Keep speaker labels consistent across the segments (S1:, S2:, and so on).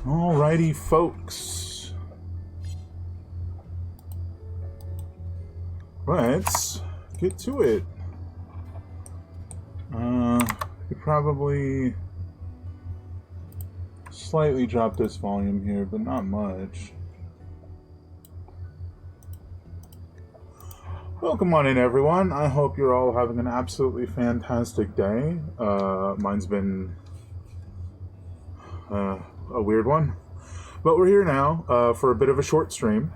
S1: Alrighty, folks. Let's get to it. Could probably slightly drop this volume here, but not much. Welcome on in, everyone. I hope you're all having an absolutely fantastic day. Mine's been a weird one, but we're here now for a bit of a short stream.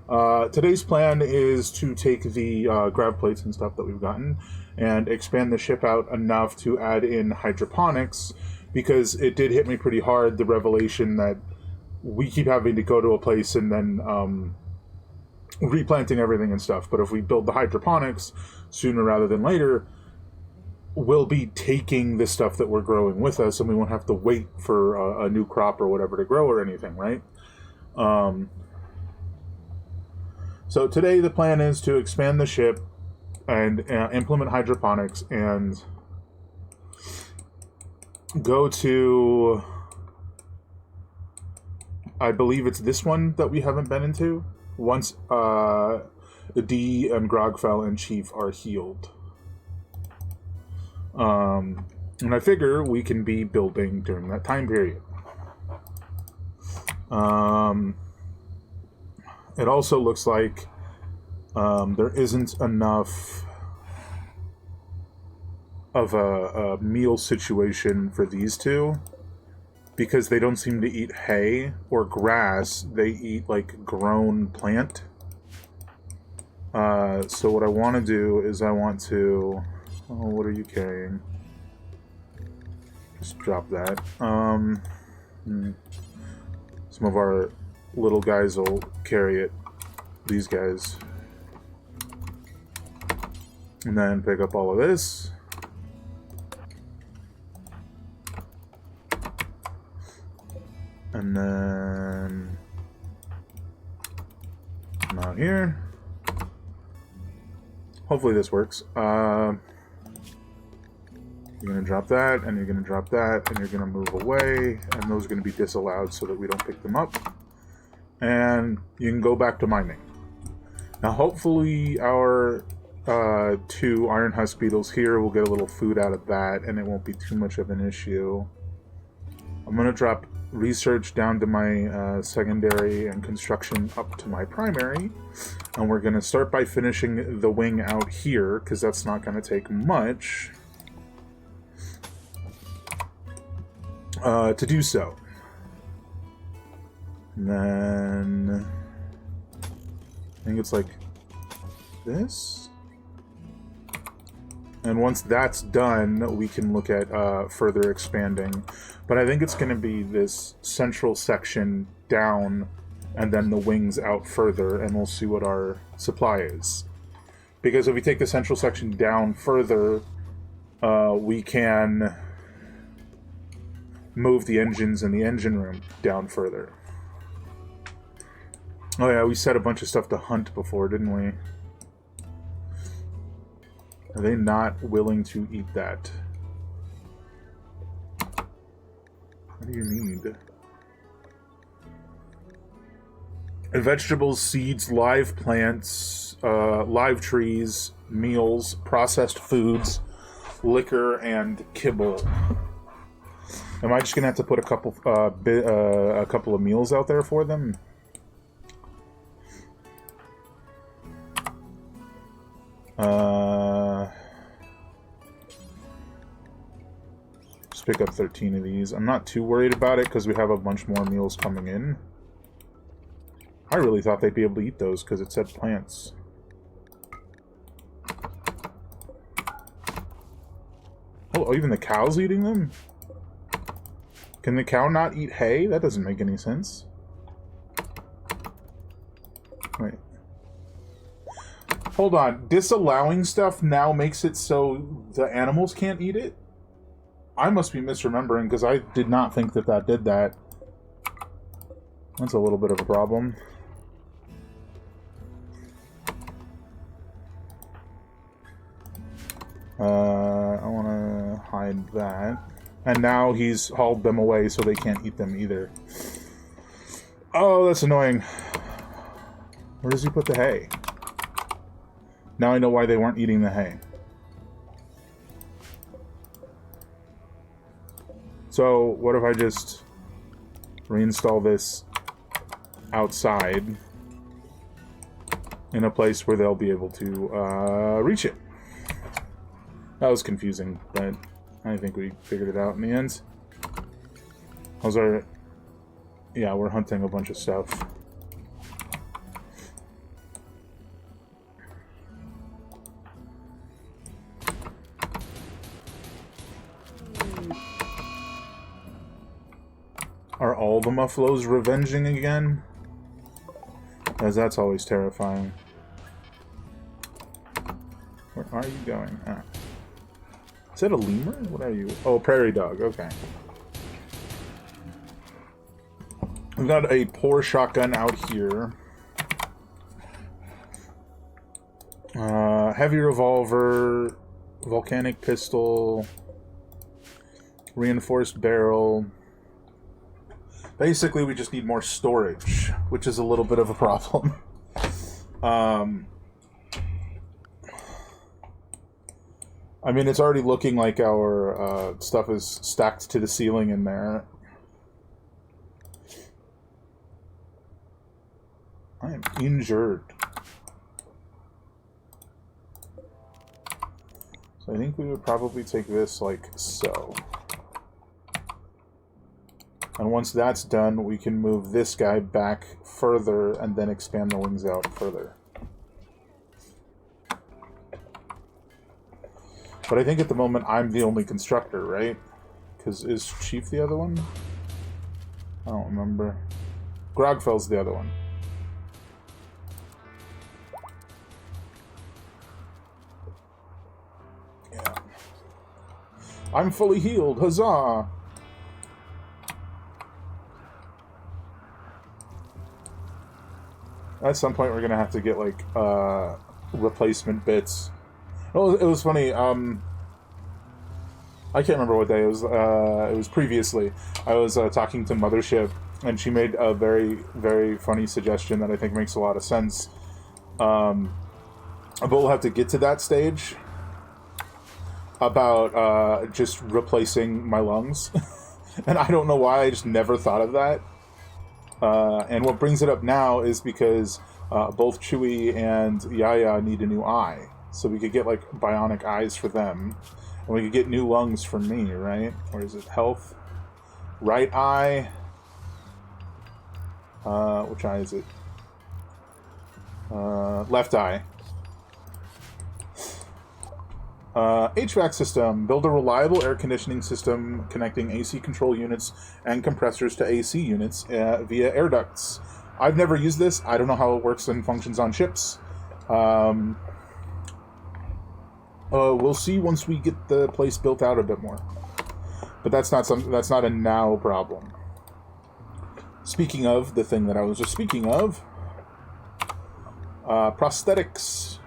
S1: Today's plan is to take the grav plates and stuff that we've gotten and expand the ship out enough to add in hydroponics, because it did hit me pretty hard, the revelation that we keep having to go to a place and then replanting everything and stuff. But if we build the hydroponics sooner rather than later, we'll be taking the stuff that we're growing with us, and we won't have to wait for a new crop or whatever to grow or anything, right? So today the plan is to expand the ship and implement hydroponics and go to, I believe it's this one that we haven't been into, once Dee and Grogfell and Chief are healed. And I figure we can be building during that time period. It also looks like there isn't enough of a meal situation for these two, because they don't seem to eat hay or grass. They eat like grown plant. So what I want to do is I want to... Oh, what are you carrying? Just drop that. Some of our little guys will carry it. These guys. And then pick up all of this. And then come out here. Hopefully this works. You're going to drop that, and you're going to drop that, and you're going to move away, and those are going to be disallowed so that we don't pick them up. And you can go back to mining. Now hopefully our 2 iron husk beetles here will get a little food out of that, and it won't be too much of an issue. I'm going to drop research down to my secondary and construction up to my primary, and we're going to start by finishing the wing out here, because that's not going to take much to do so. And then I think it's like this, and once that's done we can look at further expanding. But I think it's going to be this central section down and then the wings out further, and we'll see what our supply is. Because if we take the central section down further, we can move the engines in the engine room down further. Oh yeah, we set a bunch of stuff to hunt before, didn't we? Are they not willing to eat that? What do you need? Vegetables, seeds, live plants, live trees, meals, processed foods, liquor, and kibble. Am I just gonna have to put a couple of meals out there for them? Just pick up 13 of these. I'm not too worried about it because we have a bunch more meals coming in. I really thought they'd be able to eat those because it said plants. Oh, even the cow's eating them? Can the cow not eat hay? That doesn't make any sense. Wait. Hold on. Disallowing stuff now makes it so the animals can't eat it? I must be misremembering because I did not think that that did that. That's a little bit of a problem. I want to hide that. And now he's hauled them away so they can't eat them either. Oh, that's annoying. Where does he put the hay? Now I know why they weren't eating the hay. So, what if I just reinstall this outside in a place where they'll be able to reach it? That was confusing, but I think we figured it out in the end. How's our... Yeah, we're hunting a bunch of stuff. Are all the muffaloes revenging again? Because that's always terrifying. Where are you going? Ah. Is that a lemur? What are you? Oh, prairie dog. Okay. We've got a pour shotgun out here. Heavy revolver, volcanic pistol, reinforced barrel. Basically, we just need more storage, which is a little bit of a problem. I mean, it's already looking like our stuff is stacked to the ceiling in there. interesting. Injured. So I think we would probably take this like so. And once that's done, we can move this guy back further and then expand the wings out further. But I think at the moment I'm the only constructor, right? Because is Chief the other one? I don't remember. Grogfell's the other one. Yeah. I'm fully healed, huzzah! At some point we're gonna have to get, like, replacement bits. Well, it was funny, I can't remember what day it was previously. I was talking to Mothership, and she made a very, very funny suggestion that I think makes a lot of sense. But we'll have to get to that stage about just replacing my lungs. And I don't know why, I just never thought of that. And what brings it up now is because both Chewie and Yaya need a new eye. So we could get, like, bionic eyes for them. And we could get new lungs for me, right? Or is it health? Right eye. Which eye is it? Left eye. HVAC system. Build a reliable air conditioning system connecting AC control units and compressors to AC units via air ducts. I've never used this. I don't know how it works and functions on ships. We'll see once we get the place built out a bit more. But that's not a now problem. Speaking of the thing that I was just speaking of, prosthetics.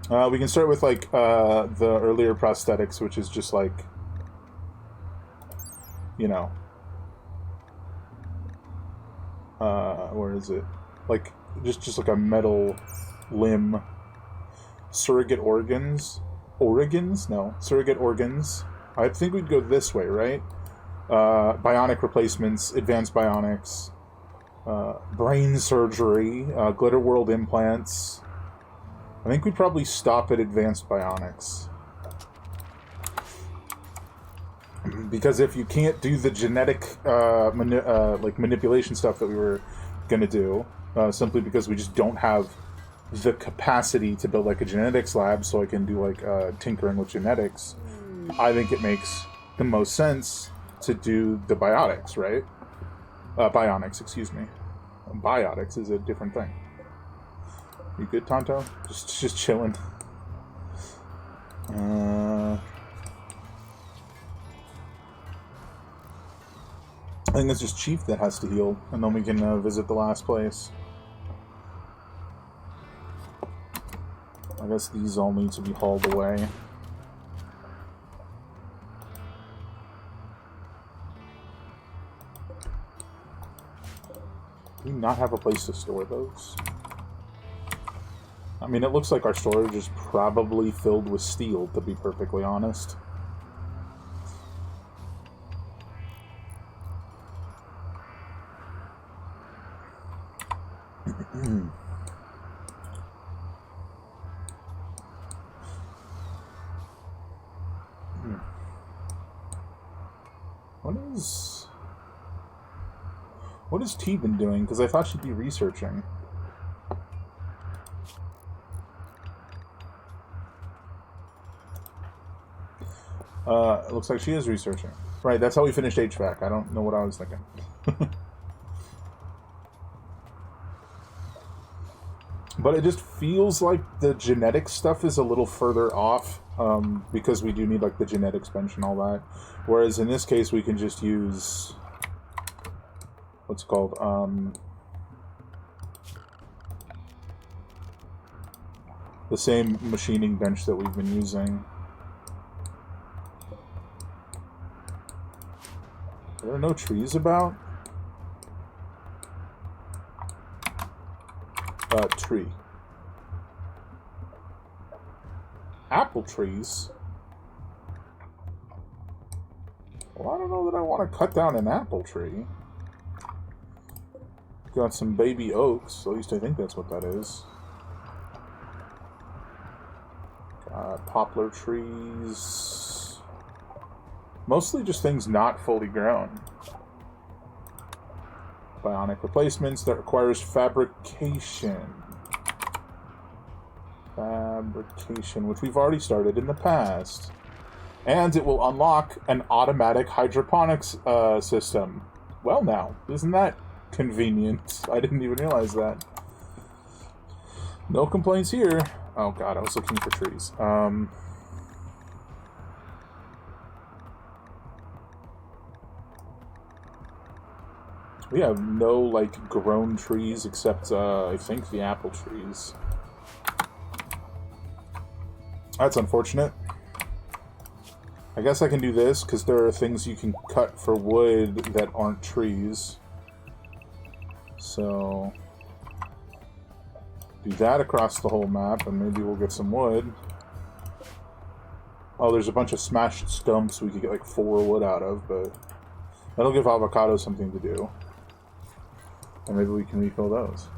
S1: We can start with, like, the earlier prosthetics, which is just, like, you know, where is it? Like, just like a metal limb. Surrogate organs? Organs? No. Surrogate organs. I think we'd go this way, right? Bionic replacements, advanced bionics, brain surgery, glitter world implants. I think we'd probably stop at advanced bionics. Because if you can't do the genetic like manipulation stuff that we were going to do, simply because we just don't have the capacity to build, like, a genetics lab so I can do, like, tinkering with genetics, I think it makes the most sense to do the biotics, right? Bionics, excuse me. Biotics is a different thing. You good, Tonto? Just chilling. I think it's just Chief that has to heal, and then we can visit the last place. I guess these all need to be hauled away. Do we not have a place to store those? I mean, it looks like our storage is probably filled with steel, to be perfectly honest. What has T been doing? Because I thought she'd be researching. It looks like she is researching. Right, that's how we finished HVAC. I don't know what I was thinking. But it just feels like the genetic stuff is a little further off, because we do need, like, the genetics bench and all that. Whereas in this case, we can just use... what's it called? The same machining bench that we've been using. Are there no trees about? Tree. Apple trees? Well, I don't know that I want to cut down an apple tree. Got some baby oaks, at least I think that's what that is. Got poplar trees. Mostly just things not fully grown. Bionic replacements that requires fabrication. Fabrication, which we've already started in the past. And it will unlock an automatic hydroponics system. Well now, isn't that convenient? I didn't even realize that. No complaints here. Oh god, I was looking for trees. We have no, like, grown trees except, I think, the apple trees. That's unfortunate. I guess I can do this, because there are things you can cut for wood that aren't trees. So... do that across the whole map, and maybe we'll get some wood. Oh, there's a bunch of smashed stumps we could get, like, 4 wood out of, but... that'll give avocado something to do. And maybe we can refill those.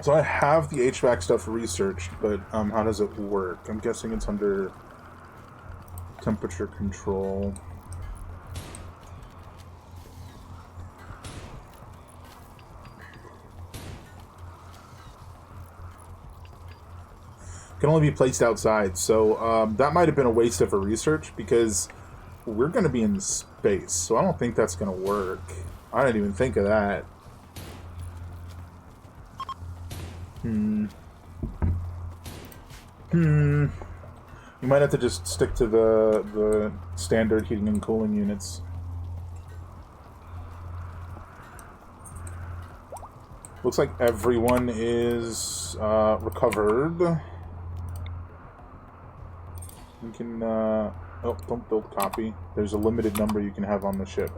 S1: So I have the HVAC stuff researched, but how does it work? I'm guessing it's under temperature control. Can only be placed outside, so that might have been a waste of a research, because we're going to be in space, so I don't think that's going to work. I didn't even think of that. You might have to just stick to the standard heating and cooling units. Looks like everyone is recovered. You can, oh, don't build copy. There's a limited number you can have on the ship.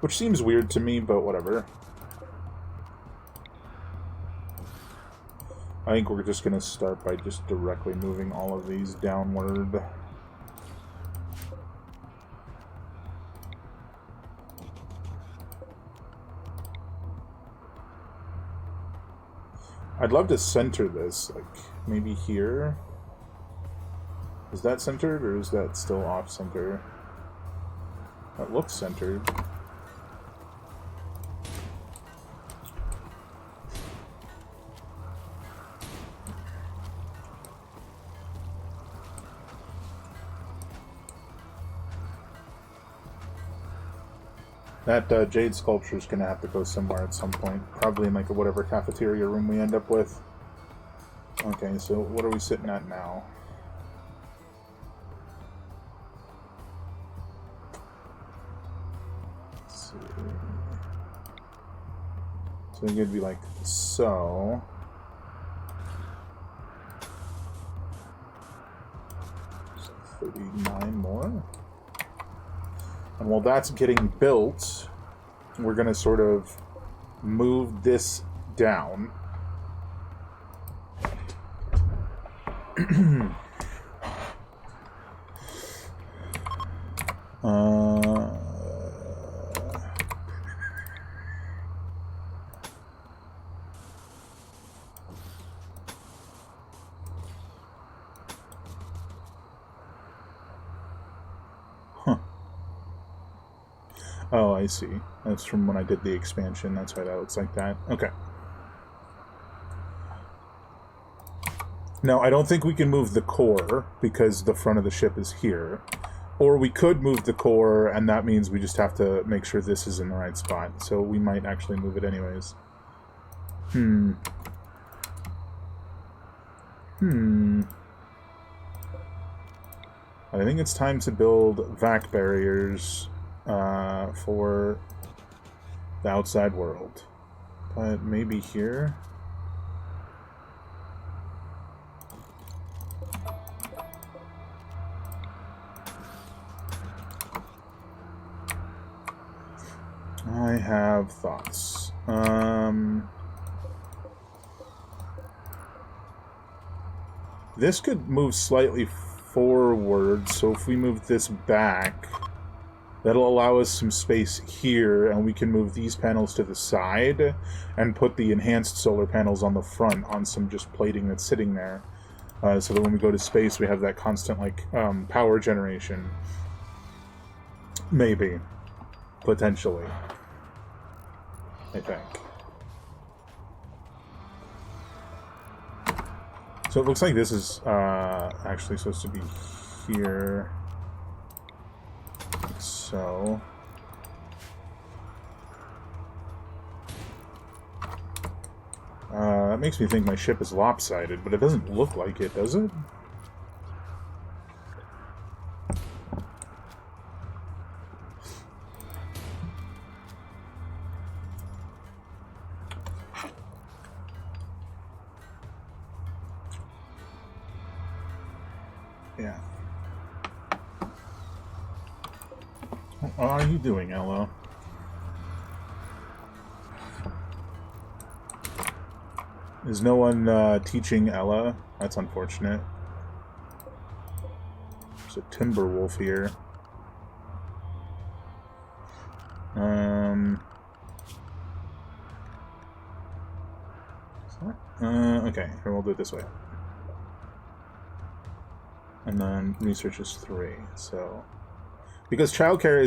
S1: Which seems weird to me, but whatever. I think we're just going to start by just directly moving all of these downward. I'd love to center this, like, maybe here. Is that centered, or is that still off-center? That looks centered. That jade sculpture is going to have to go somewhere at some point. Probably in, like, whatever cafeteria room we end up with. Okay, so what are we sitting at now? Let's see. So it's going to be like so. So 39 more. And while that's getting built, we're going to sort of move this down. Oh, I see. That's from when I did the expansion. That's why that looks like that. Okay. Now, I don't think we can move the core because the front of the ship is here. Or we could move the core, and that means we just have to make sure this is in the right spot. So we might actually move it anyways. I think it's time to build vac barriers for the outside world. But maybe here? I have thoughts. This could move slightly forward, so if we move this back, that'll allow us some space here, and we can move these panels to the side and put the enhanced solar panels on the front on some just plating that's sitting there. So that when we go to space, we have that constant, like, power generation. Maybe. Potentially. I think. So it looks like this is actually supposed to be here. Like so. That makes me think my ship is lopsided, but it doesn't look like it, does it? Yeah. What are you doing, Ella? Is no one teaching Ella? That's unfortunate. There's a timber wolf here. Okay, here we'll do it this way. And then research is 3, so... Because childcare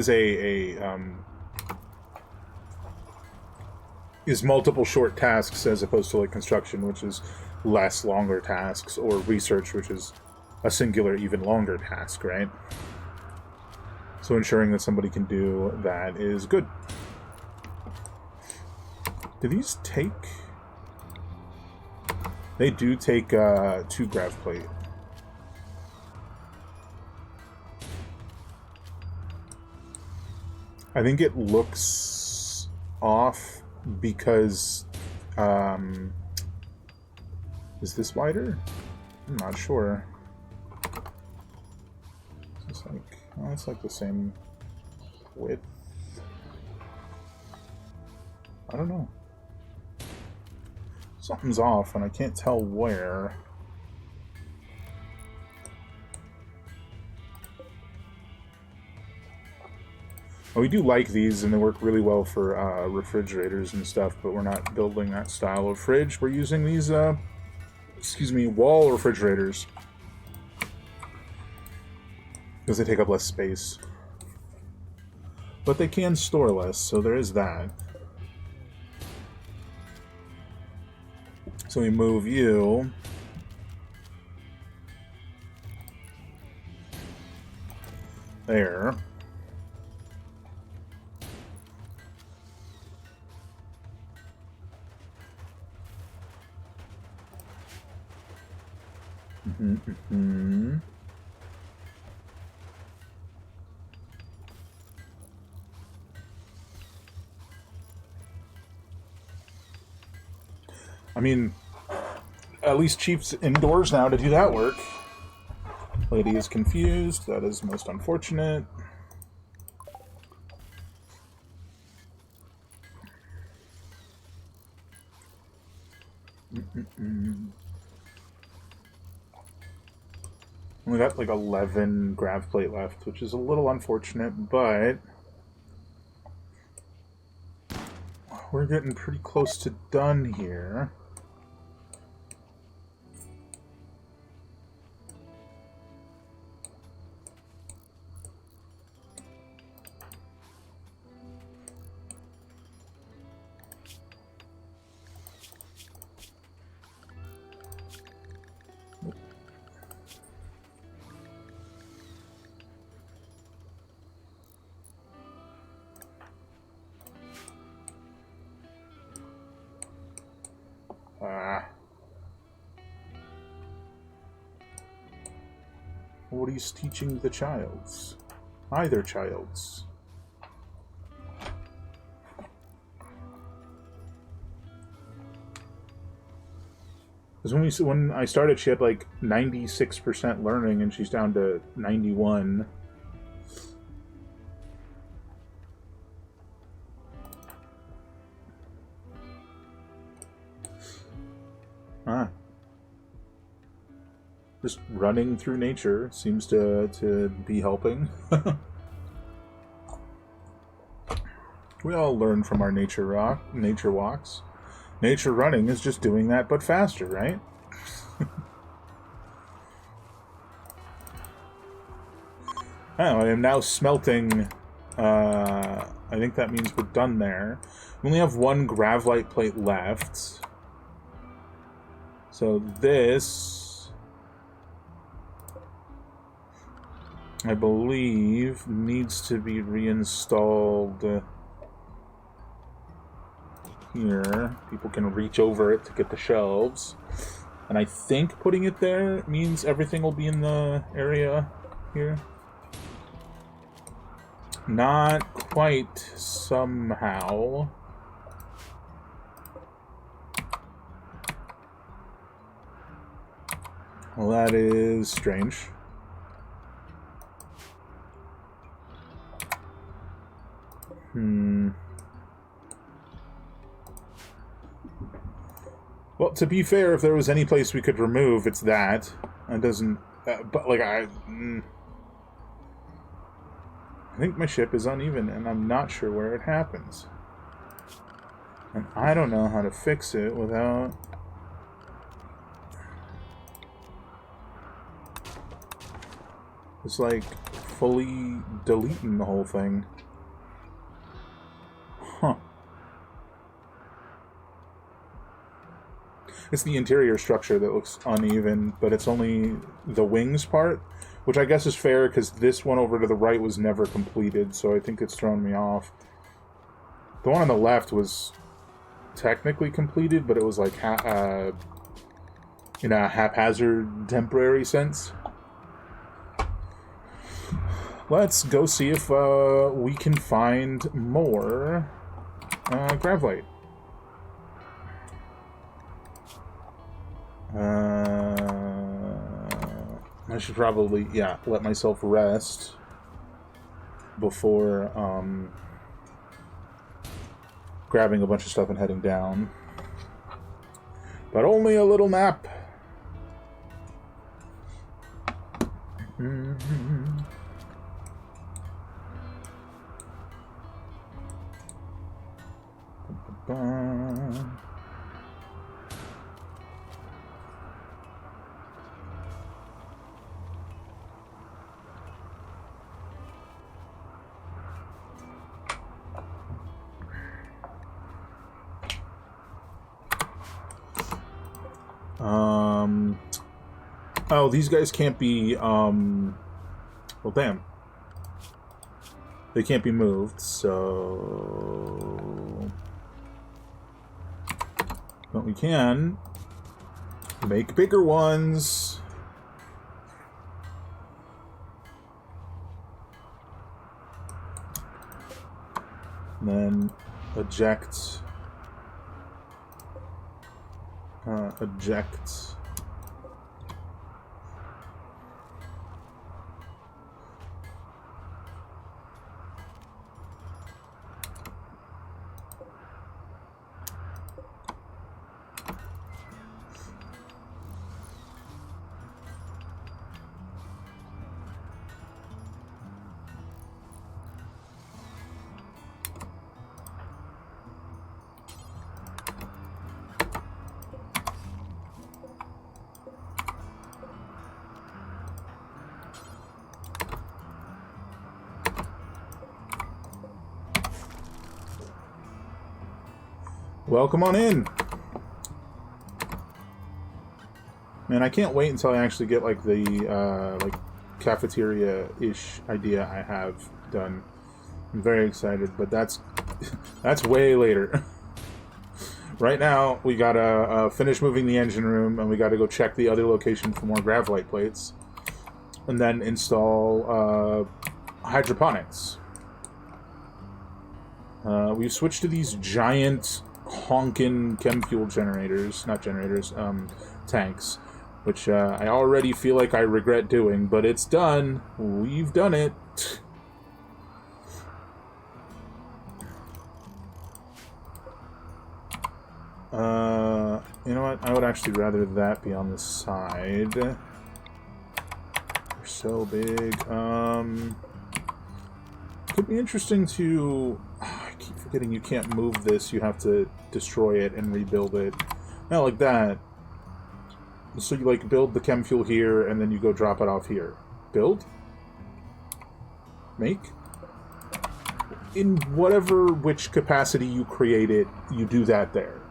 S1: is multiple short tasks as opposed to like construction, which is less longer tasks, or research, which is a singular, even longer task, right? So ensuring that somebody can do that is good. Do these take... They do take 2 grav plate. I think it looks off because, is this wider? I'm not sure. It's like, oh, it's like the same width. I don't know. Something's off, and I can't tell where. We do like these, and they work really well for refrigerators and stuff, but we're not building that style of fridge. We're using these, wall refrigerators. Because they take up less space. But they can store less, so there is that. So we move you. There. I mean, at least Chief's indoors now to do that work. Lady is confused. That is most unfortunate. We got like 11 grav plate left, which is a little unfortunate, but we're getting pretty close to done here. What are you teaching the childs? Either childs. Because when I started, she had like 96% learning, and she's down to 91. Ah. Just running through nature seems to be helping. We all learn from our nature walks. Nature running is just doing that, but faster, right? Oh, I am now smelting. I think that means we're done there. We only have one gravlite plate left. So this, I believe, needs to be reinstalled here. People can reach over it to get the shelves. And I think putting it there means everything will be in the area here. Not quite, somehow. Well, that is strange. Well, to be fair, if there was any place we could remove, it's that. It doesn't... but, like, I think my ship is uneven, and I'm not sure where it happens. And I don't know how to fix it without... It's like fully deleting the whole thing. Huh. It's the interior structure that looks uneven, but it's only the wings part, which I guess is fair because this one over to the right was never completed, so I think it's thrown me off. The one on the left was technically completed, but it was like in a haphazard temporary sense. Let's go see if we can find more gravlite. I should probably, yeah, let myself rest before grabbing a bunch of stuff and heading down. But only a little nap. Oh, these guys can't be, well, damn. They can't be moved, so... But we can make bigger ones. And then eject. Eject. Welcome on in. Man, I can't wait until I actually get like the like cafeteria-ish idea I have done. I'm very excited, but that's way later. Right now, we gotta finish moving the engine room, and we gotta go check the other location for more gravlite plates, and then install hydroponics. We've switched to these giant honkin' chem fuel generators, not generators, tanks, which I already feel like I regret doing, but it's done. We've done it. You know what? I would actually rather that be on the side. so big. Could be interesting to... I keep forgetting you can't move this. You have to destroy it and rebuild it. Not like that. So you, like, build the chem fuel here, and then you go drop it off here. Build? Make? In which capacity you create it, you do that there.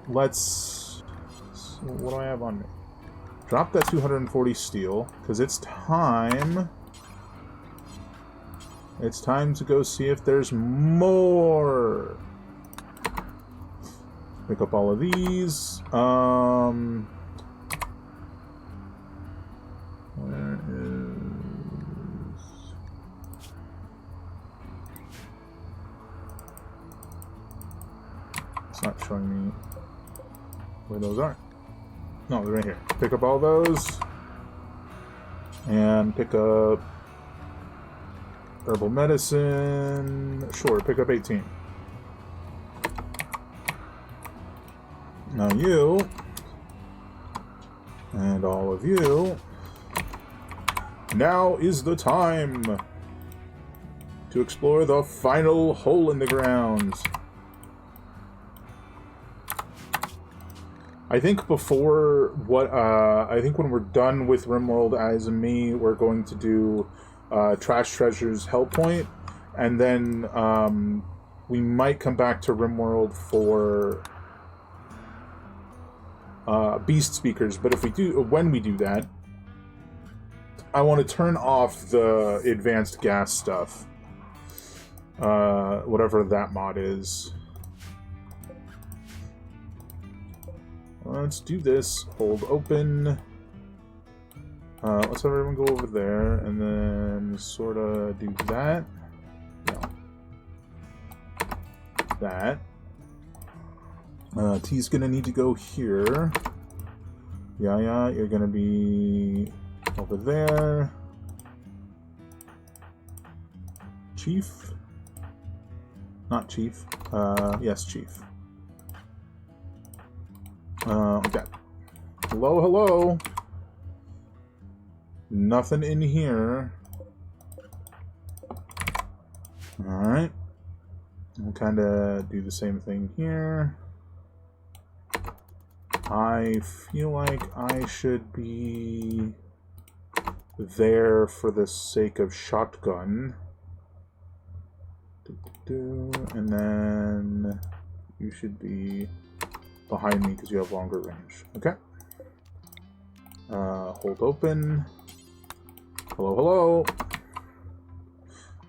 S1: Let's... So what do I have on me? Drop that 240 steel, because it's time... It's time to go see if there's more. Pick up all of these. Where is... It's not showing me where those are. No, they're right here. Pick up all those. And pick up herbal medicine. Sure, pick up 18. Now you, and all of you, now is the time to explore the final hole in the ground. I think before I think when we're done with Rimworld as me, we're going to do Trash Treasure's Hell Point, and then we might come back to Rimworld for Beast Speakers. But if we do, when we do that, I want to turn off the advanced gas stuff, whatever that mod is. Let's do this. Hold open. Let's have everyone go over there, and then sort of do that. No. That. T's gonna need to go here. Yeah, you're gonna be over there. Chief? Not Chief. Yes, Chief. Okay. Hello? Nothing in here. Alright. We'll kind of do the same thing here. I feel like I should be there for the sake of shotgun. And then you should be behind me because you have longer range. Okay. Hold open. Hello.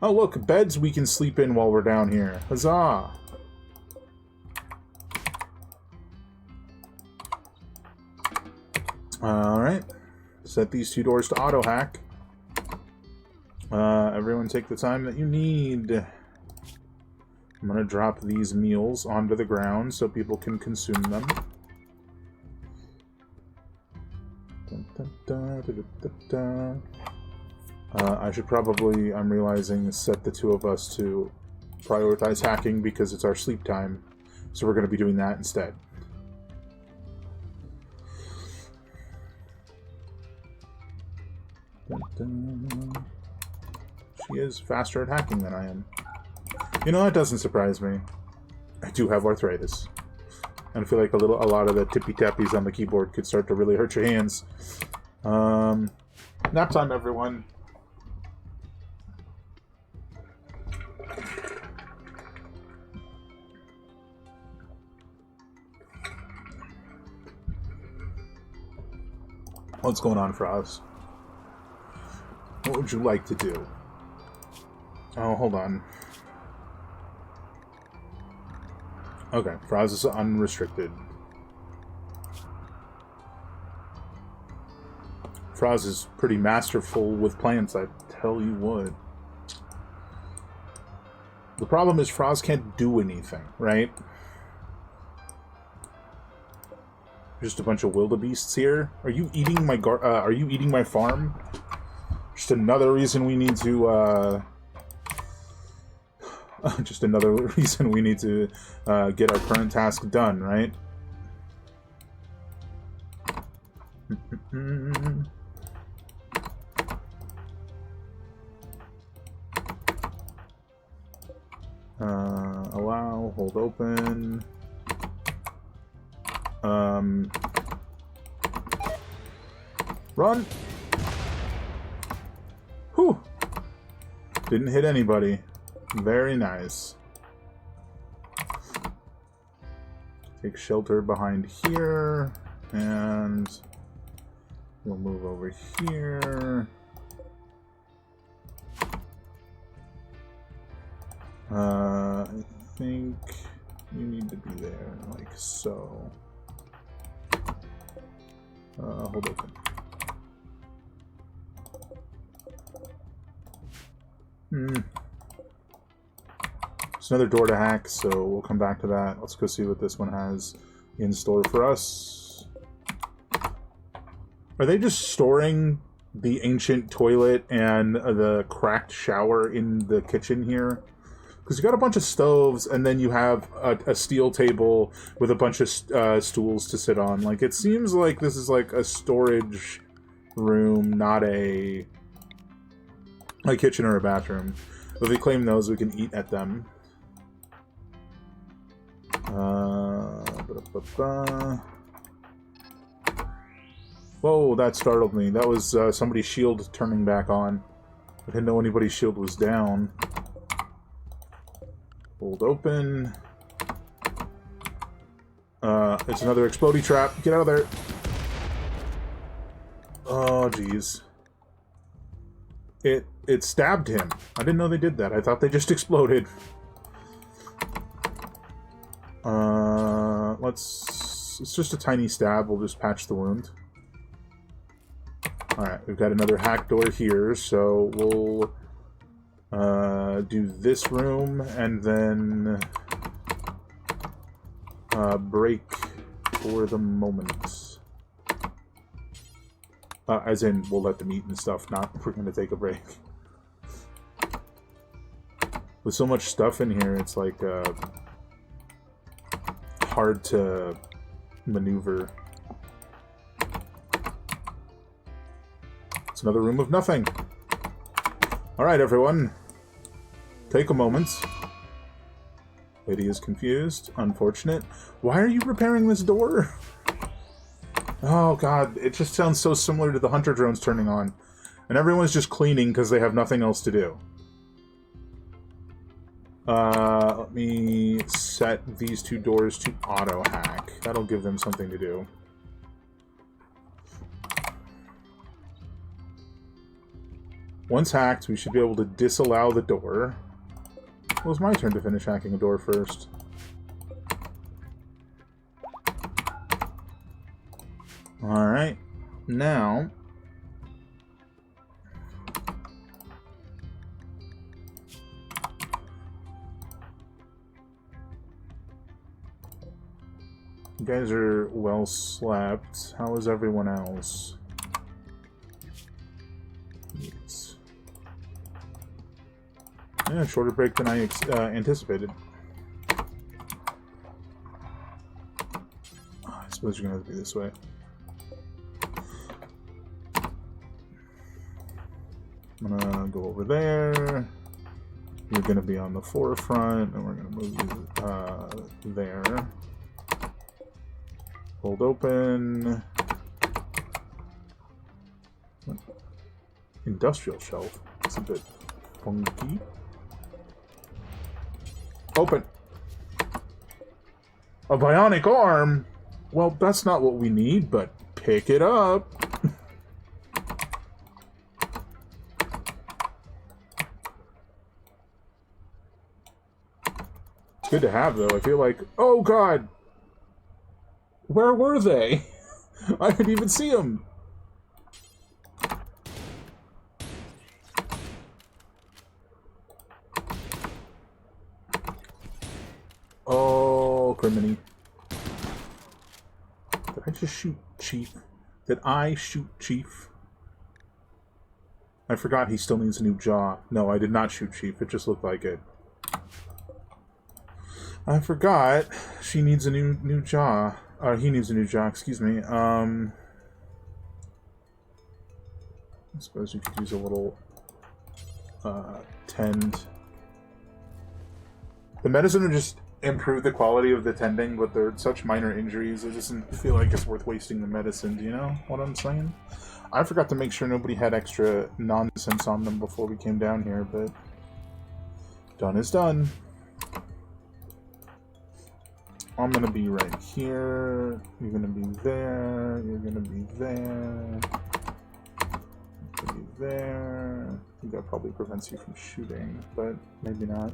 S1: Oh, look, beds we can sleep in while we're down here. Huzzah! Alright. Set these two doors to auto-hack. Everyone take the time that you need. I'm gonna drop these meals onto the ground so people can consume them. I should probably, I'm realizing, set the two of us to prioritize hacking because it's our sleep time. So we're going to be doing that instead. She is faster at hacking than I am. You know, that doesn't surprise me. I do have arthritis. And I feel like a lot of the tippy-tappies on the keyboard could start to really hurt your hands. Nap time, everyone. What's going on, Froz? What would you like to do? Oh, hold on. Okay, Froz is unrestricted. Froz is pretty masterful with plants, I tell you what. The problem is Froz can't do anything, right? Just a bunch of wildebeests here. Are you eating my are you eating my farm? Just another reason we need to just another reason we need to get our current task done, right? Allow, hold open. Run! Whew! Didn't hit anybody. Very nice. Take shelter behind here, and we'll move over here. I think you need to be there, like so. Hold open. It's another door to hack, so we'll come back to that. Let's go see what this one has in store for us. Are they just storing the ancient toilet and the cracked shower in the kitchen here? Because you got a bunch of stoves, and then you have a steel table with a bunch of stools to sit on. Like, it seems like this is like a storage room, not a kitchen or a bathroom. If we claim those, we can eat at them. Whoa, that startled me. That was somebody's shield turning back on. I didn't know anybody's shield was down. Hold open. It's another explodey trap. Get out of there. Oh, jeez. It stabbed him. I didn't know they did that. I thought they just exploded. It's just a tiny stab. We'll just patch the wound. Alright, we've got another hack door here, so we'll do this room, and then break for the moment. As in, we'll let them eat and stuff, not we're going to take a break. With so much stuff in here, it's like hard to maneuver. It's another room of nothing. Alright, everyone. Take a moment. Lady is confused. Unfortunate. Why are you repairing this door? Oh, God. It just sounds so similar to the hunter drones turning on. And everyone's just cleaning because they have nothing else to do. Let me set these two doors to auto-hack. That'll give them something to do. Once hacked, we should be able to disallow the door. Well, it's my turn to finish hacking a door first. Alright. Now... you guys are well slept. How is everyone else? Yeah, shorter break than I anticipated. I suppose you're gonna have to be this way. I'm gonna go over there. You're gonna be on the forefront, and we're gonna move you there. Hold open. Industrial shelf. It's a bit funky. Open. A bionic arm? Well, that's not what we need, but pick it up. It's good to have, though. I feel like... oh, God! Where were they? I didn't even see them. Oh, criminy. Did I just shoot Chief? Did I shoot Chief? I forgot he still needs a new jaw. No, I did not shoot Chief. It just looked like it. I forgot she needs a new jaw. He needs a new jaw, excuse me. I suppose you could use a little tend. The medicine would just improve the quality of the tending, but they're such minor injuries, it doesn't feel like it's worth wasting the medicine. Do you know what I'm saying? I forgot to make sure nobody had extra nonsense on them before we came down here, but done is done. I'm gonna be right here. You're gonna be there. You're gonna be there. You're gonna be there. I think that probably prevents you from shooting, but maybe not.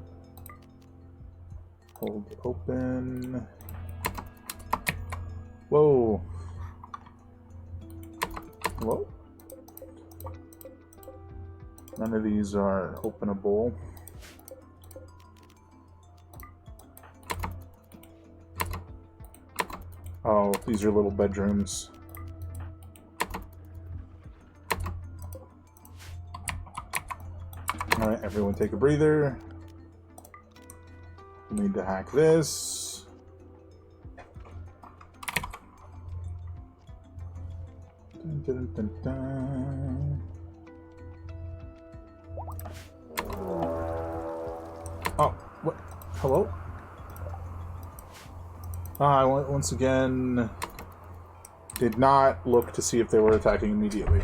S1: Hold open. Whoa. Whoa. None of these are openable. Oh, these are little bedrooms. Alright, everyone take a breather. We need to hack this. Dun, dun, dun, dun. Oh, what? Hello? I once again did not look to see if they were attacking immediately.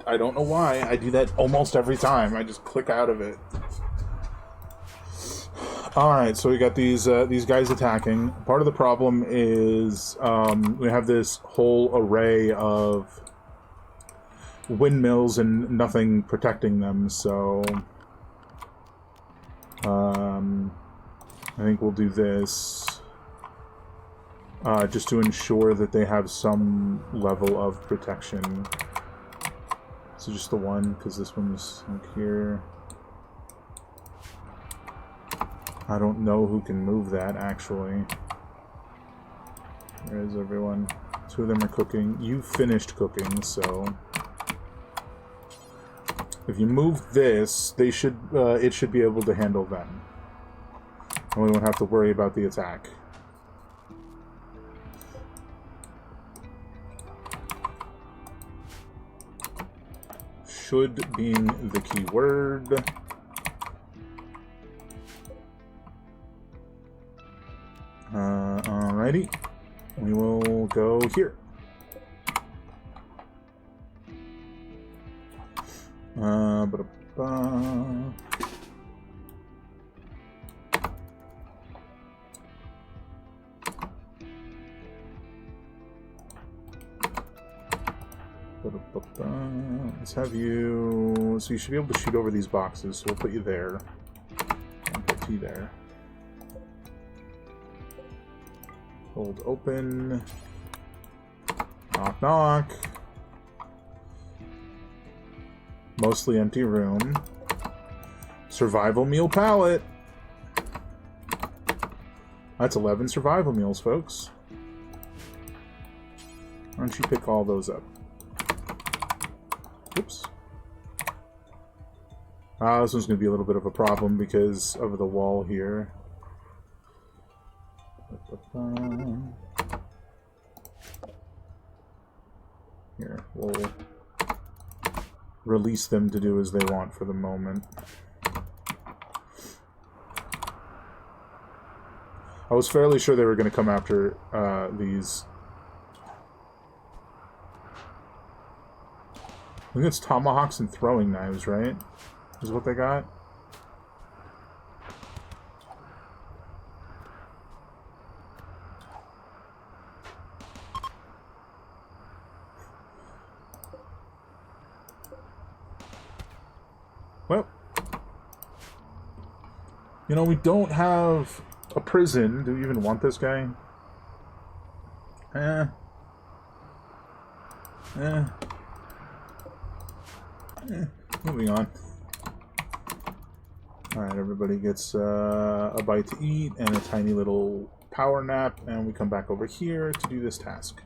S1: I don't know why. I do that almost every time. I just click out of it. Alright, so we got these guys attacking. Part of the problem is we have this whole array of windmills and nothing protecting them, so I think we'll do this just to ensure that they have some level of protection. So just the one, because this one's like here. I don't know who can move that, actually. Where is everyone? Two of them are cooking. You finished cooking, so if you move this, they should it should be able to handle them. And we won't have to worry about the attack. Should being the key word. Alrighty. We will go here. Ba-da-ba. Let's have you... So you should be able to shoot over these boxes, so we'll put you there. And put you there. Hold open. Knock, knock. Mostly empty room. Survival meal pallet. That's 11 survival meals, folks. Why don't you pick all those up? Oops. This one's going to be a little bit of a problem because of the wall here. Here, we'll release them to do as they want for the moment. I was fairly sure they were going to come after these. I think it's tomahawks and throwing knives, right? Is what they got? Well, you know, we don't have a prison. Do we even want this guy? Moving on. Alright, everybody gets a bite to eat and a tiny little power nap, and we come back over here to do this task.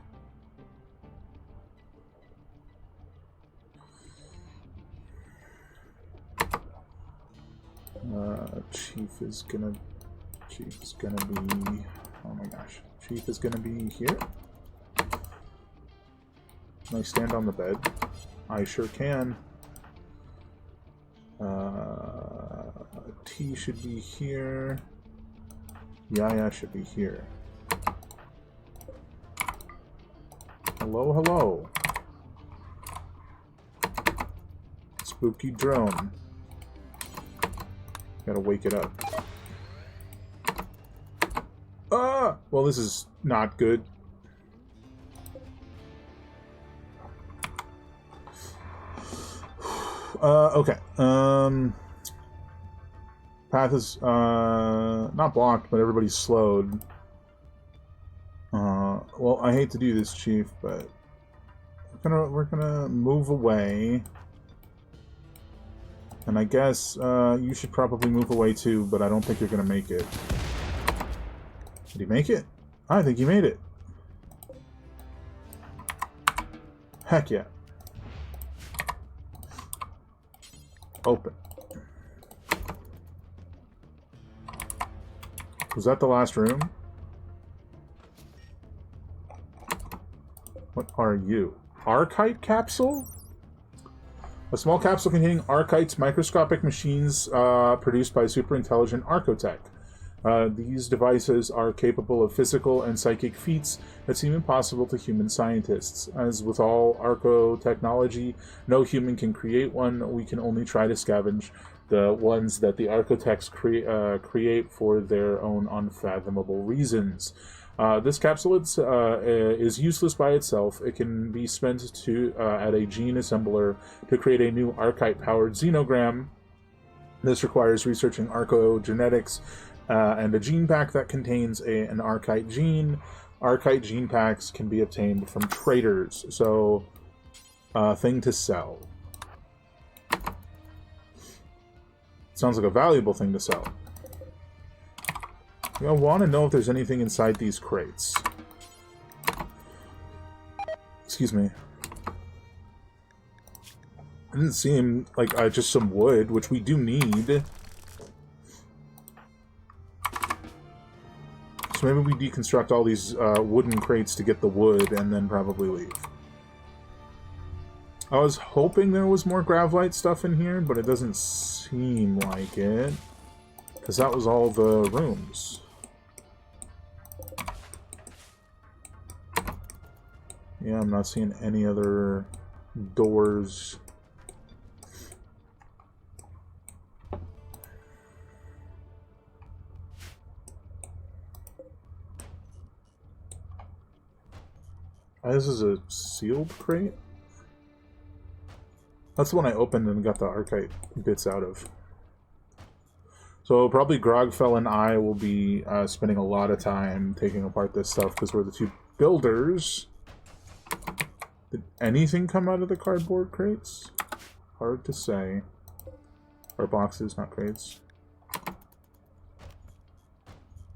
S1: Chief is gonna be, oh my gosh, Chief is gonna be here. Can I stand on the bed? I sure can. T should be here. Yaya should be here. Hello, hello. Spooky drone. Gotta wake it up. Ah! Well, this is not good. Okay. Path is, not blocked, but everybody's slowed. Well, I hate to do this, Chief, but we're gonna move away. And I guess, you should probably move away too, but I don't think you're gonna make it. Did he make it? I think he made it. Heck yeah. Open. Was that the last room? What are you? Archite capsule? A small capsule containing archites, microscopic machines produced by super-intelligent Archotech. These devices are capable of physical and psychic feats that seem impossible to human scientists. As with all Arco technology, no human can create one. We can only try to scavenge the ones that the Archotechs create for their own unfathomable reasons. This capsule is useless by itself. It can be spent at a gene assembler to create a new Archite-powered xenogram. This requires researching archaeogenetics and a gene pack that contains an Archite gene. Archite gene packs can be obtained from traders, so thing to sell. Sounds like a valuable thing to sell. I want to know if there's anything inside these crates. Excuse me. It didn't seem like just some wood, which we do need. So maybe we deconstruct all these wooden crates to get the wood and then probably leave. I was hoping there was more Gravlite stuff in here, but it doesn't seem like it. Because that was all the rooms. Yeah, I'm not seeing any other doors. This is a sealed crate? That's the one I opened and got the Archite bits out of. So probably Grogfell and I will be spending a lot of time taking apart this stuff because we're the two builders. Did anything come out of the cardboard crates? Hard to say. Or boxes, not crates.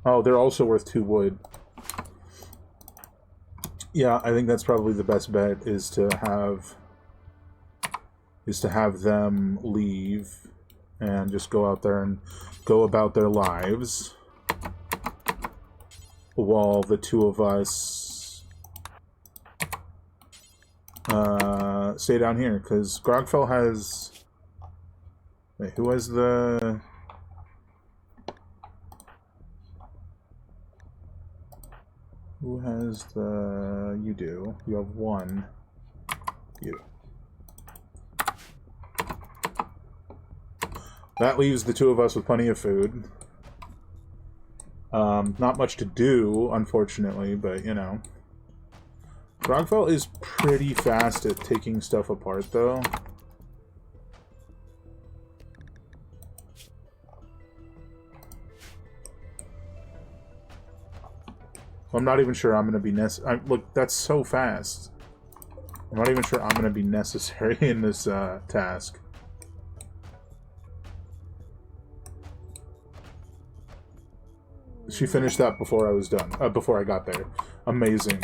S1: Oh, they're also worth 2 wood. Yeah, I think that's probably the best bet is to have them leave and just go out there and go about their lives while the two of us stay down here, because Grogfell has... Wait, who has the... Who has the... You do. You have 1. You. That leaves the two of us with plenty of food. Not much to do, unfortunately, but, you know. Grogfell is pretty fast at taking stuff apart, though. I'm not even sure I'm going to be look, that's so fast. I'm not even sure I'm going to be necessary in this task. She finished that before I was done. Before I got there. Amazing.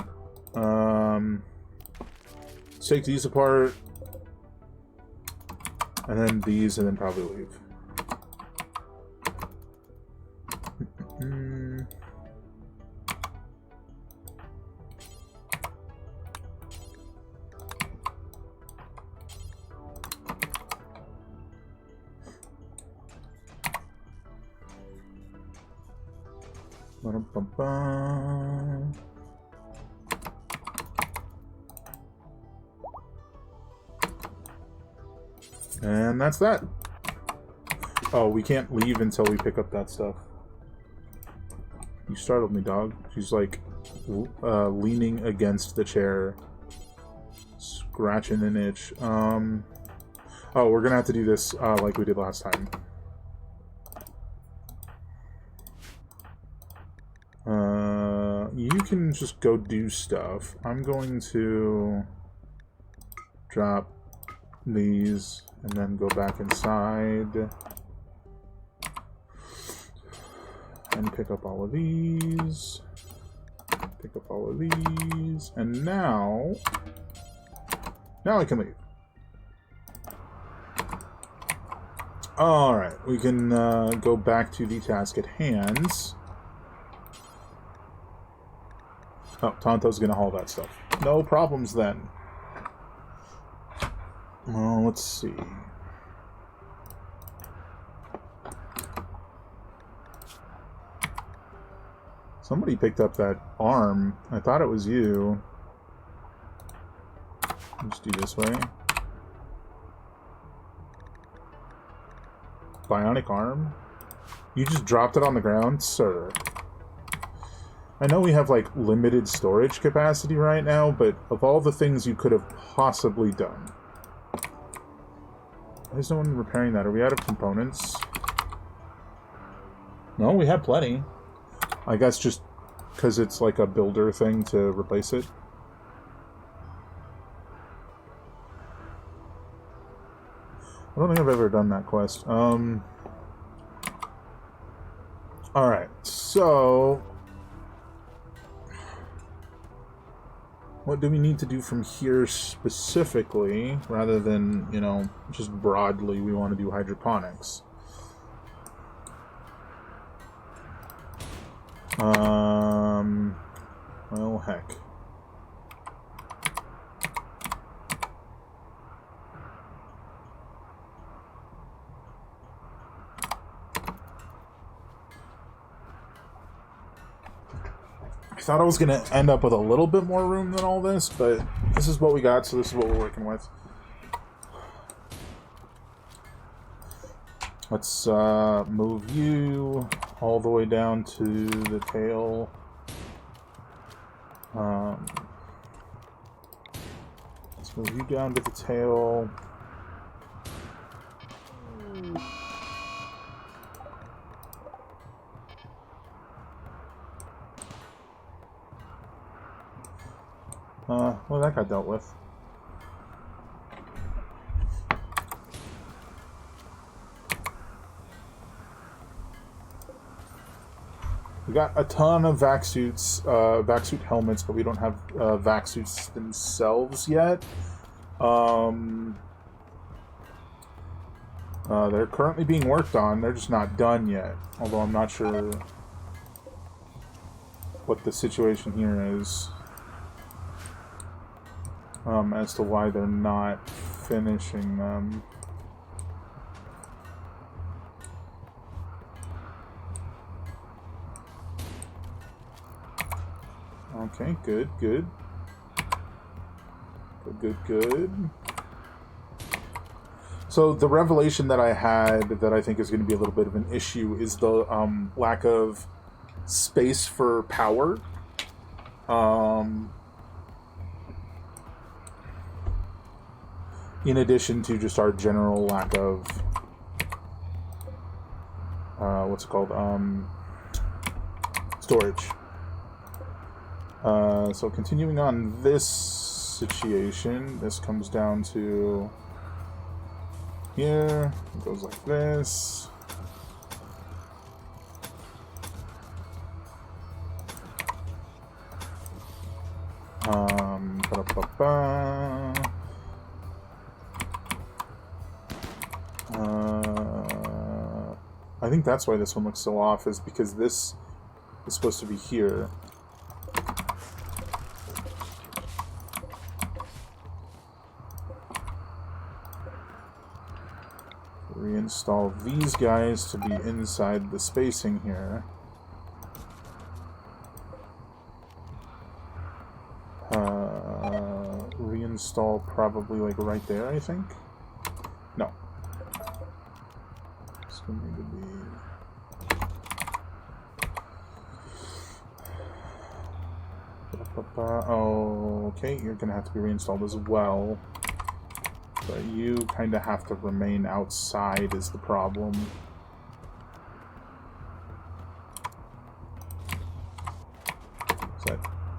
S1: Let's take these apart. And then these, and then probably leave. Ba-dum-bum-bum. And that's that. Oh, we can't leave until we pick up that stuff. You startled me, dog. She's like leaning against the chair, scratching an itch. Oh, we're gonna have to do this like we did last time. You can just go do stuff. I'm going to drop these and then go back inside and pick up all of these. Pick up all of these, and now I can leave. Alright, we can go back to the task at hand. Oh, Tonto's gonna haul that stuff. No problems then. Well, let's see. Somebody picked up that arm. I thought it was you. Let's do this way. Bionic arm? You just dropped it on the ground, sir. I know we have, like, limited storage capacity right now, but of all the things you could have possibly done... Why is no one repairing that? Are we out of components? No, we have plenty. I guess just because it's like a builder thing to replace it. I don't think I've ever done that quest. Alright, so... What do we need to do from here specifically, rather than, you know, just broadly we want to do hydroponics? Well, heck. I thought I was going to end up with a little bit more room than all this, but this is what we got, so this is what we're working with. Let's move you all the way down to the tail. Let's move you down to the tail. Well, that got dealt with. We got a ton of vac suits, vac suit helmets, but we don't have vac suits themselves yet. They're currently being worked on. They're just not done yet. Although I'm not sure what the situation here is. As to why they're not finishing them. Okay, good. So the revelation that I had that I think is going to be a little bit of an issue is the lack of space for power. In addition to just our general lack of what's it called? Storage. So continuing on this situation, this comes down to here. It goes like this. Ba-da-ba-ba. I think that's why this one looks so off, is because this is supposed to be here. Reinstall these guys to be inside the spacing here. install probably like right there, I think. No. It's going to need to be... Oh, okay, you're going to have to be reinstalled as well. But you kind of have to remain outside is the problem.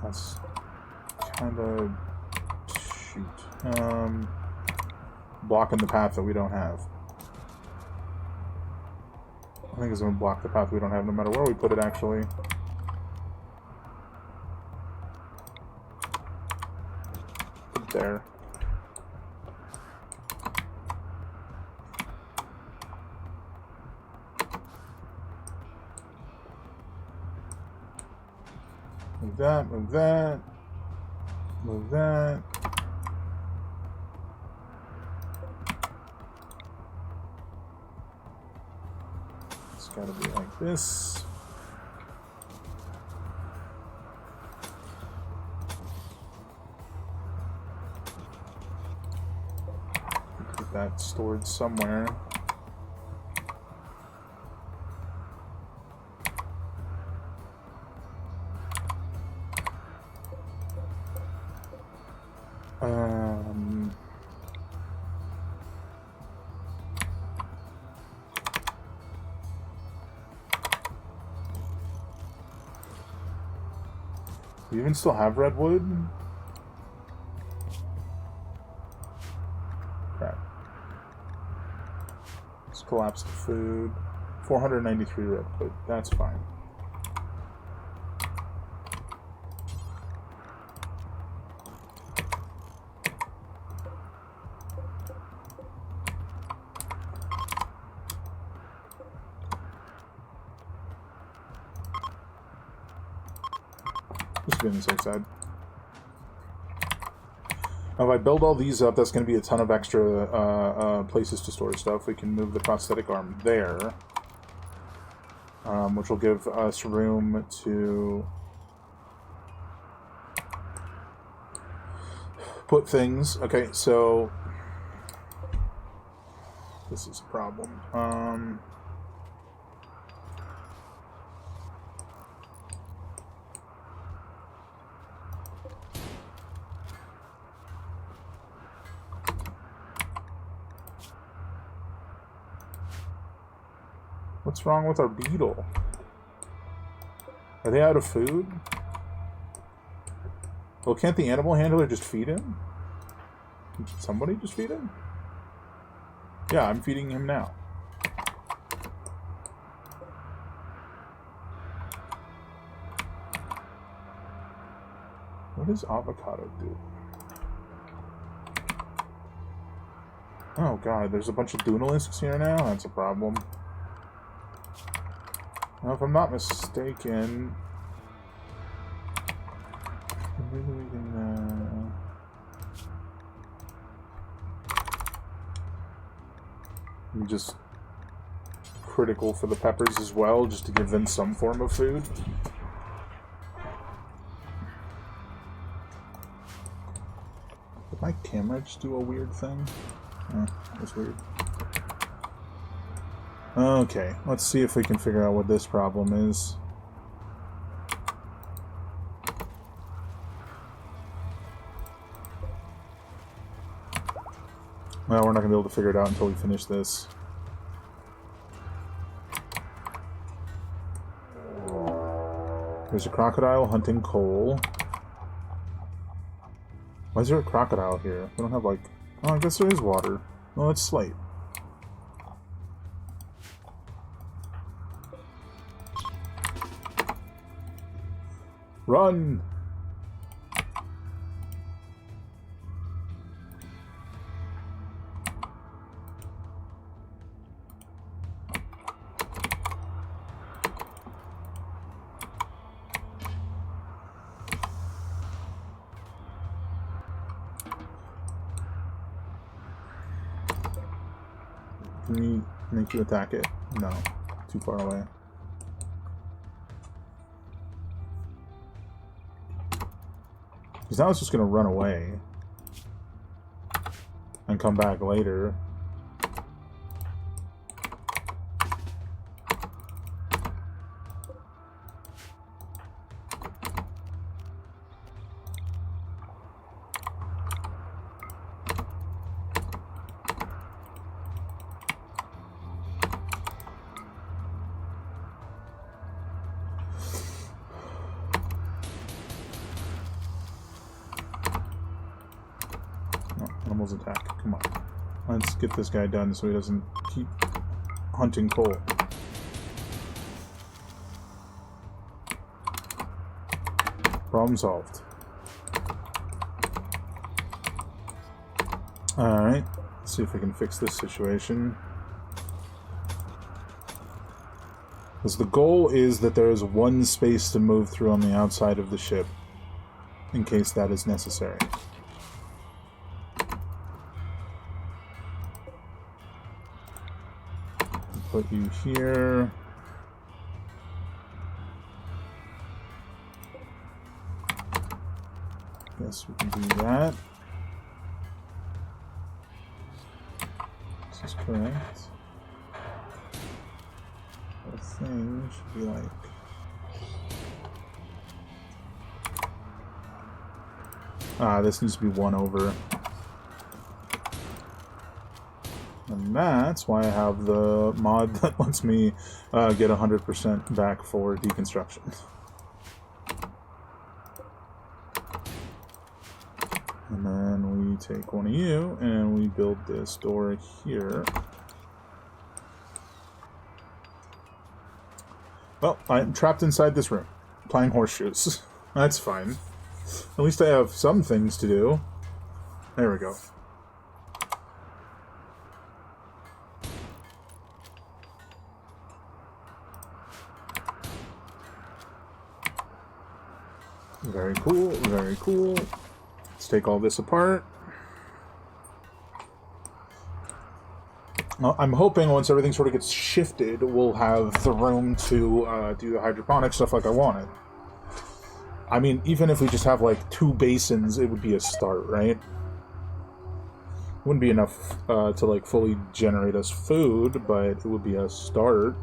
S1: That's kind of... shoot. Blocking the path that we don't have. I think it's going to block the path we don't have no matter where we put it, actually. Put it there. Move that, move that, move that. It's gotta be like this. Get that stored somewhere. Do you even still have redwood? Crap. Let's collapse the food. 493 redwood. That's fine. Just getting this outside. Now, if I build all these up, that's going to be a ton of extra places to store stuff. We can move the prosthetic arm there, which will give us room to put things. Okay, so this is a problem. What's wrong with our beetle? Are they out of food? Well, can't the animal handler just feed him? Can somebody just feed him? Yeah, I'm feeding him now. What does avocado do? Oh god, there's a bunch of Dunelisks here now? That's a problem. Now, if I'm not mistaken... just critical for the peppers as well, just to give them some form of food. Did my camera just do a weird thing? That's weird. Okay, let's see if we can figure out what this problem is. Well, we're not going to be able to figure it out until we finish this. There's a crocodile hunting coal. Why is there a crocodile here? We don't have, like... Oh, I guess there is water. Oh, it's slate. Run! Can we make you attack it? No. Too far away. Because now it's just going to run away. and come back later. Animals attack. Come on. Let's get this guy done so he doesn't keep hunting coal. Problem solved. Alright. Let's see if we can fix this situation. Because the goal is that there is one space to move through on the outside of the ship, in case that is necessary. Put you here. Guess we can do that. This is correct. The thing should be like... this needs to be 1 over. And that's why I have the mod that lets me get 100% back for deconstruction. And then we take one of you, and we build this door here. Well, I'm trapped inside this room, playing horseshoes. That's fine. At least I have some things to do. There we go. Very cool, very cool. Let's take all this apart. Well, I'm hoping once everything sort of gets shifted, we'll have the room to do the hydroponic stuff like I wanted. I mean, even if we just have like 2 basins, it would be a start, right? Wouldn't be enough to like fully generate us food, but it would be a start.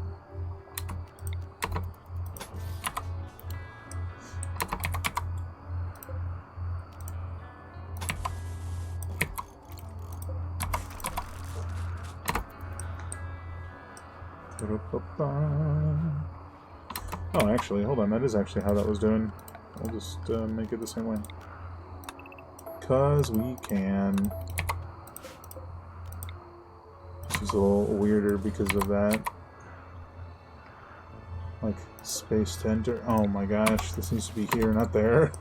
S1: Oh, actually, hold on. That is actually how that was doing. We'll just make it the same way. Because we can. This is a little weirder because of that. Like, space to enter. Oh my gosh, this needs to be here, not there.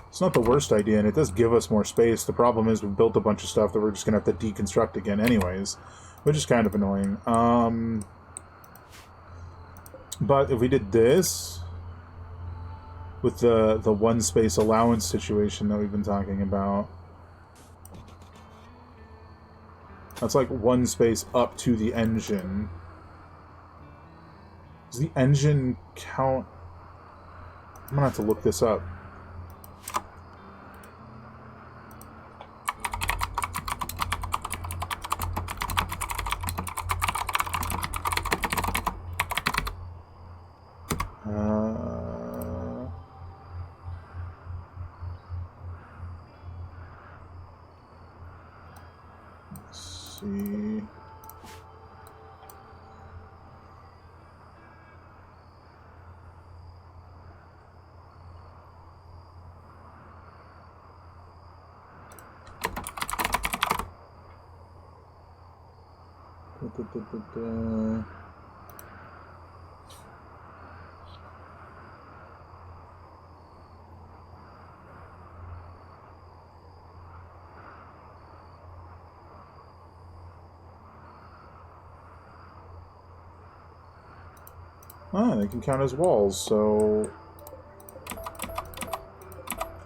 S1: It's not the worst idea, and it does give us more space. The problem is we built a bunch of stuff that we're just going to have to deconstruct again anyways, which is kind of annoying. But if we did this, with the one space allowance situation that we've been talking about, that's like 1 space up to the engine. Does the engine count? I'm going to have to look this up. Let's see. Ah, they can count as walls, so...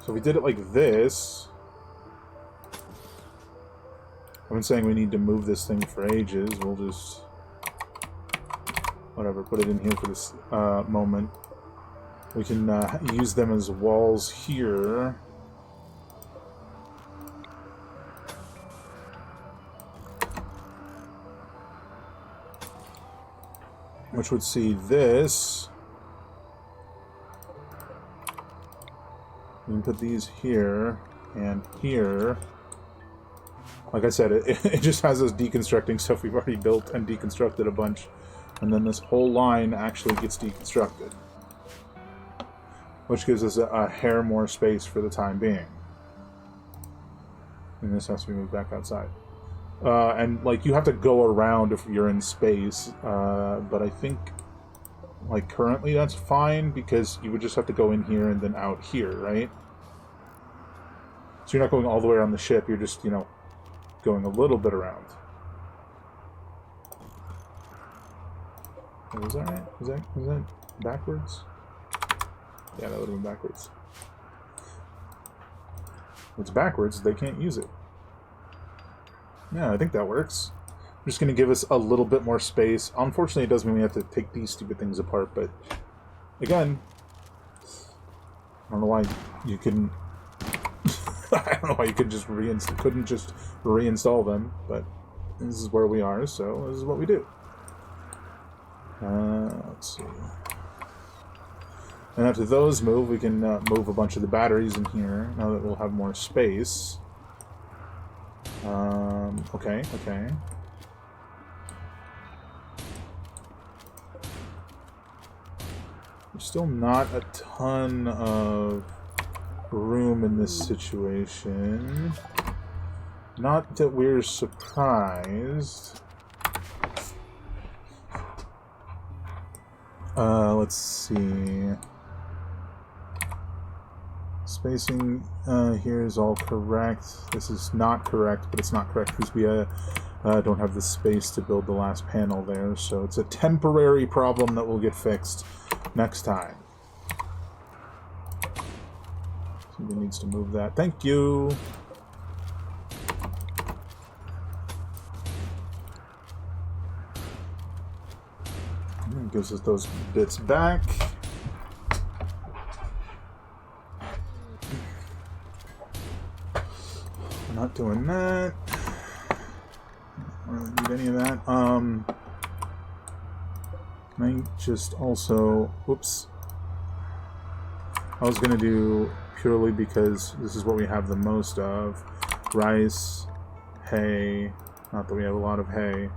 S1: So if we did it like this... I've been saying we need to move this thing for ages. We'll just... Whatever, put it in here for this moment. We can use them as walls here. Which would see this. We can put these here and here. Like I said, it just has us deconstructing stuff we've already built and deconstructed a bunch. And then this whole line actually gets deconstructed. Which gives us a hair more space for the time being. And this has to be moved back outside. And, like, you have to go around if you're in space. But I think, like, currently that's fine because you would just have to go in here and then out here, right? So you're not going all the way around the ship. You're just, you know, going a little bit around. Oh, was that right? Was that backwards? Yeah, that would have been backwards. If it's backwards, they can't use it. Yeah, I think that works. I'm just going to give us a little bit more space. Unfortunately, it does mean we have to take these stupid things apart, but again, I don't know why you couldn't... I don't know why you couldn't just reinstall them, but this is where we are, so this is what we do. Let's see. And after those move, we can move a bunch of the batteries in here, now that we'll have more space. Okay. There's still not a ton of room in this situation. Not that we're surprised. Let's see. Spacing here is all correct. This is not correct, but it's not correct because we don't have the space to build the last panel there. So it's a temporary problem that will get fixed next time. Somebody needs to move that. Thank you. And it gives us those bits back. We're not doing that. Don't really need any of that. Might just also, whoops. I was gonna do purely because this is what we have the most of. Rice, hay, not that we have a lot of hay.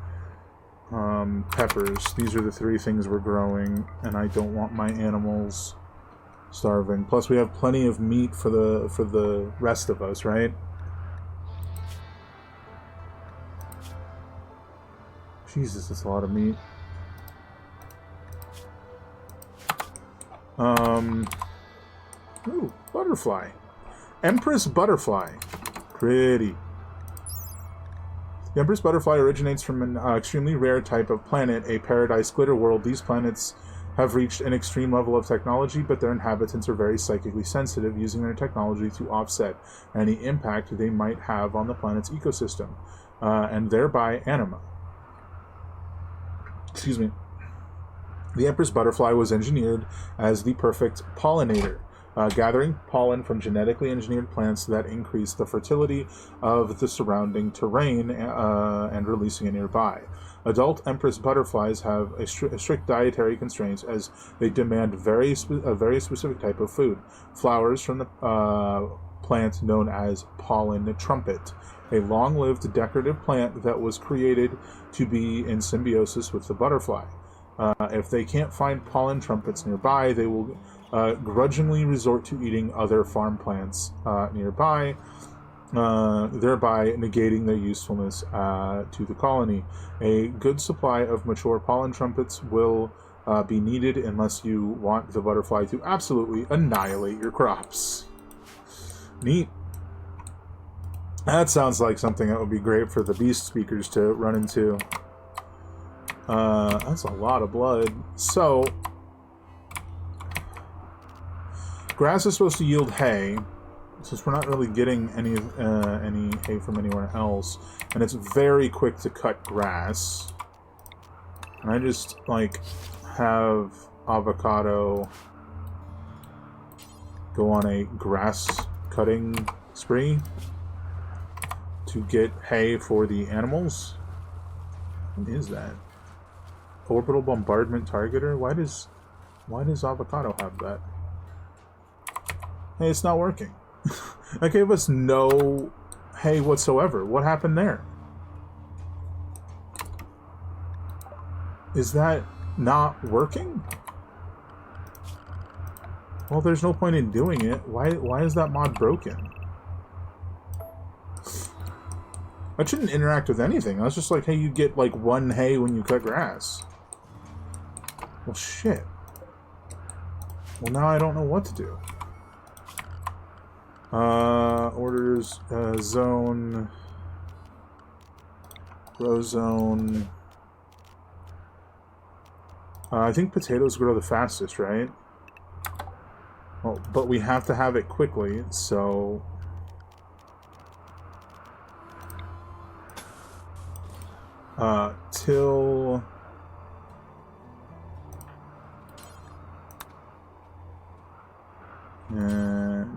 S1: Peppers. These are the three things we're growing, and I don't want my animals starving. Plus we have plenty of meat for the rest of us, right? Jesus, that's a lot of meat. Ooh, butterfly. Empress butterfly. Pretty. The Empress butterfly originates from an extremely rare type of planet, a paradise glitter world. These planets have reached an extreme level of technology, but their inhabitants are very psychically sensitive, using their technology to offset any impact they might have on the planet's ecosystem, and thereby anima. Excuse me. The Empress butterfly was engineered as the perfect pollinator, gathering pollen from genetically engineered plants that increase the fertility of the surrounding terrain and releasing it nearby. Adult Empress butterflies have a strict dietary constraints as they demand a very specific type of food. Flowers from the plant known as pollen trumpet, a long-lived decorative plant that was created to be in symbiosis with the butterfly. If they can't find pollen trumpets nearby, they will grudgingly resort to eating other farm plants nearby, thereby negating their usefulness to the colony. A good supply of mature pollen trumpets will be needed unless you want the butterfly to absolutely annihilate your crops. Neat. That sounds like something that would be great for the beast speakers to run into. That's a lot of blood. So, Grass is supposed to yield hay, since we're not really getting any hay from anywhere else, and it's very quick to cut grass. And I just, like, have Avocado go on a grass cutting spree to get hay for the animals. What is that? Orbital bombardment targeter? Why does Avocado have that? Hey, it's not working. That gave us no hay whatsoever. What happened there? Is that not working? Well, there's no point in doing it. Why is that mod broken? That shouldn't interact with anything. I was just like, hey, you get like 1 hay when you cut grass. Well, shit. Well, now I don't know what to do. Orders, zone, grow zone. I think potatoes grow the fastest, right? Well, but we have to have it quickly, so... till...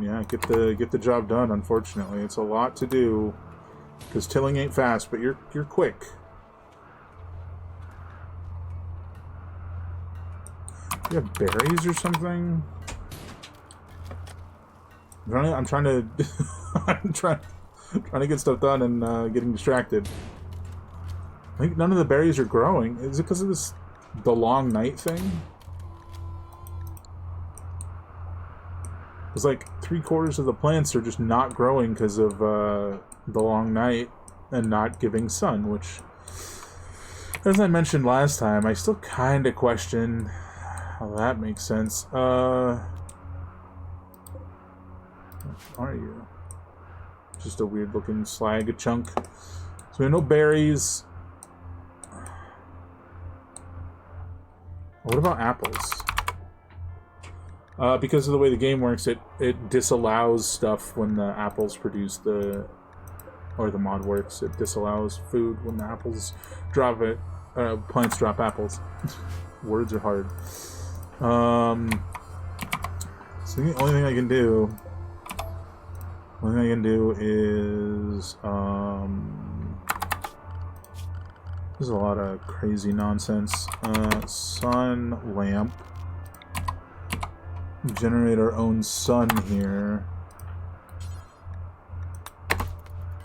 S1: yeah, get the job done, unfortunately. It's a lot to do, because tilling ain't fast, but you're quick. You have berries or something? I'm trying to I'm trying to get stuff done and getting distracted. I think none of the berries are growing. Is it because of the long night thing? It's like 3/4 of the plants are just not growing because of the long night and not giving sun, which, as I mentioned last time, I still kind of question how that makes sense. What are you? Just a weird looking slag chunk. So we have no berries. What about apples? Because of the way the game works, it disallows stuff when the apples produce or the mod works. It disallows food when the apples drop it. Plants drop apples. Words are hard. So the only thing I can do is there's a lot of crazy nonsense. Sun lamp. Generate our own sun here.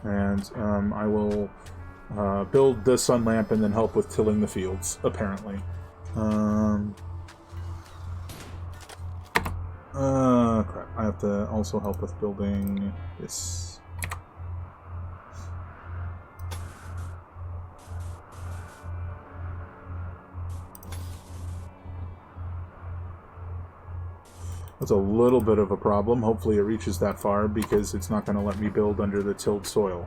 S1: And I will build the sun lamp and then help with tilling the fields, apparently. Crap. I have to also help with building this. That's a little bit of a problem. Hopefully it reaches that far, because it's not going to let me build under the tilled soil.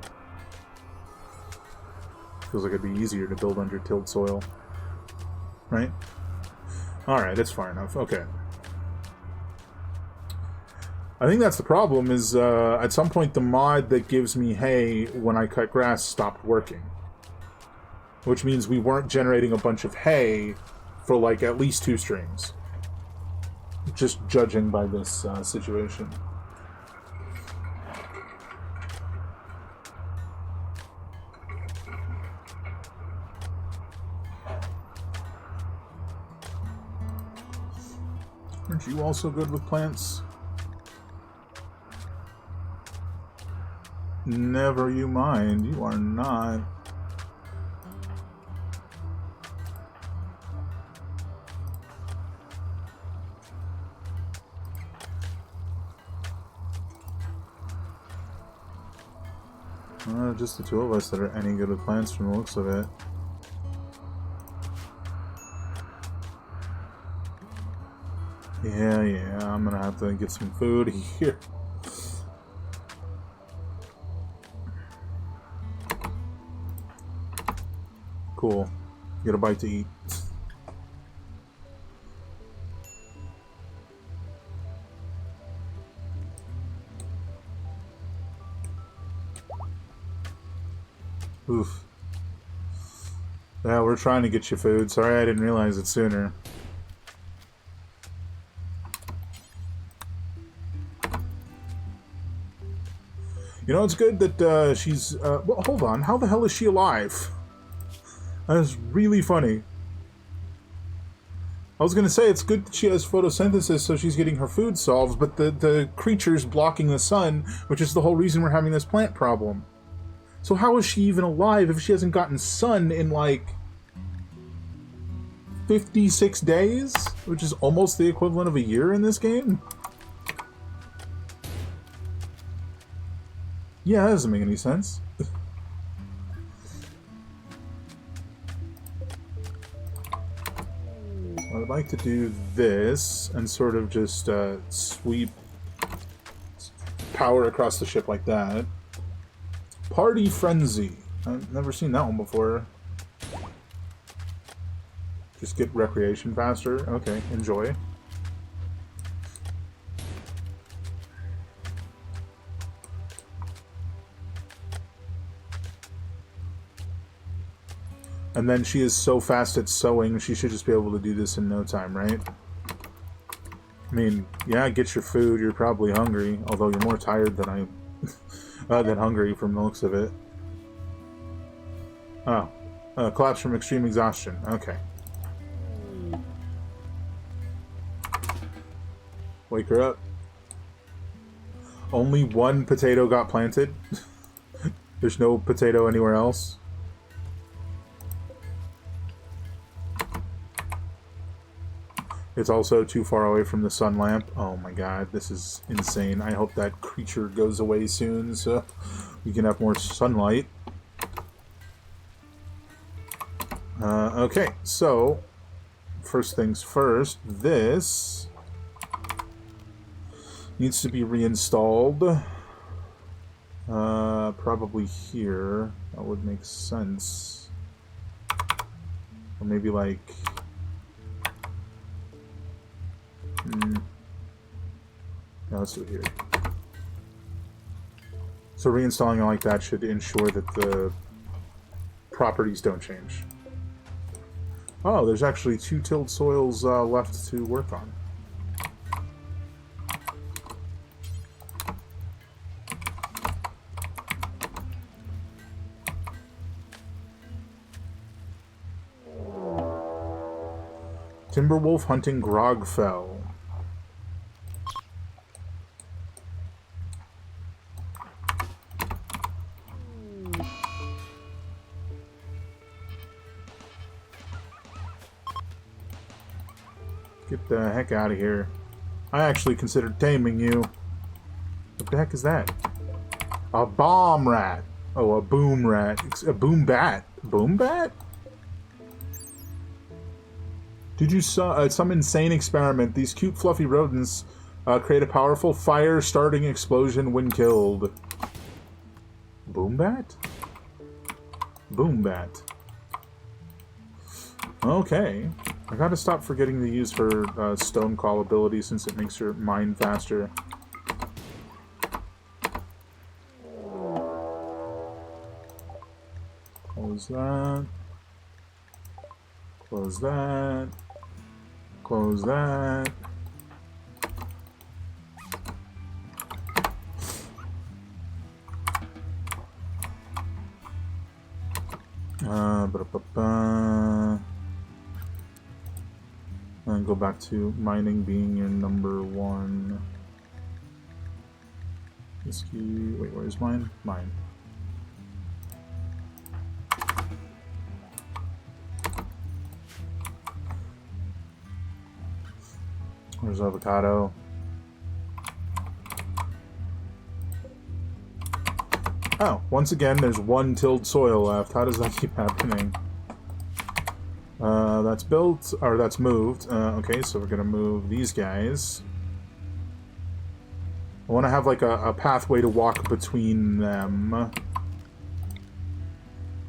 S1: Feels like it'd be easier to build under tilled soil. Right? Alright, it's far enough. Okay. I think that's the problem, is at some point the mod that gives me hay when I cut grass stopped working. Which means we weren't generating a bunch of hay for like at least 2 streams. Just judging by this situation. Aren't you also good with plants? Never you mind, you are not. Just the 2 of us that are any good with plants from the looks of it. Yeah, I'm gonna have to get some food here. Cool. Get a bite to eat. Oof. Yeah, we're trying to get you food. Sorry I didn't realize it sooner. You know, it's good that she's... well, hold on. How the hell is she alive? That is really funny. I was going to say, it's good that she has photosynthesis, so she's getting her food solved, but the creature's blocking the sun, which is the whole reason we're having this plant problem. So how is she even alive if she hasn't gotten sun in, like, 56 days? Which is almost the equivalent of a year in this game? Yeah, that doesn't make any sense. I'd like to do this and sort of just sweep power across the ship like that. Party Frenzy. I've never seen that one before. Just get recreation faster. Okay, enjoy. And then she is so fast at sewing, she should just be able to do this in no time, right? I mean, yeah, get your food, you're probably hungry, although you're more tired than than hungry from the looks of it. Oh. Collapse from extreme exhaustion. Okay. Wake her up. Only one potato got planted? There's no potato anywhere else? It's also too far away from the sun lamp. Oh my god, this is insane. I hope that creature goes away soon so we can have more sunlight. Okay, so first things first, this needs to be reinstalled. Probably here. That would make sense. Or maybe like... Yeah, let's do it here. So reinstalling it like that should ensure that the properties don't change. Oh, there's actually 2 tilled soils left to work on. Timberwolf hunting Grogfell. Get the heck out of here. I actually considered taming you. What the heck is that? A bomb rat. Oh, a boom rat. A boom bat. Boom bat? Did you some insane experiment? These cute fluffy rodents create a powerful fire-starting explosion when killed. Boom bat? Boom bat. Okay. I gotta stop forgetting to use her stone call ability since it makes her mine faster. Close that. Close that. Close that. And go back to mining being your number 1. Whiskey. Wait, where's mine? Mine. Where's avocado? Oh, once again, there's 1 tilled soil left. How does that keep happening? That's built, or that's moved. Okay, so we're gonna move these guys. I want to have like a pathway to walk between them.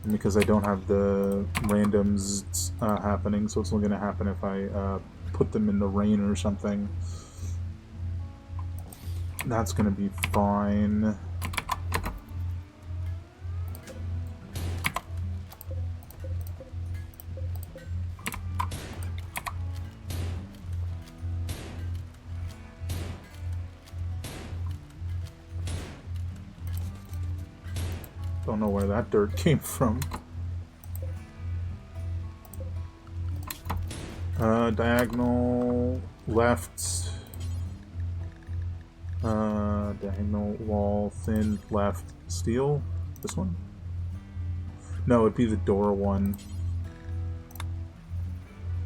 S1: Because I don't have the randoms happening, so it's only gonna happen if I put them in the rain or something. That's gonna be fine. Don't know where that dirt came from. Diagonal left. Diagonal wall, thin left, steel. This one? No, it'd be the door one.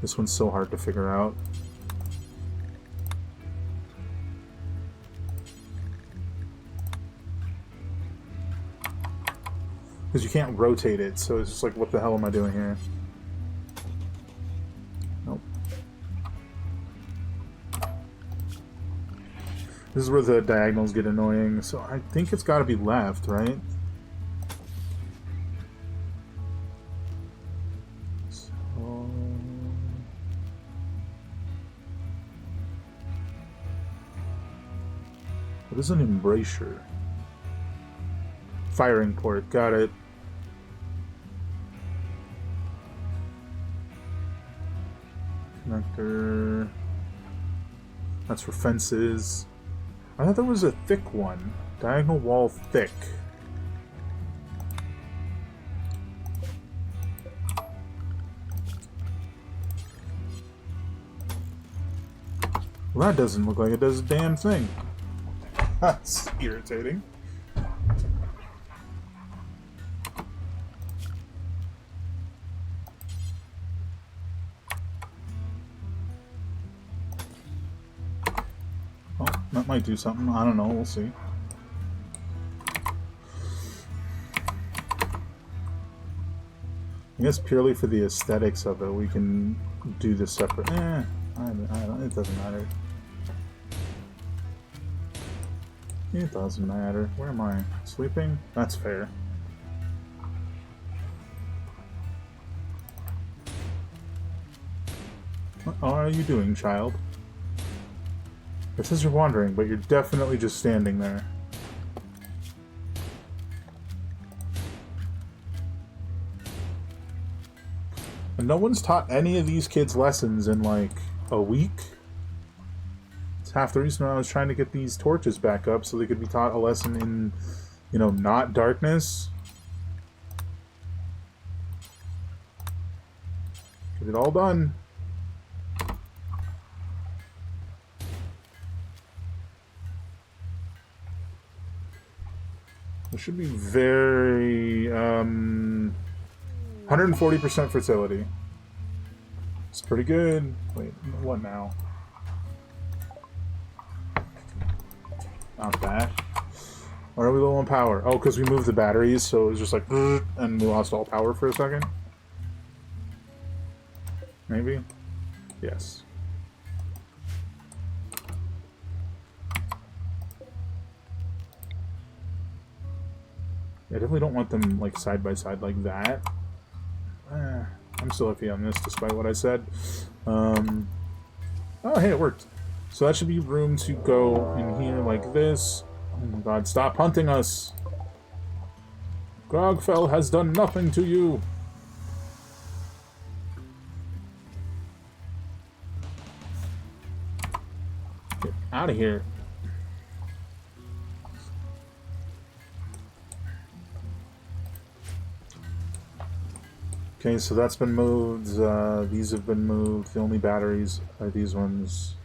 S1: This one's so hard to figure out. Because you can't rotate it, so it's just like, what the hell am I doing here? Nope. This is where the diagonals get annoying, so I think it's got to be left, right? So... What is an embrasure? Firing port, got it. Connector. That's for fences. I thought there was a thick one. Diagonal wall thick. Well, that doesn't look like it does a damn thing. That's irritating. That might do something. I don't know. We'll see. I guess purely for the aesthetics of it, we can do this separate. I don't, it doesn't matter. It doesn't matter. Where am I? Sleeping? That's fair. What are you doing, child? It says you're wandering, but you're definitely just standing there. And no one's taught any of these kids lessons in like a week. It's half the reason I was trying to get these torches back up so they could be taught a lesson in, you know, not darkness. Get it all done. It should be very, 140% fertility. It's pretty good. Wait, what now? Not bad. Why are we low on power? Oh, because we moved the batteries, so it was just like, and we lost all power for a second? Maybe? Yes. I definitely don't want them like side by side like that. I'm still iffy on this despite what I said. Oh, hey, it worked. So that should be room to go in here like this. Oh my god, stop hunting us! Grogfell has done nothing to you! Get out of here. Okay, so that's been moved. These have been moved. The only batteries are these ones.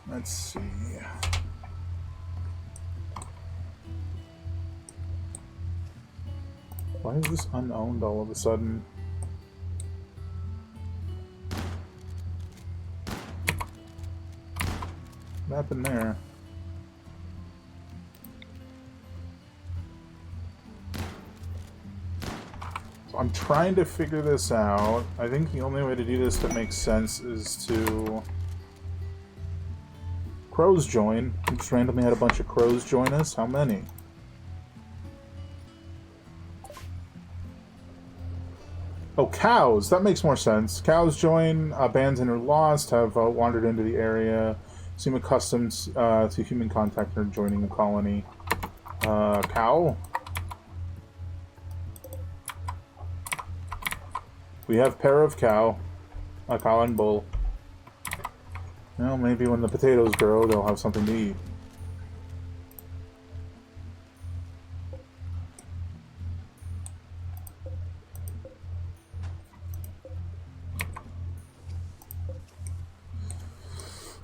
S1: Let's see. Why is this unowned all of a sudden? What happened there? So I'm trying to figure this out. I think the only way to do this that makes sense is to crows join. We just randomly had a bunch of crows join us. How many? Oh, cows! That makes more sense. Cows join, abandoned or lost, have wandered into the area, seem accustomed to human contact or joining a colony. Cow? We have pair of cow. A cow and bull. Well, maybe when the potatoes grow, they'll have something to eat.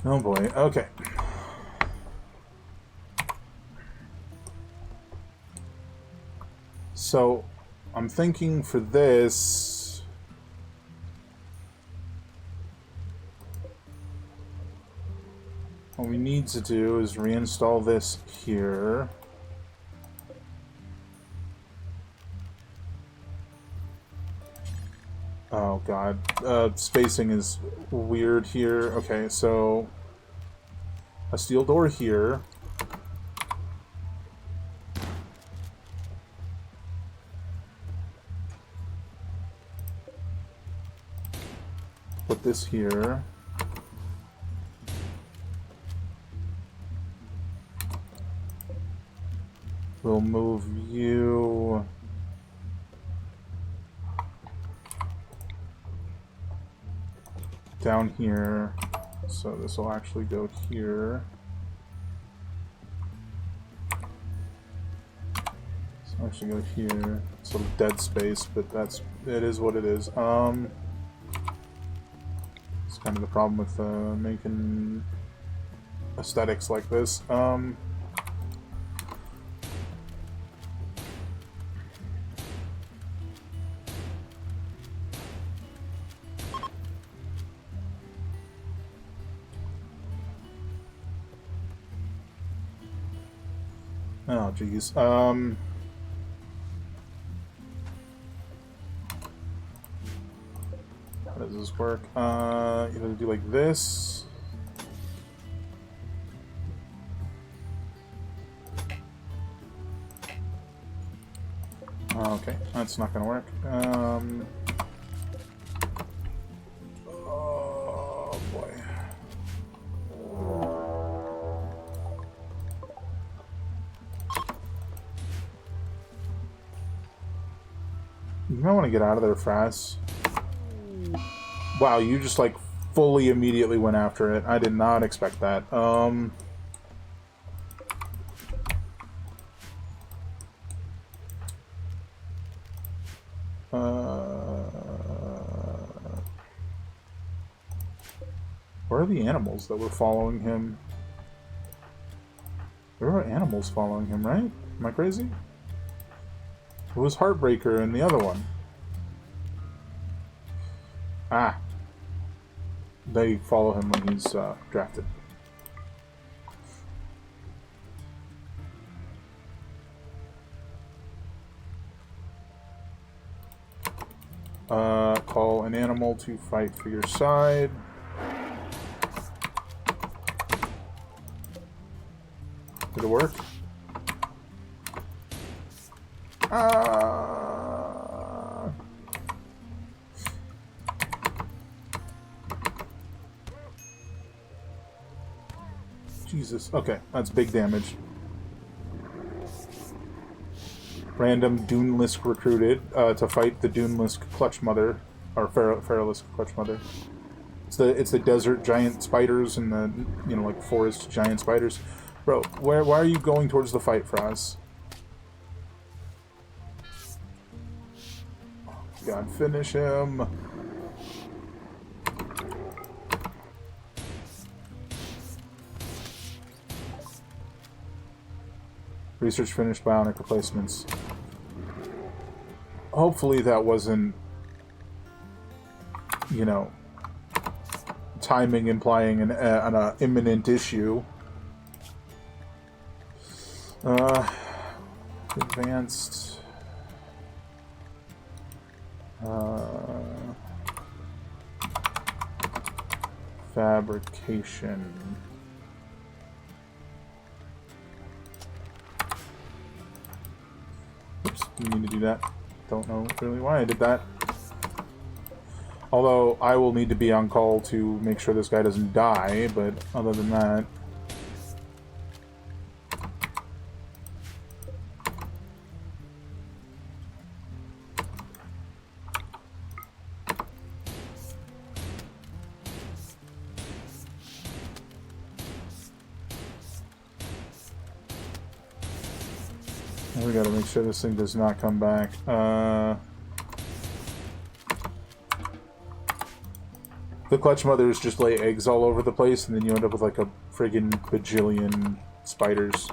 S1: Oh boy, okay. So, I'm thinking for this... what we need to do is reinstall this here. Oh god, spacing is weird here. Okay, so a steel door here. Put this here. We'll move you... down here, so this will actually go here. So actually go here. Sort of dead space, but it is what it is. It's kind of the problem with making aesthetics like this. Oh, geez. How does this work? Either do like this. Okay, that's not gonna work. Oh boy. You might want to get out of there, Frass. Wow, you just like fully immediately went after it. I did not expect that. Where are the animals that were following him? There were animals following him, right? Am I crazy? It was Heartbreaker and the other one. Ah. They follow him when he's drafted. Call an animal to fight for your side. Did it work? Jesus. Okay, that's big damage. Random Dunelisk recruited to fight the Dunelisk Clutch Mother, or Feralisk Clutch Mother. It's the desert giant spiders and the like forest giant spiders. Bro, why are you going towards the fight, Fraz? Oh, God, finish him. Research finished, bionic replacements. Hopefully that wasn't, timing implying an imminent issue. Advanced. Fabrication. Oops, didn't mean to do that. Don't know really why I did that. Although, I will need to be on call to make sure this guy doesn't die, but other than that... We gotta make sure this thing does not come back. The clutch mothers just lay eggs all over the place, and then you end up with like a friggin' bajillion spiders.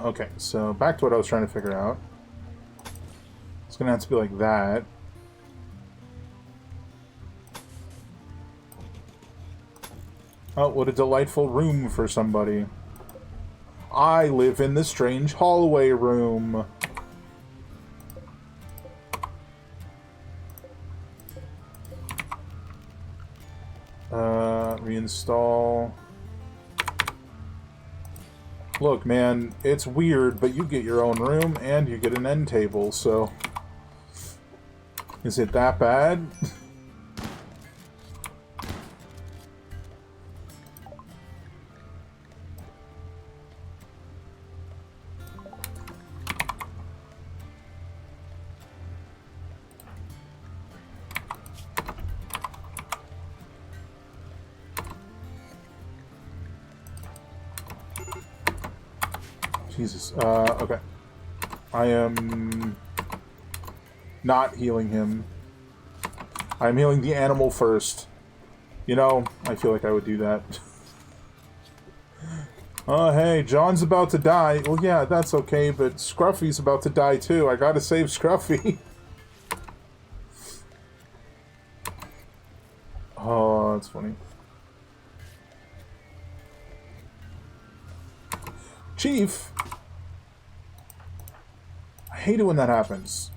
S1: Okay, so back to what I was trying to figure out. It's gonna have to be like that. Oh, what a delightful room for somebody. I live in the strange hallway room. Reinstall. Look, man, it's weird, but you get your own room and you get an end table, so... Is it that bad? Jesus. Okay. I am not healing him. I'm healing the animal first. You know, I feel like I would do that. Oh, hey, John's about to die. Well, yeah, that's okay, but Scruffy's about to die too. I gotta save Scruffy. Oh, that's funny. Chief! I hate it when that happens.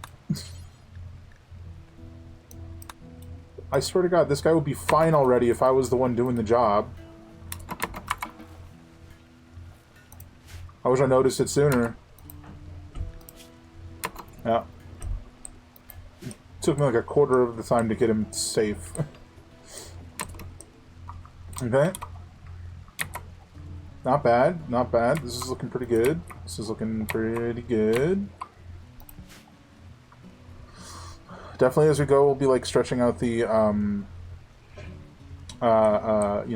S1: I swear to God, this guy would be fine already if I was the one doing the job. I wish I noticed it sooner. Yeah. It took me like a quarter of the time to get him safe. Okay. Not bad, not bad. This is looking pretty good. This is looking pretty good. Definitely as we go, we'll be like stretching out the, you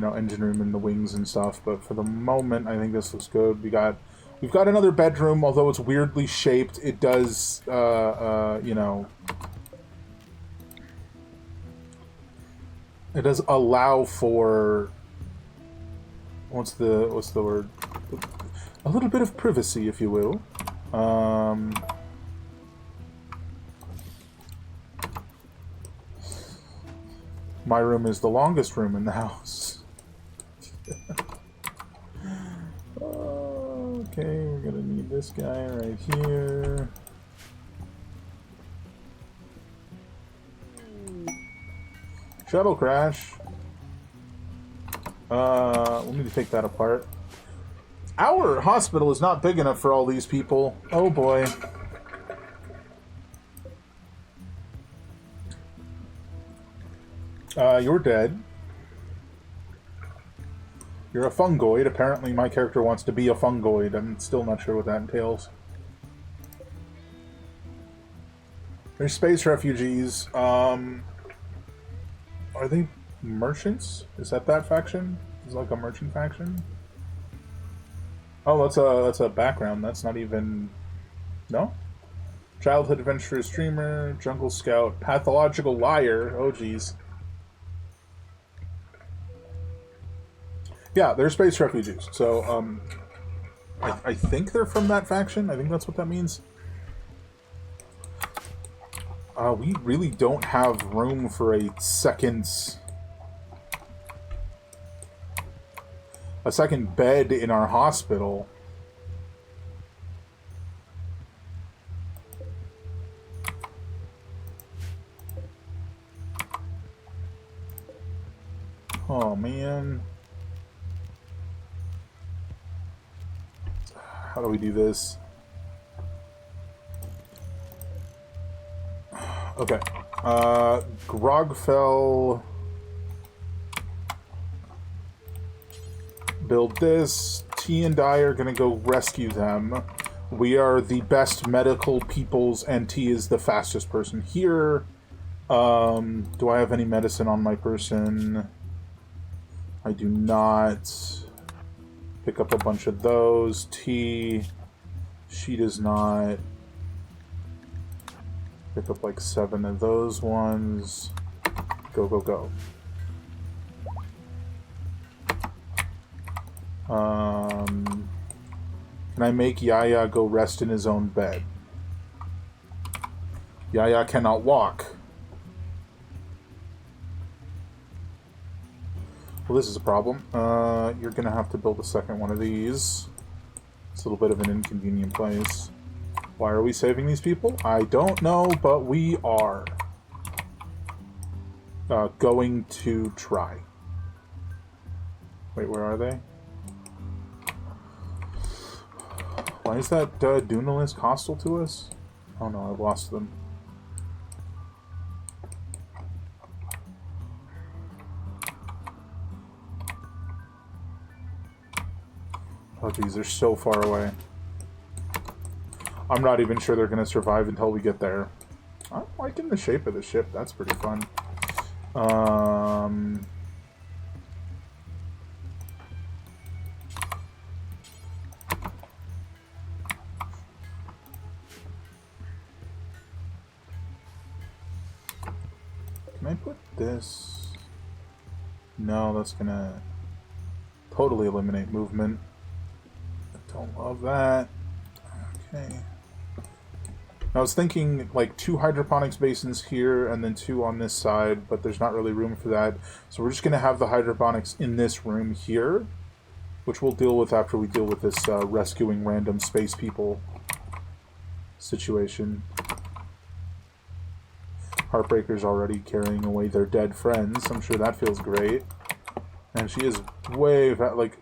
S1: know, engine room and the wings and stuff. But for the moment, I think this looks good. We've got another bedroom, although it's weirdly shaped. It does, you know, it does allow for. What's the word? A little bit of privacy, if you will. My room is the longest room in the house. Okay, we're gonna need this guy right here. Shuttle crash. We'll need to take that apart. Our hospital is not big enough for all these people. Oh boy. You're dead. You're a fungoid. Apparently my character wants to be a fungoid. I'm still not sure what that entails. There's space refugees. Are they merchants? Is that faction? Is it like a merchant faction? Oh, that's a background. That's not even... No? Childhood adventurer, streamer, jungle scout, pathological liar. Oh, geez. Yeah, they're space refugees. So, I think they're from that faction. I think that's what that means. We really don't have room for a second bed in our hospital. Oh, man. How do we do this? Okay. Grogfell. Build this. T and I are gonna go rescue them. We are the best medical peoples, and T is the fastest person here. Do I have any medicine on my person? I do not. Pick up a bunch of those. T, she does not. Pick up like 7 of those ones. Go, go, go. Can I make Yaya go rest in his own bed? Yaya cannot walk. Well, this is a problem. You're going to have to build a second one of these. It's a little bit of an inconvenient place. Why are we saving these people? I don't know, but we are. Going to try. Wait, where are they? Why is that Dunalis hostile to us? Oh no, I've lost them. Oh geez, they're so far away. I'm not even sure they're going to survive until we get there. I'm liking the shape of the ship. That's pretty fun. Can I put this? No, that's going to totally eliminate movement. I don't love that. Okay. I was thinking like 2 hydroponics basins here and then 2 on this side, but there's not really room for that. So we're just going to have the hydroponics in this room here, which we'll deal with after we deal with this rescuing random space people situation. Heartbreaker's already carrying away their dead friends. I'm sure that feels great. And she is way,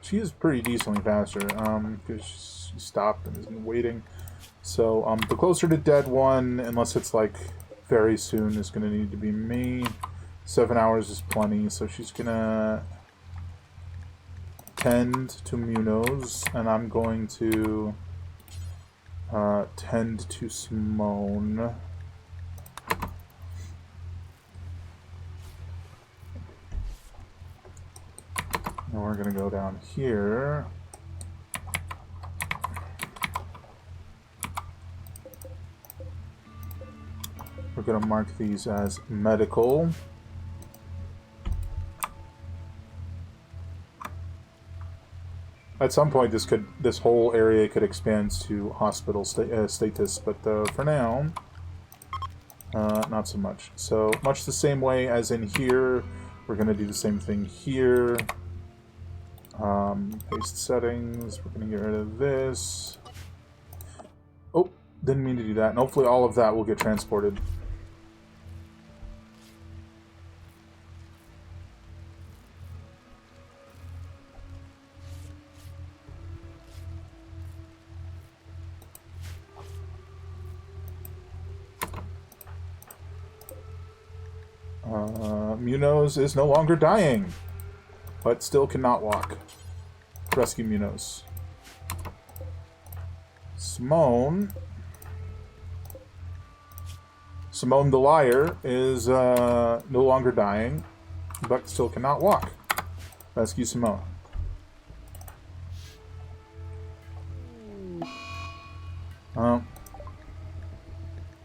S1: she is pretty decently faster, because she stopped and is waiting. So, the closer to dead one, unless it's, like, very soon, is going to need to be me. 7 hours is plenty, so she's going to tend to Munoz, and I'm going to tend to Simone. And we're going to go down here. We're going to mark these as medical. At some point, this whole area could expand to hospital status, but for now, not so much. So much the same way as in here, we're going to do the same thing here. Paste settings. We're going to get rid of this. Oh, didn't mean to do that. And hopefully all of that will get transported. Munoz is no longer dying, but still cannot walk. Rescue Munoz. Simone the liar is no longer dying, but still cannot walk. Rescue Simone.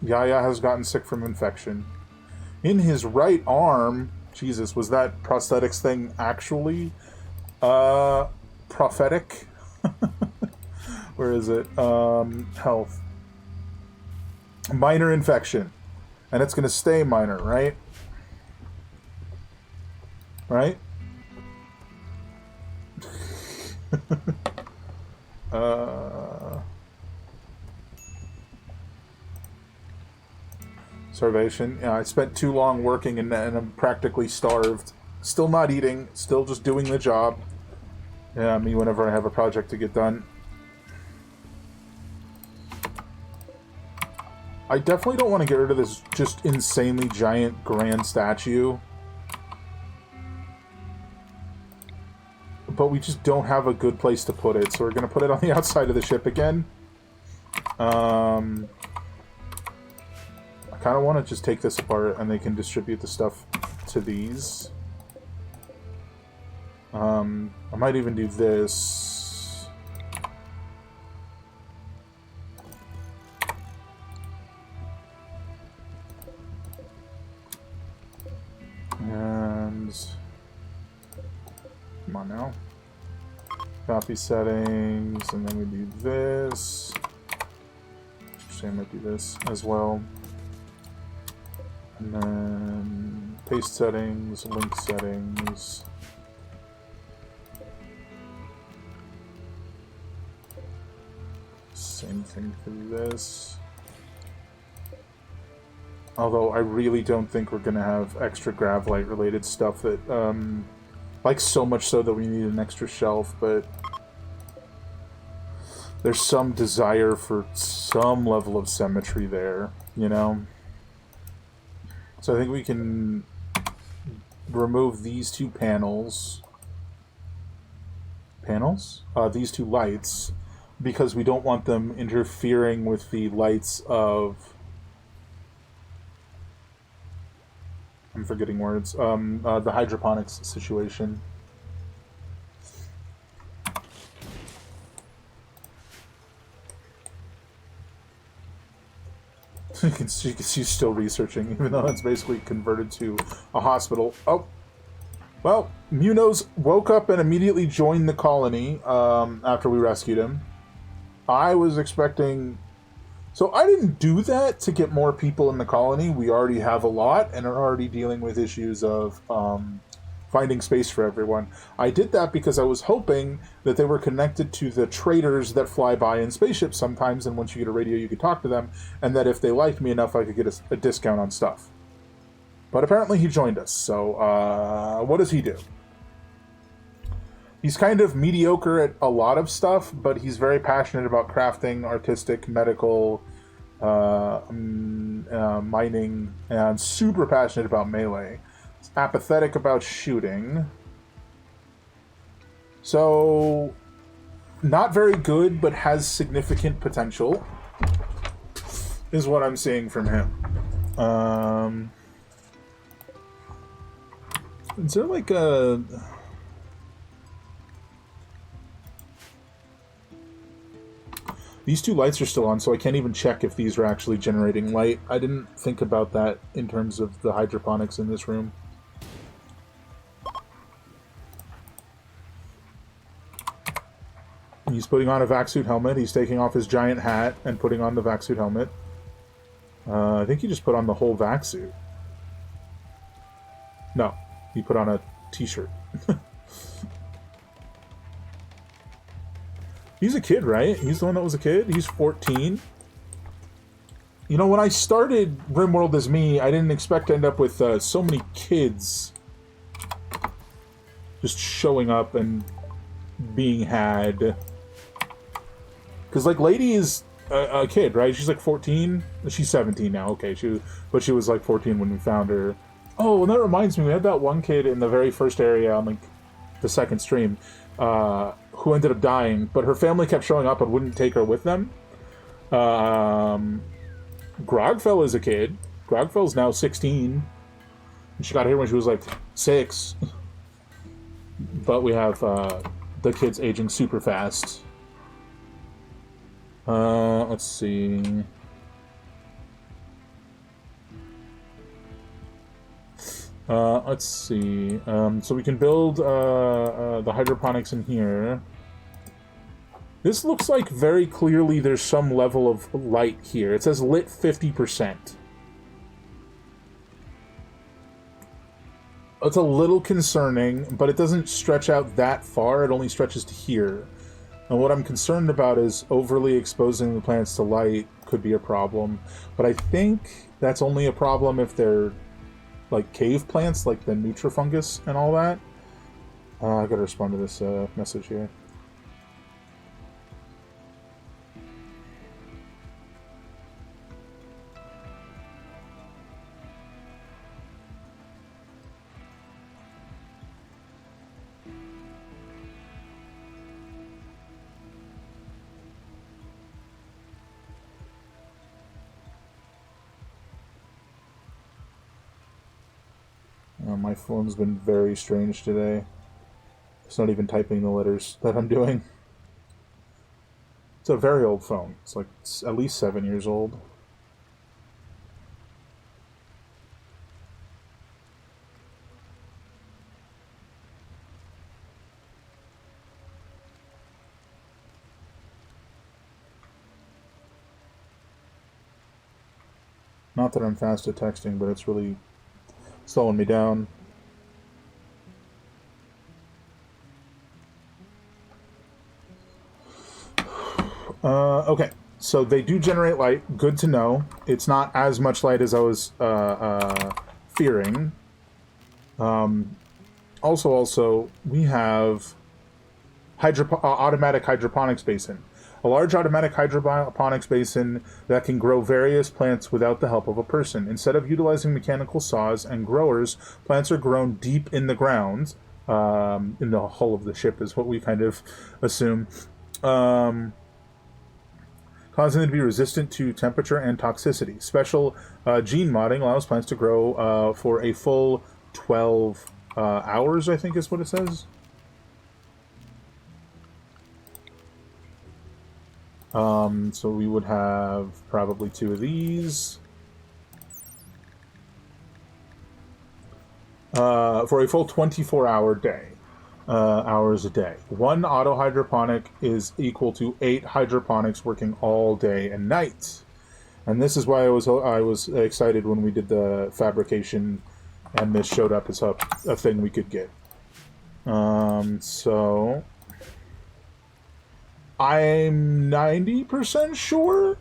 S1: Yaya has gotten sick from infection. In his right arm, Jesus, was that prosthetics thing actually prophetic? Where is it? Health. Minor infection. And it's going to stay minor, right? Right? Starvation. Yeah, I spent too long working and I'm practically starved. Still not eating. Still just doing the job. Yeah, me whenever I have a project to get done. I definitely don't want to get rid of this just insanely giant grand statue. But we just don't have a good place to put it, so we're going to put it on the outside of the ship again. I kind of want to just take this apart and they can distribute the stuff to these. I might even do this. And come on now. Copy settings, and then we do this. Actually, I might do this as well. And then paste settings, link settings. Same thing for this. Although I really don't think we're going to have extra Gravlite related stuff that, like so much so that we need an extra shelf, but there's some desire for some level of symmetry there, you know? So I think we can remove these two panels. These two lights, because we don't want them interfering with the lights of... I'm forgetting words. The hydroponics situation. You can see she's still researching, even though it's basically converted to a hospital. Oh, well, Munoz woke up and immediately joined the colony after we rescued him. I was expecting... So I didn't do that to get more people in the colony. We already have a lot and are already dealing with issues of finding space for everyone. I did that because I was hoping that they were connected to the traders that fly by in spaceships sometimes, and once you get a radio you could talk to them, and that if they liked me enough I could get a discount on stuff. But apparently he joined us, so what does he do? He's kind of mediocre at a lot of stuff, but he's very passionate about crafting, artistic, medical, mining, and super passionate about melee. He's apathetic about shooting. So, not very good, but has significant potential, is what I'm seeing from him. Is there like a... These two lights are still on, so I can't even check if these are actually generating light. I didn't think about that in terms of the hydroponics in this room. He's putting on a vac suit helmet. He's taking off his giant hat and putting on the vac suit helmet. I think he just put on the whole vac suit. No, he put on a t-shirt. He's a kid, right? He's the one that was a kid? He's 14. You know, when I started Rimworld as me, I didn't expect to end up with so many kids just showing up and being had. Because, like, Lady is a kid, right? She's like 14. She's 17 now, okay. But she was like 14 when we found her. Oh, and that reminds me, we had that one kid in the very first area on, like, the second stream, who ended up dying, but her family kept showing up and wouldn't take her with them. Grogfell is a kid. Grogfell's now 16. And she got here when she was like 6. But we have the kids aging super fast. Let's see. Let's see. So we can build the hydroponics in here. This looks like very clearly there's some level of light here. It says lit 50%. It's a little concerning, but it doesn't stretch out that far. It only stretches to here. And what I'm concerned about is overly exposing the plants to light could be a problem. But I think that's only a problem if they're like cave plants, like the Nutrifungus and all that. I gotta respond to this message here. My phone's been very strange today. It's not even typing the letters that I'm doing. It's a very old phone. It's at least 7 years old. Not that I'm fast at texting, but it's really slowing me down. Okay, so they do generate light. Good to know. It's not as much light as I was fearing. Also, we have automatic hydroponics basin. A large automatic hydroponics basin that can grow various plants without the help of a person. Instead of utilizing mechanical saws and growers, plants are grown deep in the ground. In the hull of the ship is what we kind of assume. Causing them to be resistant to temperature and toxicity. Special gene modding allows plants to grow for a full 12 hours, I think is what it says. So we would have probably 2 of these. For a full 24-hour day. Hours a day. 1 auto hydroponic is equal to 8 hydroponics working all day and night. And this is why I was excited when we did the fabrication and this showed up as a thing we could get. So I'm 90% sure,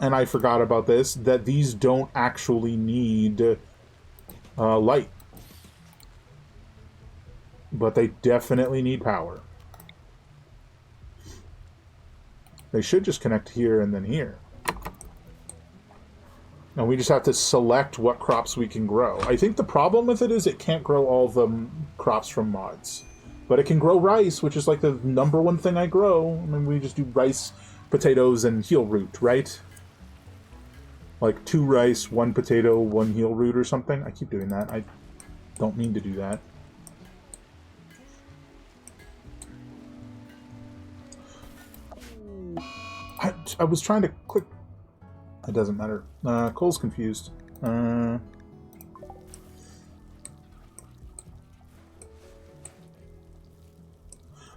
S1: and I forgot about this, that these don't actually need light. But they definitely need power. They should just connect here and then here. And we just have to select what crops we can grow. I think the problem with it is it can't grow all the crops from mods. But it can grow rice, which is like the #1 thing I grow. I mean, we just do rice, potatoes, and heel root, right? Like 2 rice, 1 potato, 1 heel root or something. I keep doing that. I don't mean to do that. I was trying to click. It doesn't matter. Cole's confused.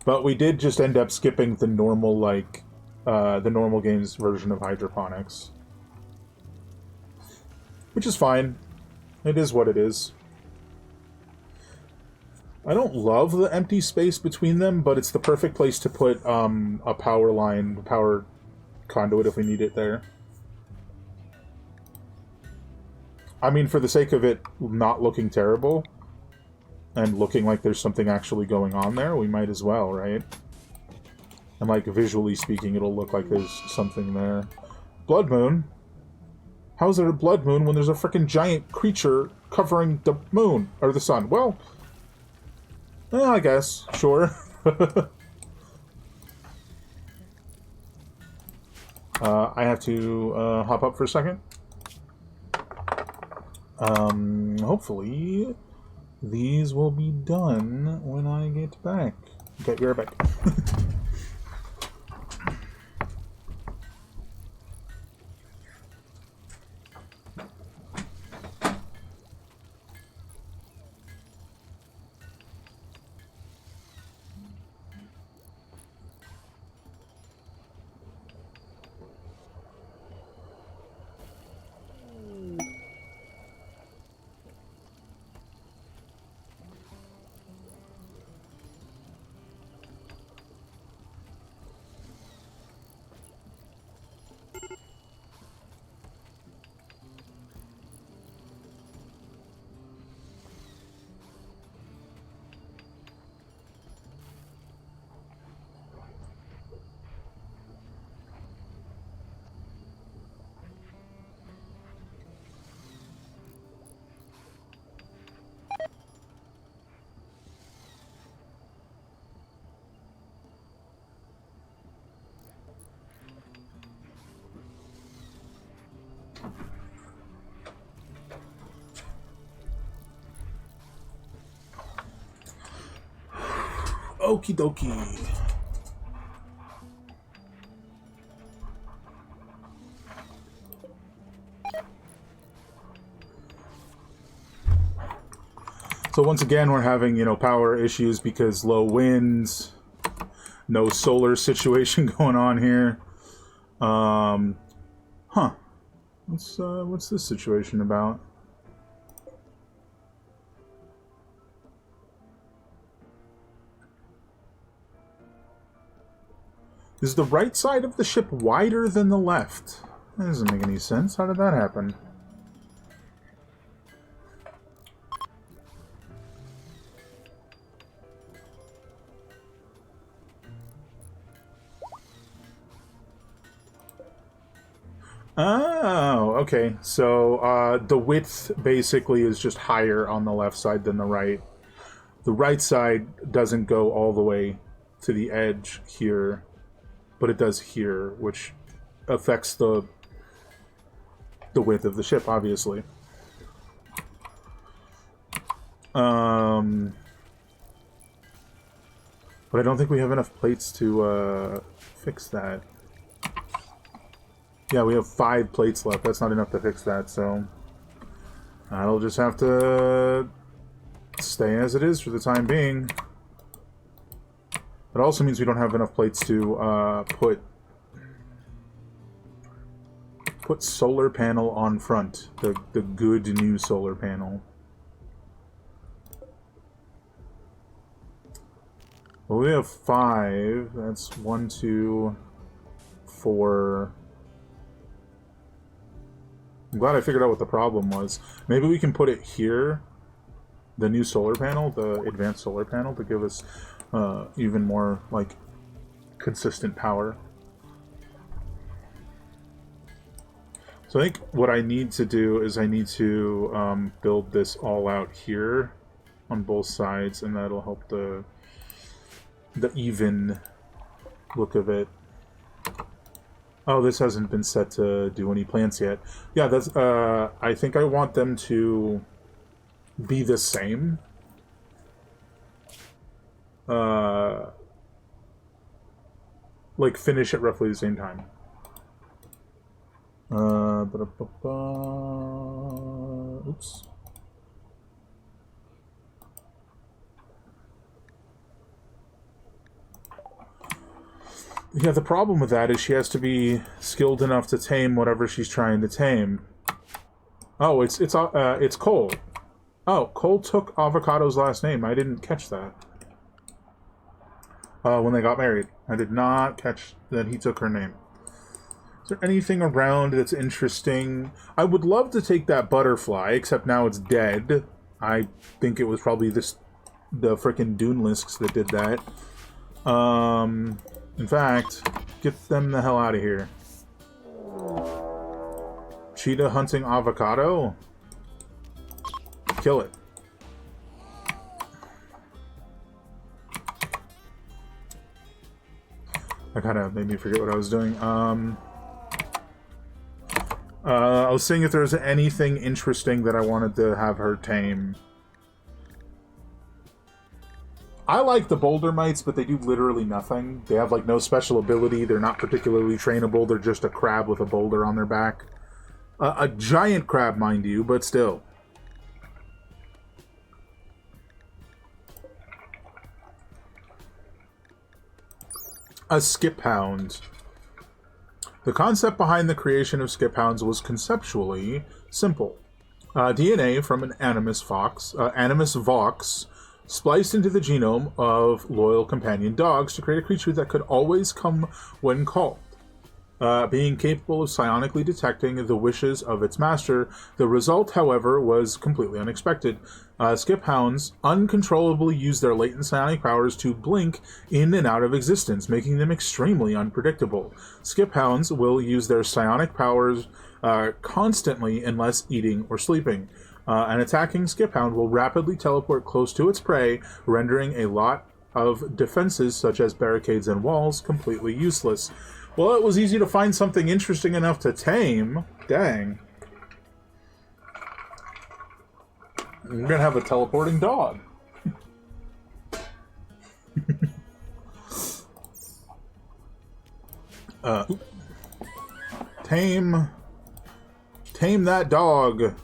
S1: But we did just end up skipping the normal, the normal game's version of hydroponics. Which is fine. It is what it is. I don't love the empty space between them, but it's the perfect place to put a power conduit if we need it there. I mean, for the sake of it not looking terrible and looking like there's something actually going on there, we might as well, right? And like visually speaking, it'll look like there's something there. Blood moon? How is there a blood moon when there's a freaking giant creature covering the moon or the sun? Well, I guess, sure. I have to hop up for a second. Hopefully these will be done when I get back. Okay, be right back. Okie dokie. So once again, we're having, you know, power issues because low winds, no solar situation going on here. Huh. What's this situation about? Is the right side of the ship wider than the left? That doesn't make any sense. How did that happen? Oh, okay. So the width basically is just higher on the left side than the right. The right side doesn't go all the way to the edge here, but it does here, which affects the width of the ship, obviously. But I don't think we have enough plates to fix that. Yeah, we have 5 plates left. That's not enough to fix that, so I'll just have to stay as it is for the time being. It also means we don't have enough plates to put solar panel on front. The good new solar panel. Well, we have 5. That's 1, 2, 4. I'm glad I figured out what the problem was. Maybe we can put it here, the new solar panel, the advanced solar panel, to give us even more, like, consistent power. So I think what I need to do is I need to build this all out here on both sides, and that'll help the even look of it. Oh, this hasn't been set to do any plants yet. Yeah, that's. I think I want them to be the same. Like finish at roughly the same time. Oops. Yeah, the problem with that is she has to be skilled enough to tame whatever she's trying to tame. Oh, it's Cole. Oh, Cole took Avocado's last name. I didn't catch that. When they got married. I did not catch that he took her name. Is there anything around that's interesting? I would love to take that butterfly, except now it's dead. I think it was probably the frickin' Dunelisks that did that. In fact, get them the hell out of here. Cheetah hunting avocado? Kill it. That kind of made me forget what I was doing. I was seeing if there was anything interesting that I wanted to have her tame. I like the boulder mites, but they do literally nothing. They have, like, no special ability. They're not particularly trainable. They're just a crab with a boulder on their back. A giant crab, mind you, but still. A skip hound. The concept behind the creation of skip hounds was conceptually simple. DNA from an Animus vox, spliced into the genome of loyal companion dogs to create a creature that could always come when called. Being capable of psionically detecting the wishes of its master, the result, however, was completely unexpected. Skip hounds uncontrollably use their latent psionic powers to blink in and out of existence, making them extremely unpredictable. Skip hounds will use their psionic powers constantly unless eating or sleeping. An attacking skip hound will rapidly teleport close to its prey, rendering a lot of defenses, such as barricades and walls, completely useless. Well, it was easy to find something interesting enough to tame. Dang. We're gonna have a teleporting dog. Tame that dog.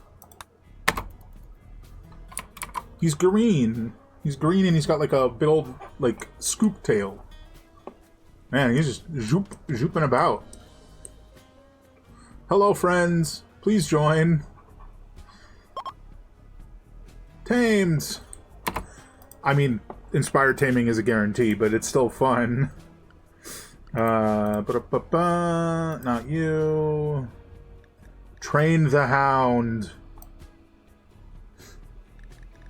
S1: He's green. He's green and he's got like a big old, like, scoop tail. Man, he's just zooping about. Hello, friends. Please join. Tamed. I mean, inspired taming is a guarantee, but it's still fun. Not you. Train the hound.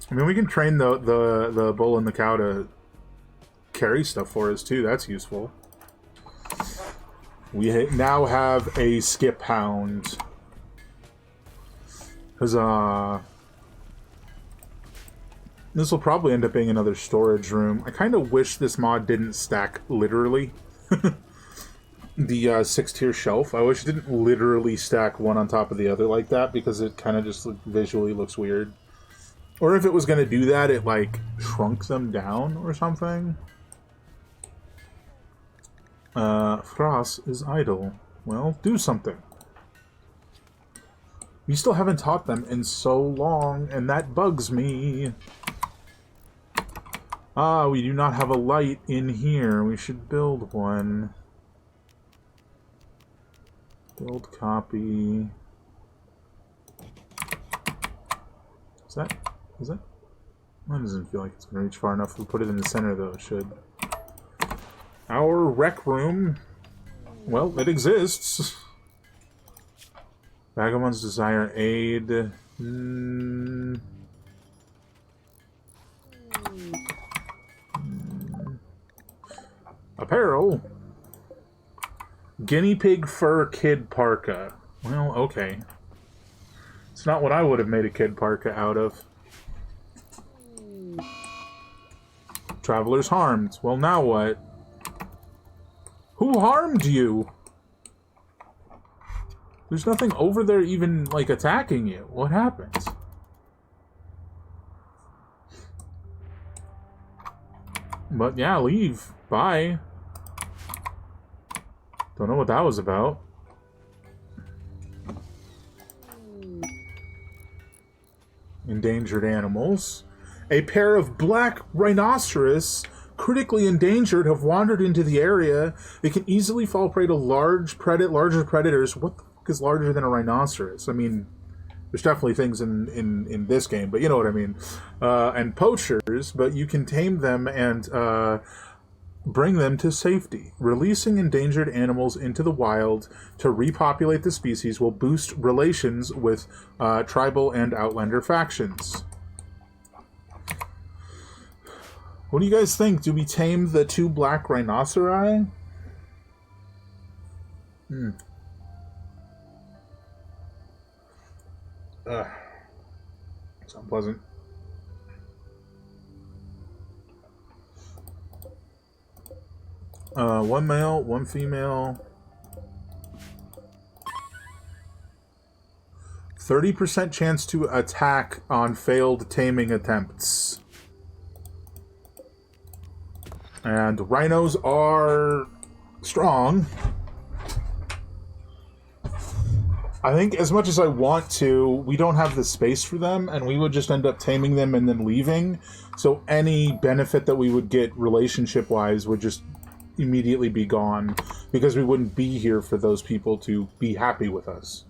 S1: I mean, we can train the bull and the cow to carry stuff for us too. That's useful. We now have a skip hound. Huzzah. This will probably end up being another storage room. I kind of wish this mod didn't stack literally. The 6-tier shelf. I wish it didn't literally stack one on top of the other like that, because it kind of just visually looks weird. Or if it was going to do that, it like shrunk them down or something. Frost is idle. Well, do something. We still haven't taught them in so long, and that bugs me. Ah, we do not have a light in here. We should build one. Build copy. Is that? That doesn't feel like it's going to reach far enough. If we put it in the center, though, it should. Our rec room. Well, it exists. Vagabonds desire aid. Apparel. Guinea pig fur kid parka. Well, okay. It's not what I would have made a kid parka out of. Travelers harmed. Well, now what? Who harmed you? There's nothing over there even, like, attacking you. What happens? But yeah, leave. Bye. Don't know what that was about. Endangered animals. A pair of black rhinoceros, critically endangered, have wandered into the area. They can easily fall prey to larger predators. What the fuck is larger than a rhinoceros? I mean, there's definitely things in this game, but you know what I mean. And poachers, but you can tame them and bring them to safety. Releasing endangered animals into the wild to repopulate the species will boost relations with tribal and outlander factions. What do you guys think? Do we tame the 2 black rhinoceri? It's unpleasant. One male, one female. 30% chance to attack on failed taming attempts. And rhinos are strong. I think as much as I want to, we don't have the space for them, and we would just end up taming them and then leaving. So any benefit that we would get relationship-wise would just immediately be gone, because we wouldn't be here for those people to be happy with us.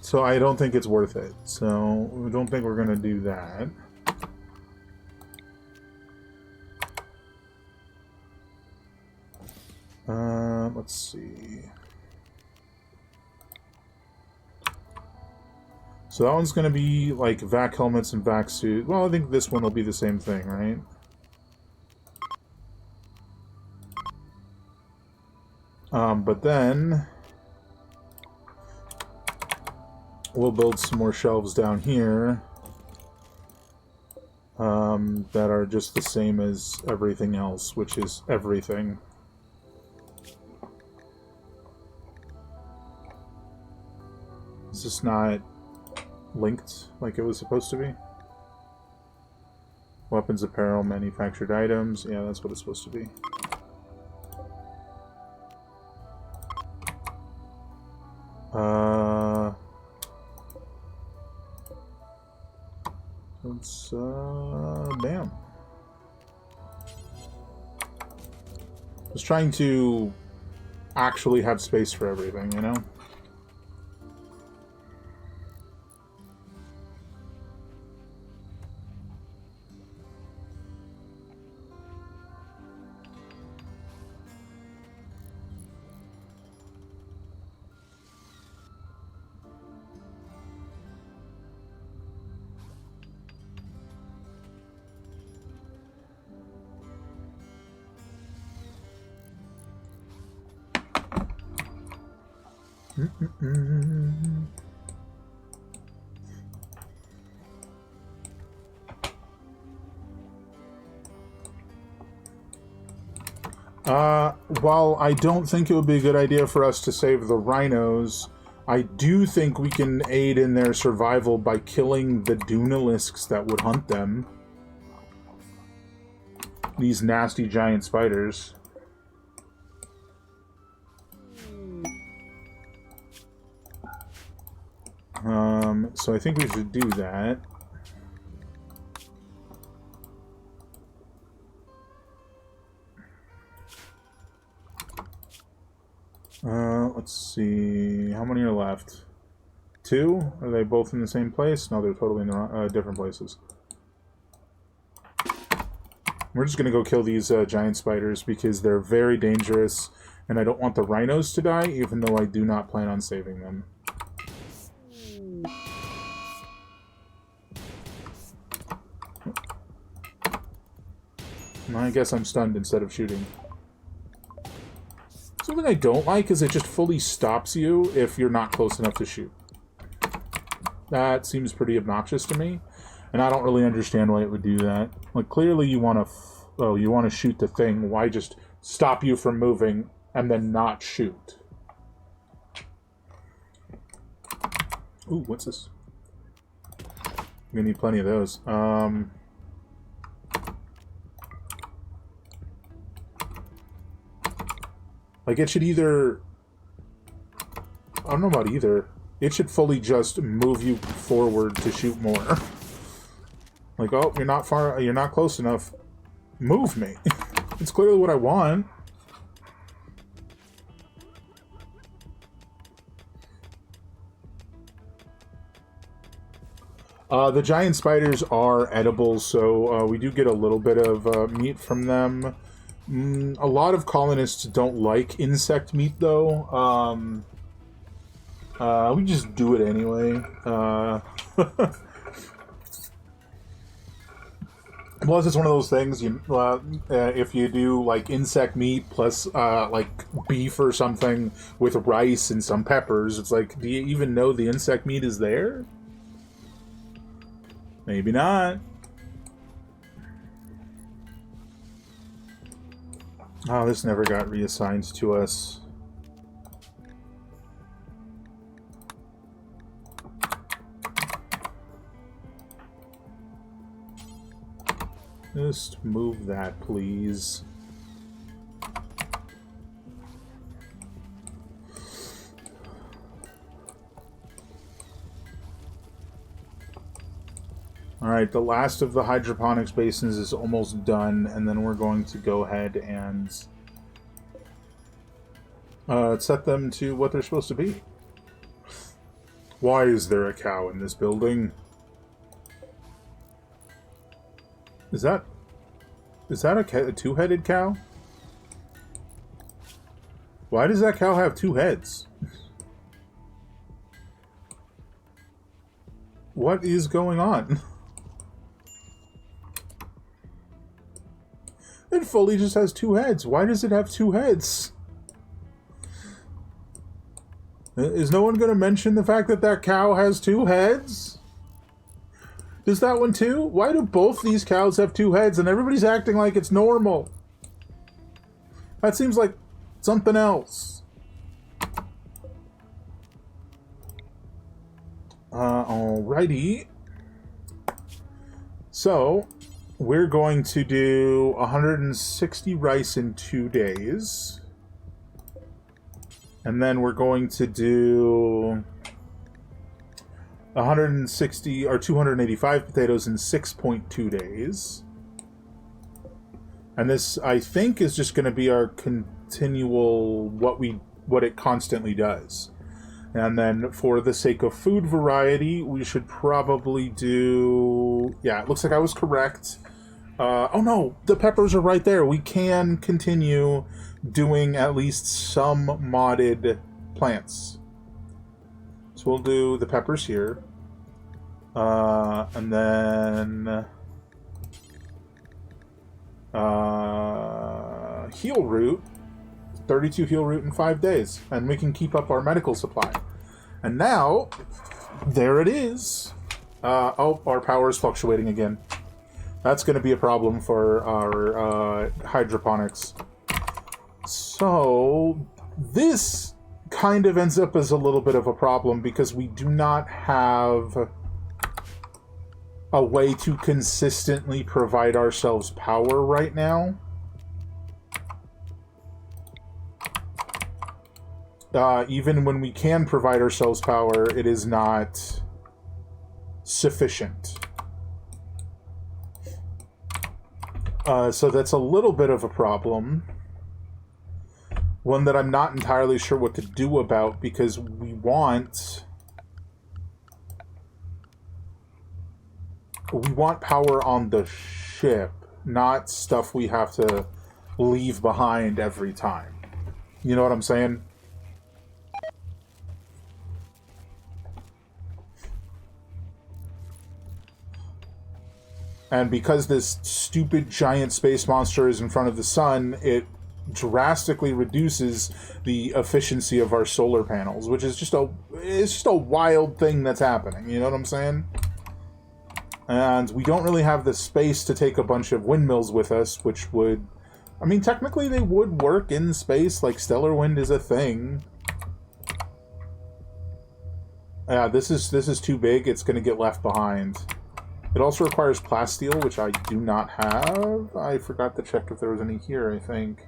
S1: So I don't think it's worth it. So I don't think we're going to do that. Let's see. So that one's going to be like vac helmets and vac suit. Well, I think this one will be the same thing, right? But then we'll build some more shelves down here that are just the same as everything else, which is everything. Is this not linked like it was supposed to be? Weapons, apparel, manufactured items. Yeah, that's what it's supposed to be. Let's, bam. Just trying to actually have space for everything, you know? While I don't think it would be a good idea for us to save the rhinos, I do think we can aid in their survival by killing the Dunalisks that would hunt them. These nasty giant spiders. So I think we should do that. Let's see. How many are left? 2? Are they both in the same place? No, they're totally in the different places. We're just gonna go kill these giant spiders because they're very dangerous, and I don't want the rhinos to die, even though I do not plan on saving them. I guess I'm stunned instead of shooting. Something I don't like is it just fully stops you if you're not close enough to shoot. That seems pretty obnoxious to me, and I don't really understand why it would do that. Like, clearly you want to shoot the thing. Why just stop you from moving and then not shoot? Ooh, what's this? We're gonna need plenty of those. Like, it should either... I don't know about either. It should fully just move you forward to shoot more. Like, oh, you're not far... You're not close enough. Move me. It's clearly what I want. The giant spiders are edible, so we do get a little bit of meat from them. A lot of colonists don't like insect meat, though. We just do it anyway. Plus, it's one of those things, if you do, like, insect meat plus, like, beef or something with rice and some peppers, it's like, do you even know the insect meat is there? Maybe not. Oh, this never got reassigned to us. Just move that, please. Alright, the last of the hydroponics basins is almost done, and then we're going to go ahead and set them to what they're supposed to be. Why is there a cow in this building? Is that a two-headed cow? Why does that cow have 2 heads? What is going on? It fully just has 2 heads. Why does it have 2 heads? Is no one going to mention the fact that that cow has 2 heads? Does that one too? Why do both these cows have 2 heads and everybody's acting like it's normal? That seems like something else. Alrighty. So, we're going to do 160 rice in 2 days. And then we're going to do 160 or 285 potatoes in 6.2 days. And this, I think, is just going to be our continual what it constantly does. And then for the sake of food variety, we should probably do... Yeah, it looks like I was correct. Oh no, the peppers are right there. We can continue doing at least some modded plants. So we'll do the peppers here. And then... heel root. 32 heel root in 5 days. And we can keep up our medical supply. And now, there it is. Oh, our power is fluctuating again. That's going to be a problem for our hydroponics. So, this kind of ends up as a little bit of a problem because we do not have a way to consistently provide ourselves power right now. Even when we can provide ourselves power, it is not sufficient. So that's a little bit of a problem. One that I'm not entirely sure what to do about, because we want power on the ship, not stuff we have to leave behind every time. You know what I'm saying? And because this stupid giant space monster is in front of the sun, it drastically reduces the efficiency of our solar panels, which is just a wild thing that's happening. You know what I'm saying? And we don't really have the space to take a bunch of windmills with us, which would... I mean, technically they would work in space, like stellar wind is a thing. Yeah, this is too big, it's going to get left behind. It also requires plasteel, which I do not have. I forgot to check if there was any here, I think.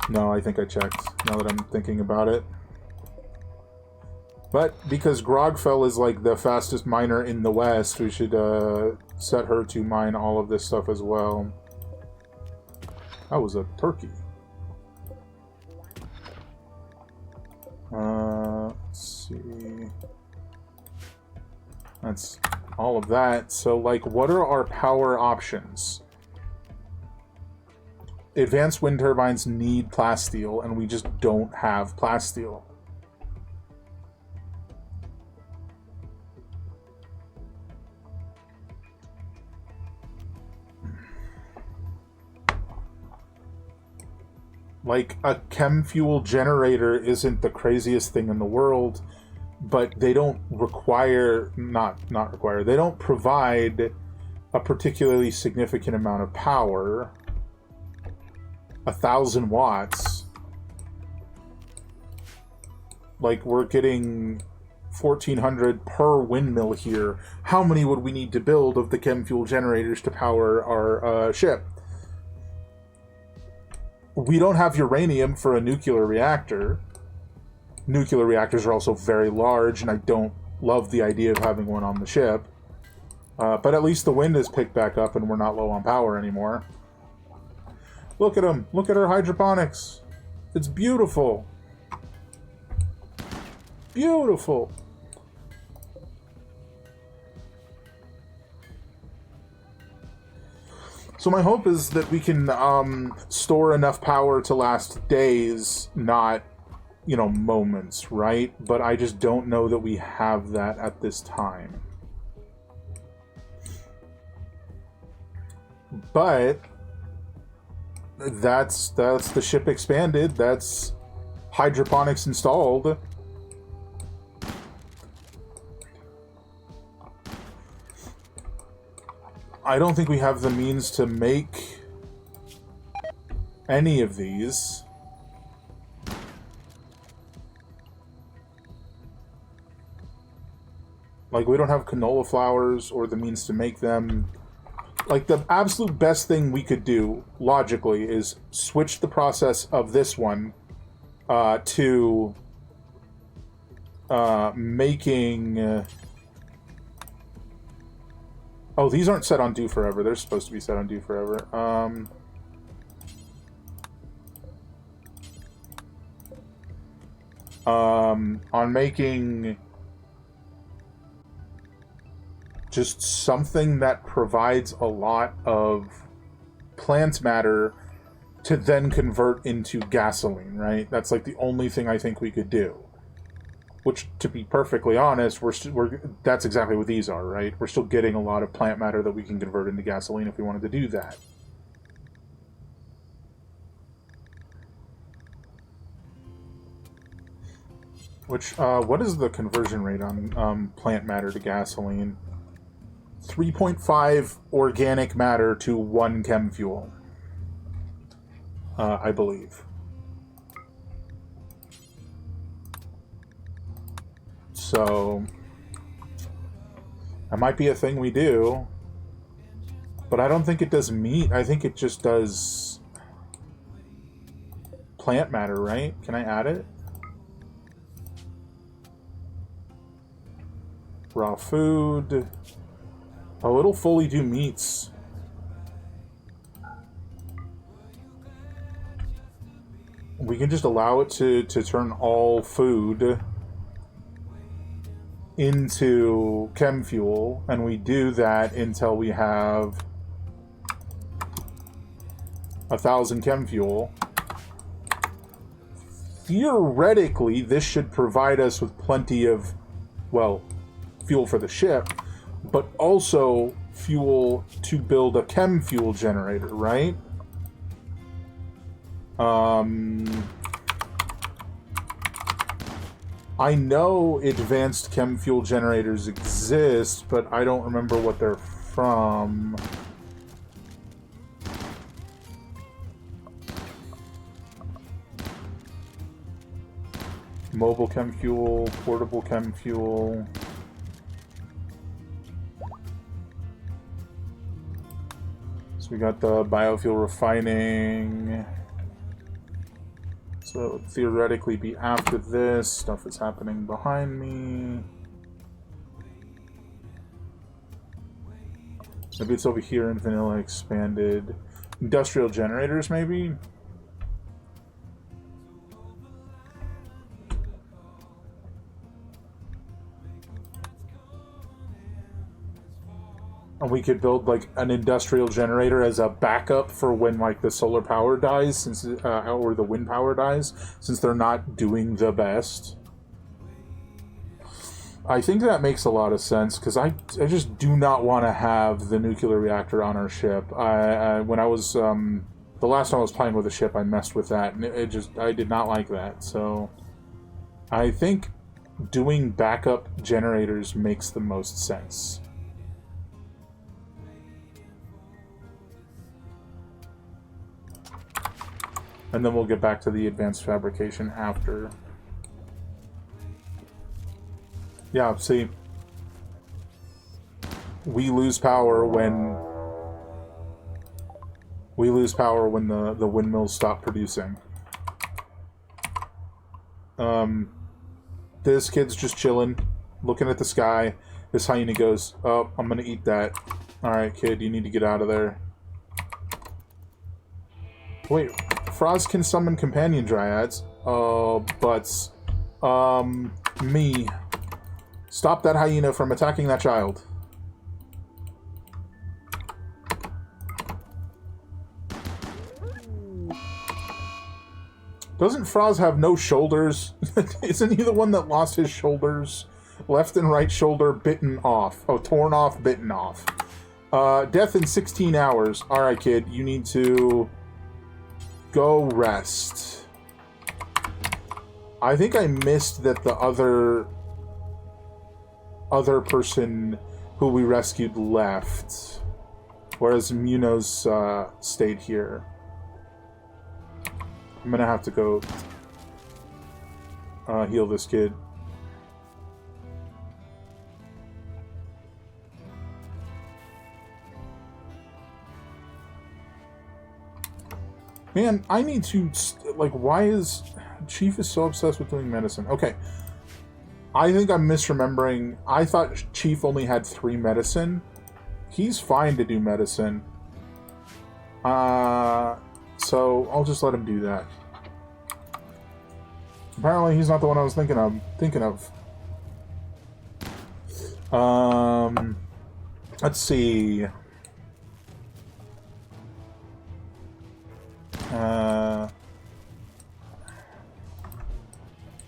S1: No, I think I checked, now that I'm thinking about it. But because Grogfell is like the fastest miner in the West, we should set her to mine all of this stuff as well. That was a turkey. Let's see. That's all of that. So, like, what are our power options? Advanced wind turbines need plasteel, and we just don't have plasteel. Like, a chem fuel generator isn't the craziest thing in the world, but they don't require, not require, they don't provide a particularly significant amount of power. 1,000 watts. Like, we're getting 1,400 per windmill here. How many would we need to build of the chem fuel generators to power our ship? We don't have uranium for a nuclear reactor. Nuclear reactors are also very large, and I don't love the idea of having one on the ship. But at least the wind is picked back up, and we're not low on power anymore. Look at them. Look at our hydroponics. It's beautiful. Beautiful. So my hope is that we can store enough power to last days, not, you know, moments, right? But I just don't know that we have that at this time. But that's the ship expanded. That's hydroponics installed. I don't think we have the means to make any of these. Like, we don't have canola flowers or the means to make them. Like, the absolute best thing we could do, logically, is switch the process of this one to making... oh, these aren't set on do forever. They're supposed to be set on do forever. On making just something that provides a lot of plant matter to then convert into gasoline, right? That's like the only thing I think we could do. Which, to be perfectly honest, that's exactly what these are, right? We're still getting a lot of plant matter that we can convert into gasoline if we wanted to do that. Which, what is the conversion rate on plant matter to gasoline? 3.5 organic matter to 1 chem fuel. I believe. So, that might be a thing we do. But I don't think it does meat. I think it just does plant matter, right? Can I add it? Raw food. Oh, it'll fully do meats. We can just allow it to turn all food into chem fuel, and we do that until we have 1,000 chem fuel. Theoretically, this should provide us with plenty of, well, fuel for the ship, but also fuel to build a chem fuel generator, right? I know advanced chem fuel generators exist, but I don't remember what they're from. Mobile chem fuel, portable chem fuel. So we got the biofuel refining. So it would theoretically be after this. Stuff is happening behind me. Maybe it's over here in vanilla expanded. Industrial generators, maybe? And we could build like an industrial generator as a backup for when like the solar power dies, since or the wind power dies, since they're not doing the best. I think that makes a lot of sense, because I just do not want to have the nuclear reactor on our ship. When I was the last time I was playing with a ship, I messed with that, and I did not like that. So I think doing backup generators makes the most sense. And then we'll get back to the advanced fabrication after. Yeah, see, we lose power when the windmills stop producing. This kid's just chilling, looking at the sky. This hyena goes, "Oh, I'm gonna eat that." All right, kid, you need to get out of there. Wait. Frost can summon companion dryads. But me. Stop that hyena from attacking that child. Doesn't Frost have no shoulders? Isn't he the one that lost his shoulders? Left and right shoulder bitten off. Oh, torn off, bitten off. Death in 16 hours. Alright, kid, you need to go rest. I think I missed that the other person who we rescued left, whereas Munoz stayed here. I'm gonna have to go heal this kid. Man, I need to, like, why is... Chief is so obsessed with doing medicine. Okay. I think I'm misremembering. I thought Chief only had 3 medicine. He's fine to do medicine. So I'll just let him do that. Apparently he's not the one I was thinking of. Let's see.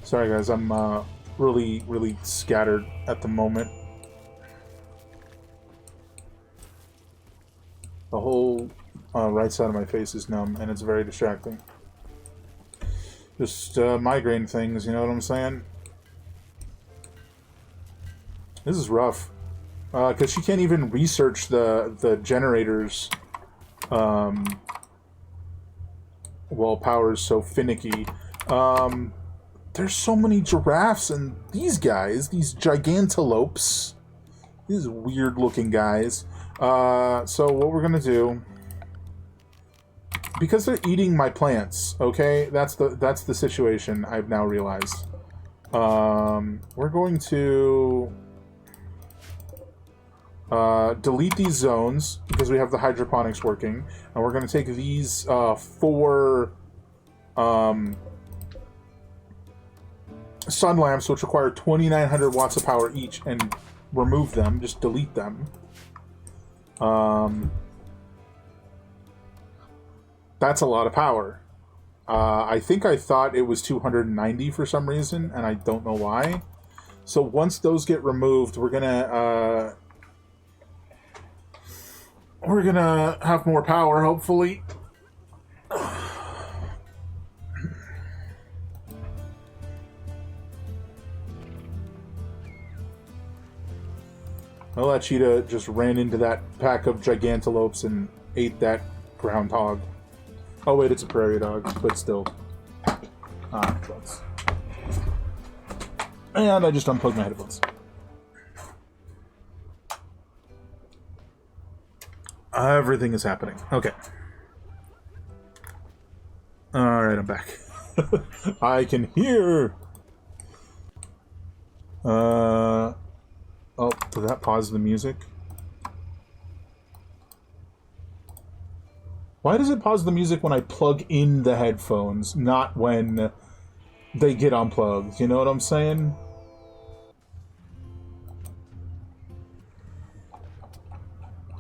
S1: Sorry guys, I'm really scattered at the moment. The whole right side of my face is numb, and it's very distracting. Just migraine things, you know what I'm saying? This is rough. Because she can't even research the generators while power's so finicky. There's so many giraffes and these guys, these gigantolopes. These weird looking guys. So what we're gonna do, because they're eating my plants, okay? That's the situation I've now realized. We're going to delete these zones because we have the hydroponics working, and we're going to take these 4 sun lamps, which require 2,900 watts of power each, and remove them. Just delete them. That's a lot of power. I think I thought it was 290 for some reason, and I don't know why. So once those get removed, we're gonna have more power, hopefully. Well, that cheetah just ran into that pack of gigantolopes and ate that groundhog. Oh wait, it's a prairie dog, but still. Headphones. And I just unplugged my headphones. Everything is happening. Okay. Alright, I'm back. I can hear! Oh, did that pause the music? Why does it pause the music when I plug in the headphones, not when they get unplugged? You know what I'm saying?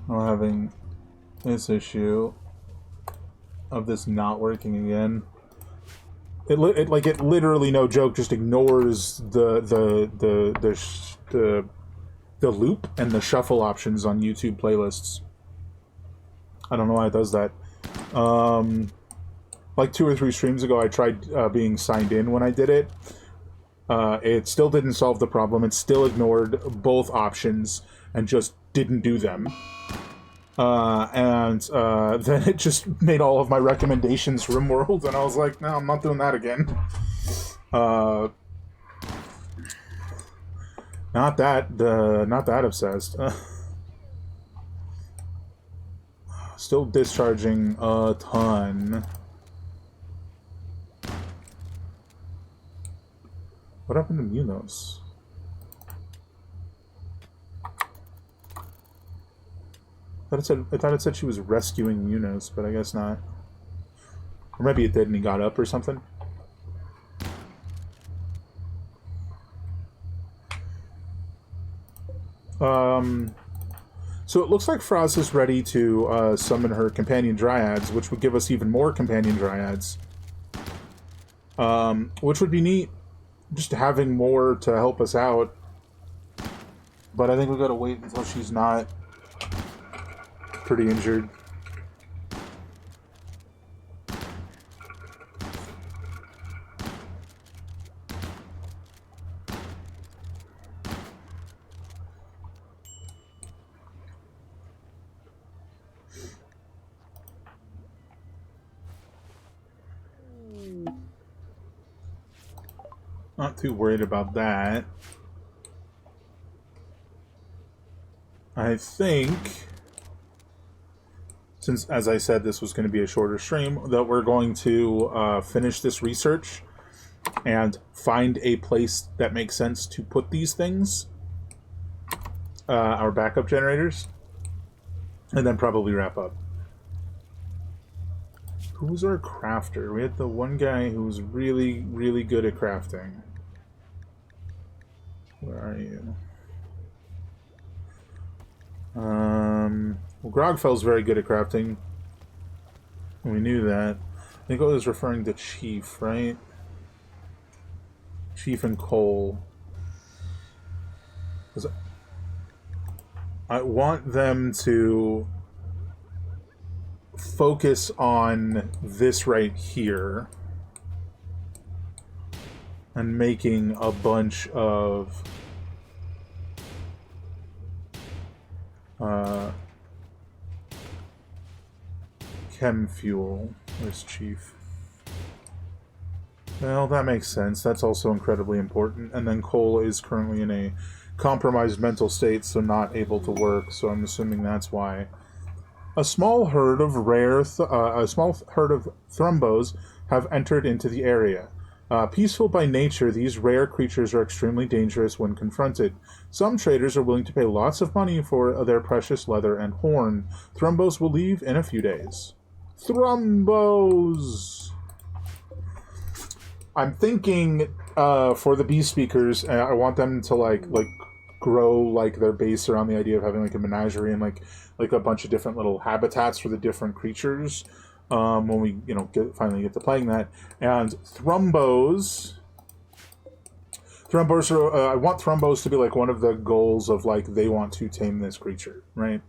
S1: I'm having this issue of this not working again. It literally, no joke, just ignores the loop and the shuffle options on YouTube playlists. I don't know why it does that. Like 2 or 3 streams ago, I tried being signed in when I did it. It still didn't solve the problem. It still ignored both options and just didn't do them. And then it just made all of my recommendations Rimworld, and I was like, no, I'm not doing that again. Not that obsessed. Still discharging a ton. What happened to Munos? I thought it said she was rescuing Munos, but I guess not. Or maybe it did and he got up or something. So it looks like Frost is ready to summon her companion dryads, which would give us even more companion dryads. Which would be neat, just having more to help us out. But I think we gotta wait until she's not pretty injured. Not too worried about that. I think, since, as I said, this was going to be a shorter stream, that we're going to finish this research and find a place that makes sense to put these things, our backup generators, and then probably wrap up. Who was our crafter? We had the one guy who was really, really good at crafting. Where are you? Well, Grogfell's very good at crafting. We knew that. I think I was referring to Chief, right? Chief and Cole. I want them to focus on this right here and making a bunch of chem fuel. Where's Chief? Well, that makes sense. That's also incredibly important. And then Cole is currently in a compromised mental state, so not able to work. So I'm assuming that's why. A small herd of thrumbos have entered into the area. Peaceful by nature, these rare creatures are extremely dangerous when confronted. Some traders are willing to pay lots of money for their precious leather and horn. Thrumbos will leave in a few days. Thrumbos! I'm thinking for the bee speakers, I want them to like grow like their base around the idea of having like a menagerie and like a bunch of different little habitats for the different creatures. When we finally get to playing that, and thrumbos are, I want thrumbos to be like one of the goals of like they want to tame this creature, right?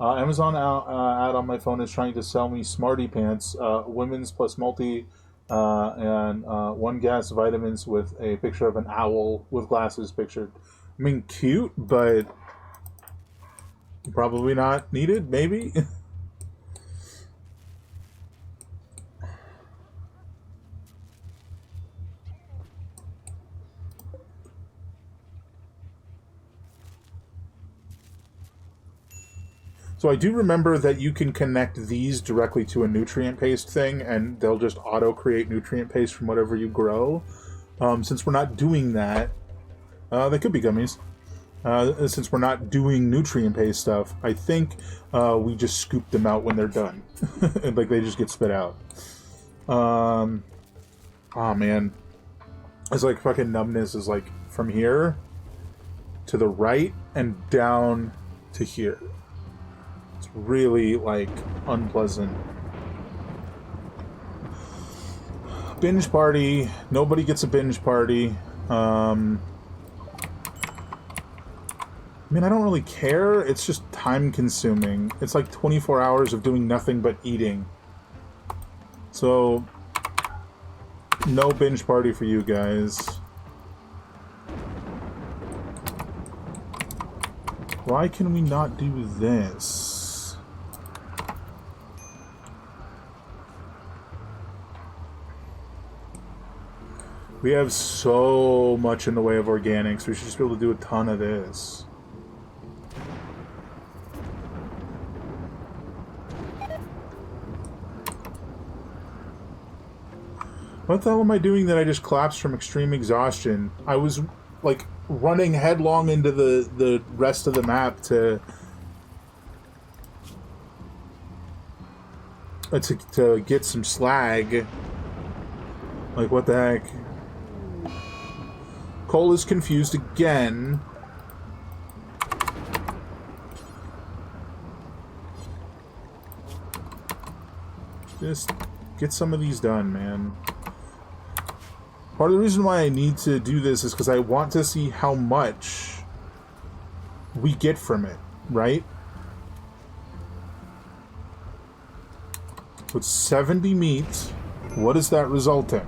S1: Amazon ad on my phone is trying to sell me Smarty Pants, women's plus multi, and one gas vitamins with a picture of an owl with glasses pictured. I mean, cute, but probably not needed, maybe. So I do remember that you can connect these directly to a nutrient paste thing, and they'll just auto-create nutrient paste from whatever you grow. Since we're not doing that, they could be gummies. Since we're not doing nutrient paste stuff, I think we just scoop them out when they're done. Like, they just get spit out. Oh, man. It's like fucking numbness is like from here to the right and down to here. Really like unpleasant. Binge party. Nobody gets a binge party. I mean, I don't really care. It's just time consuming. It's like 24 hours of doing nothing but eating. So no binge party for you guys. Why can we not do this? We have so much in the way of organics. We should just be able to do a ton of this. What the hell am I doing that I just collapsed from extreme exhaustion? I was, like, running headlong into the rest of the map to get some slag. Like, what the heck? Cole is confused again. Just get some of these done, man. Part of the reason why I need to do this is because I want to see how much we get from it, right? With 70 meat, what does that result in?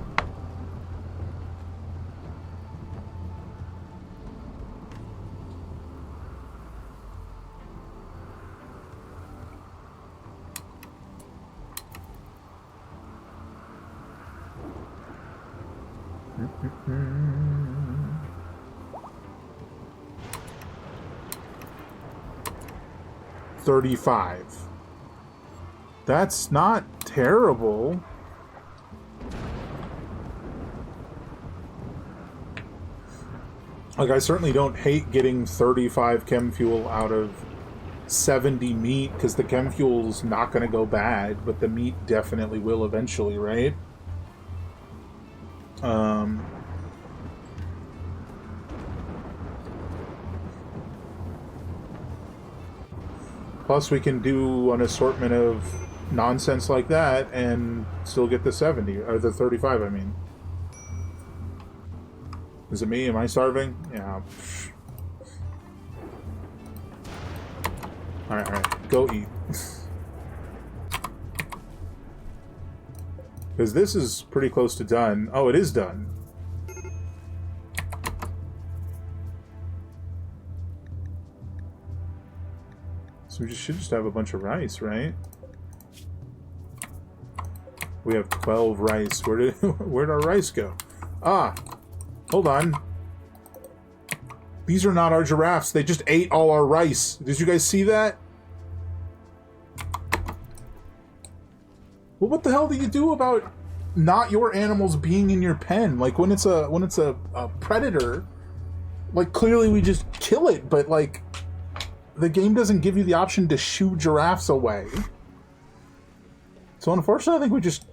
S1: $35. That's not terrible. Like, I certainly don't hate getting 35 chem fuel out of 70 meat, because the chem fuel's not going to go bad, but the meat definitely will eventually, right? Plus, we can do an assortment of nonsense like that and still get the 70, or the 35, I mean. Is it me? Am I starving? Yeah. Alright, alright. Go eat. Because this is pretty close to done. Oh, it is done. So we should just have a bunch of rice, right? We have 12 rice. Where'd our rice go? Ah! Hold on. These are not our giraffes. They just ate all our rice. Did you guys see that? Well, what the hell do you do about not your animals being in your pen? Like, when it's a predator, like, clearly we just kill it, but, like, the game doesn't give you the option to shoo giraffes away. So, unfortunately, I think we just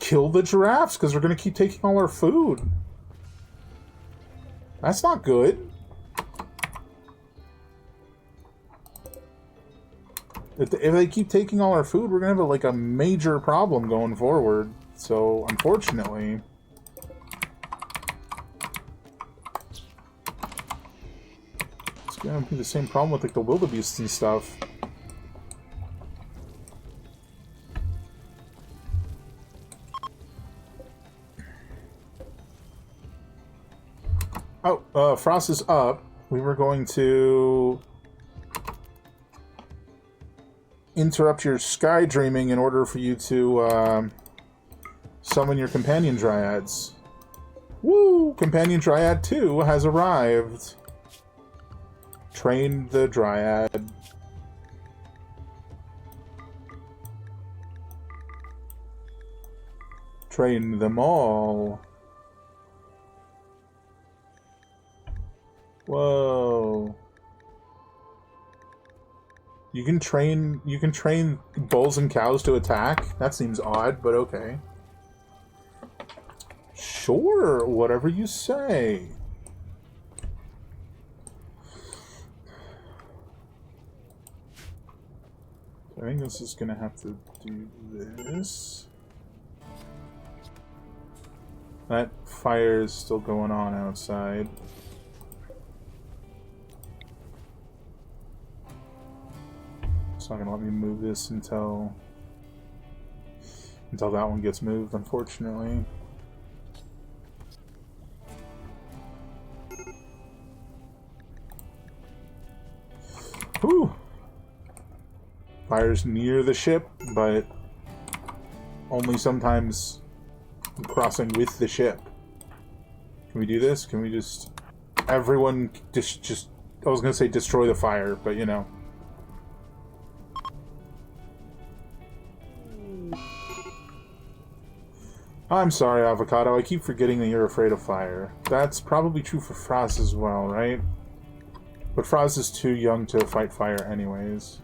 S1: kill the giraffes, because they're going to keep taking all our food. That's not good. If they keep taking all our food, we're going to have, like, a major problem going forward. So, unfortunately... it's going to be the same problem with, like, the wildebeests and stuff. Oh, Frost is up. We were going to interrupt your sky dreaming in order for you to summon your companion dryads. Woo! Companion dryad 2 has arrived. Train the dryad. Train them all. Whoa. You can train bulls and cows to attack? That seems odd, but okay. Sure, whatever you say. I think this is gonna have to do this. That fire is still going on outside. It's not gonna let me move this until that one gets moved, unfortunately. Whew! Fire's near the ship, but only sometimes crossing with the ship. Can we do this? Can we just... everyone just... I was gonna say destroy the fire, but you know. I'm sorry, Avocado. I keep forgetting that you're afraid of fire. That's probably true for Frost as well, right? But Frost is too young to fight fire anyways.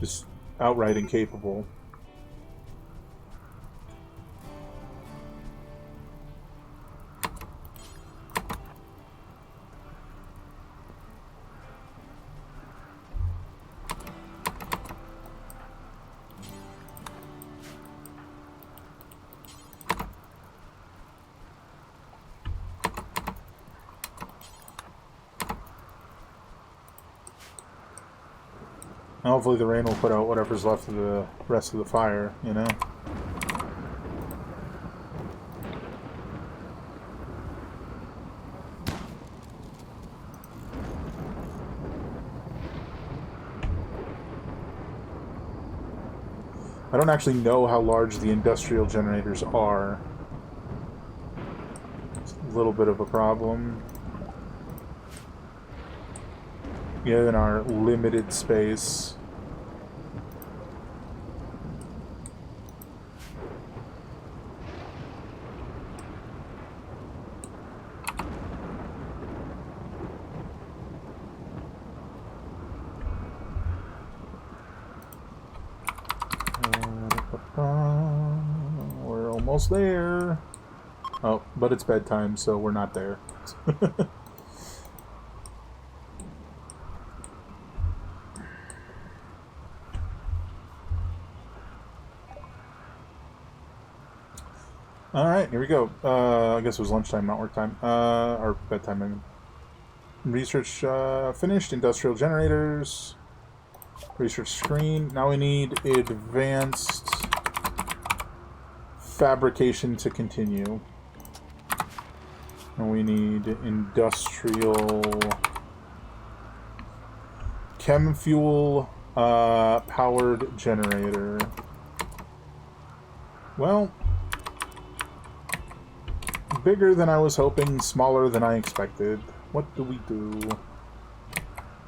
S1: Just outright incapable. Hopefully the rain will put out whatever's left of the rest of the fire, you know? I don't actually know how large the industrial generators are. It's a little bit of a problem. Yeah, in our limited space. almost there. Oh, but it's bedtime, so we're not there. Alright, here we go. I guess it was lunchtime, not work time. Or bedtime, I mean. Research finished. Industrial generators. Research screen. Now we need advanced fabrication to continue. And we need industrial chem fuel powered generator. Well, bigger than I was hoping, smaller than I expected. What do we do?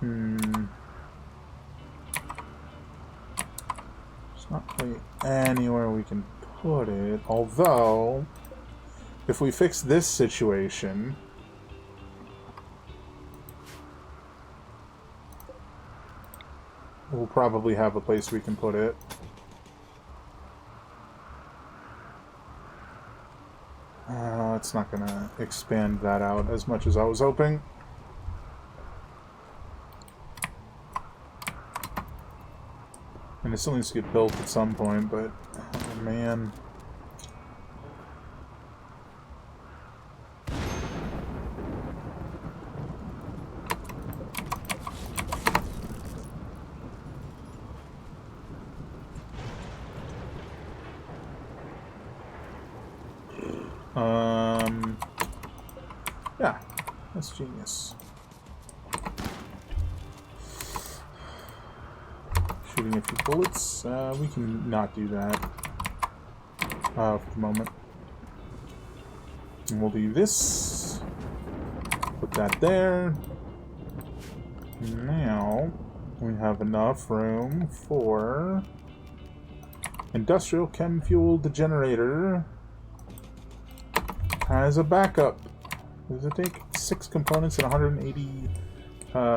S1: There's not quite anywhere we can put it. Although, if we fix this situation, we'll probably have a place we can put it. It's not going to expand that out as much as I was hoping. And it still needs to get built at some point, but, oh man. Yeah, that's genius. Shooting a few bullets. We can not do that for the moment. And we'll do this. Put that there. Now we have enough room for industrial chem fueled generator as a backup. Does it take 6 components and 180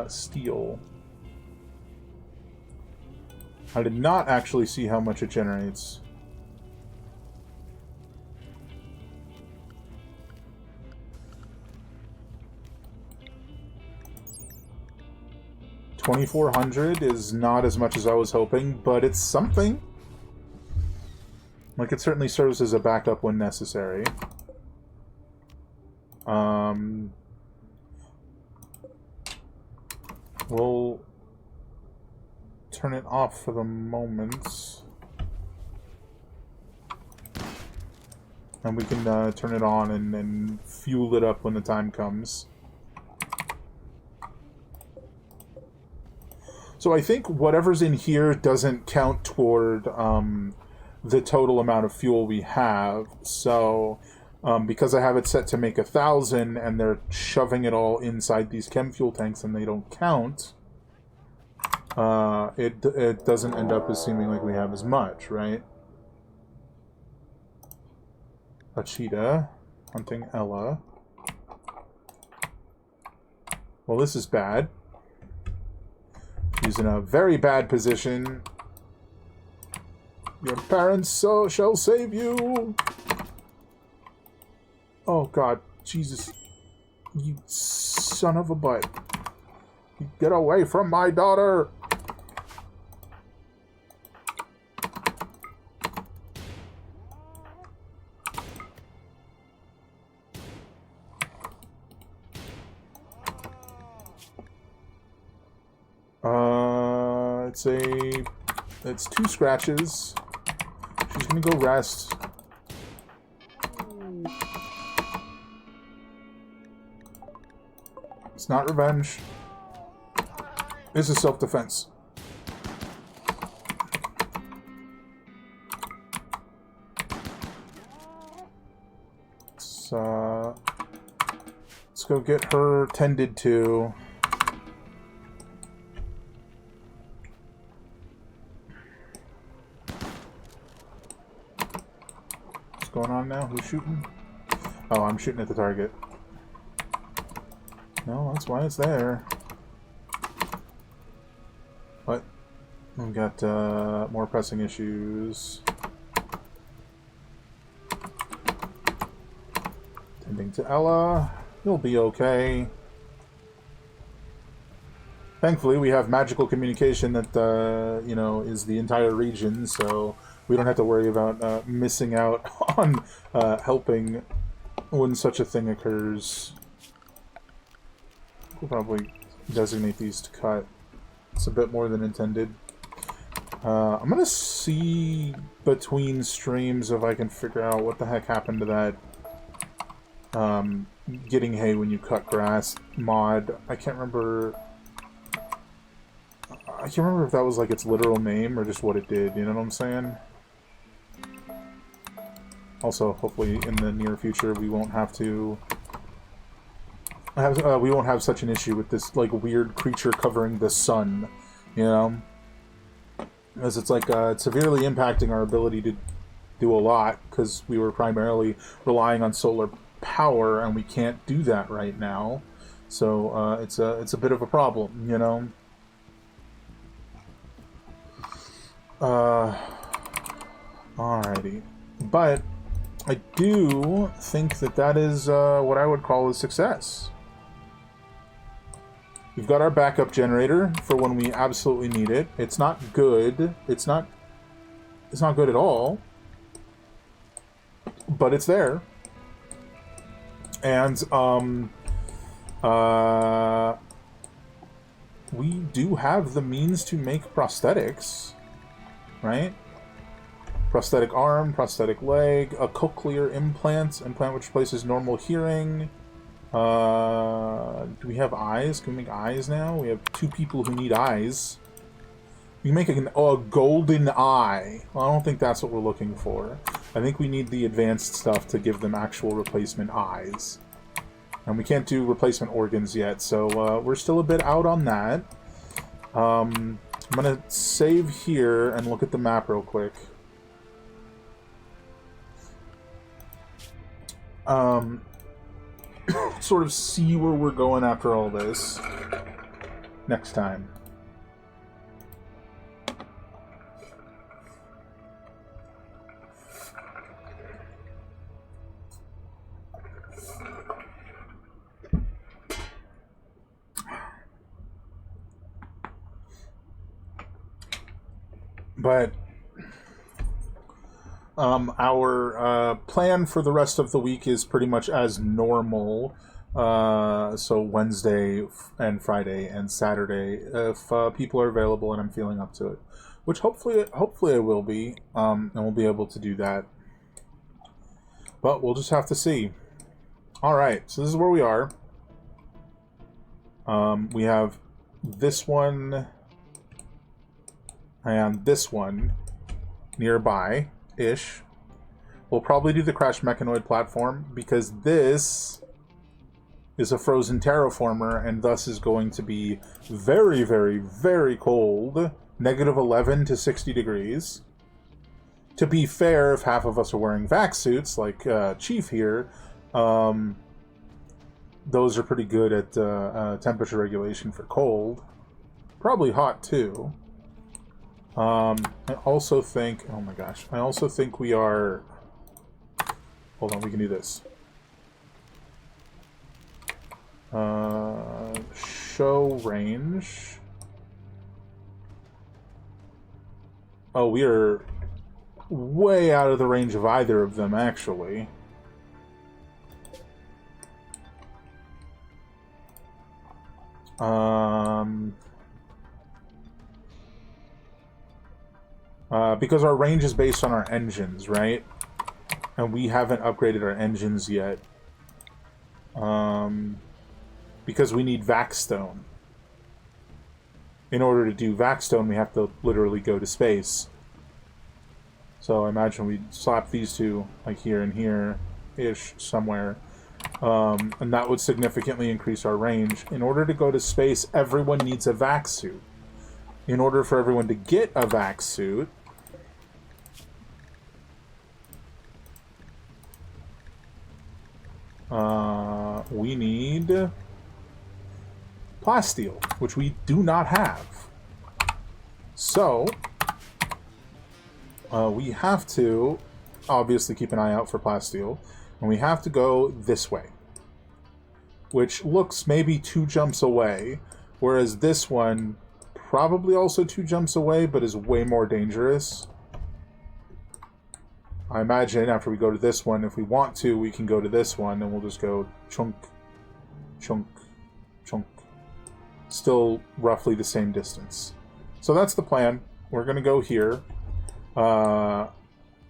S1: steel? I did not actually see how much it generates. $2,400 is not as much as I was hoping, but it's something. Like, it certainly serves as a backup when necessary. We'll turn it off for the moment. And we can turn it on and fuel it up when the time comes. So I think whatever's in here doesn't count toward the total amount of fuel we have. So because I have it set to make 1,000 and they're shoving it all inside these chem fuel tanks and they don't count, it doesn't end up as seeming like we have as much, right? A cheetah hunting Ella. Well, this is bad. She's in a very bad position. Your parents shall save you. Oh god, Jesus. You son of a butt. Get away from my daughter! It's 2 scratches. She's gonna go rest. It's not revenge. This is self-defense. Let's go get her tended to. What's going on now? Who's shooting? Oh, I'm shooting at the target. No, that's why it's there. What? We've got more pressing issues. Ending to Ella. You'll be okay. Thankfully, we have magical communication that, you know, is the entire region, so we don't have to worry about missing out on helping when such a thing occurs. We'll probably designate these to cut. It's a bit more than intended. I'm gonna see between streams if I can figure out what the heck happened to that getting hay when you cut grass mod. I can't remember if that was like its literal name or just what it did, you know what I'm saying? Also, hopefully in the near future we won't have to we won't have such an issue with this like weird creature covering the sun, you know? As it's like severely impacting our ability to do a lot because we were primarily relying on solar power and we can't do that right now. So it's a bit of a problem, you know. Alrighty, but I do think that is what I would call a success. We've got our backup generator for when we absolutely need it. It's not good. It's not good at all. But it's there. And we do have the means to make prosthetics, right? Prosthetic arm, prosthetic leg, a cochlear implant which replaces normal hearing. Do we have eyes? Can we make eyes now? We have 2 people who need eyes. We can make a golden eye. Well, I don't think that's what we're looking for. I think we need the advanced stuff to give them actual replacement eyes. And we can't do replacement organs yet, so we're still a bit out on that. I'm going to save here and look at the map real quick. Sort of see where we're going after all this next time. But our plan for the rest of the week is pretty much as normal. So Wednesday and Friday and Saturday, if people are available and I'm feeling up to it, which hopefully I will be, and we'll be able to do that. But we'll just have to see. All right, so this is where we are. We have this one and this one nearby-ish. We'll probably do the Crash Mechanoid platform because this is a frozen terraformer and thus is going to be very, very, very cold. -11 to 60 degrees. To be fair, if half of us are wearing vac suits, like Chief here, those are pretty good at temperature regulation for cold. Probably hot, too. I also think... Oh my gosh. I also think we are... Hold on, we can do this. Show range. Oh, we are way out of the range of either of them, actually. Because our range is based on our engines, right? And we haven't upgraded our engines yet. Because we need Vaxstone. In order to do Vaxstone, we have to literally go to space. So I imagine we'd slap these two, like here and here-ish, somewhere. And that would significantly increase our range. In order to go to space, everyone needs a vac suit. In order for everyone to get a vac suit, we need plasteel, which we do not have. So, we have to obviously keep an eye out for plasteel. And we have to go this way, which looks maybe 2 jumps away, whereas this one probably also 2 jumps away, but is way more dangerous. I imagine after we go to this one, if we want to, we can go to this one, and we'll just go chunk, chunk, chunk. Still roughly the same distance. So that's the plan. We're going to go here.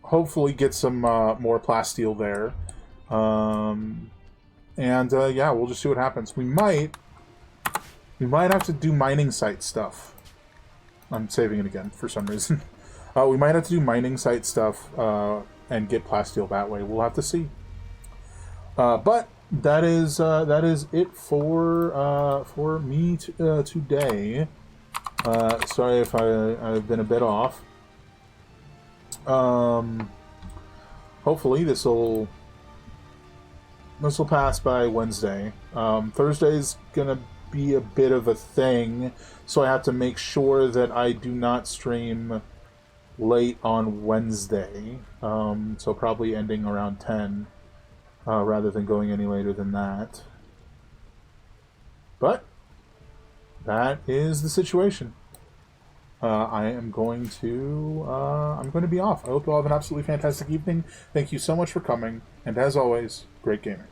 S1: Hopefully get some more plasteel there. Yeah, we'll just see what happens. We might have to do mining site stuff. I'm saving it again for some reason. We might have to do mining site stuff and get plasteel that way. We'll have to see. But that is it for me today. Sorry if I've been a bit off. Hopefully this will pass by Wednesday. Thursday's gonna be a bit of a thing, so I have to make sure that I do not stream late on Wednesday. So probably ending around 10, rather than going any later than that. But that is the situation. I'm going to be off. I hope you all have an absolutely fantastic evening. Thank you so much for coming, and as always, great gaming.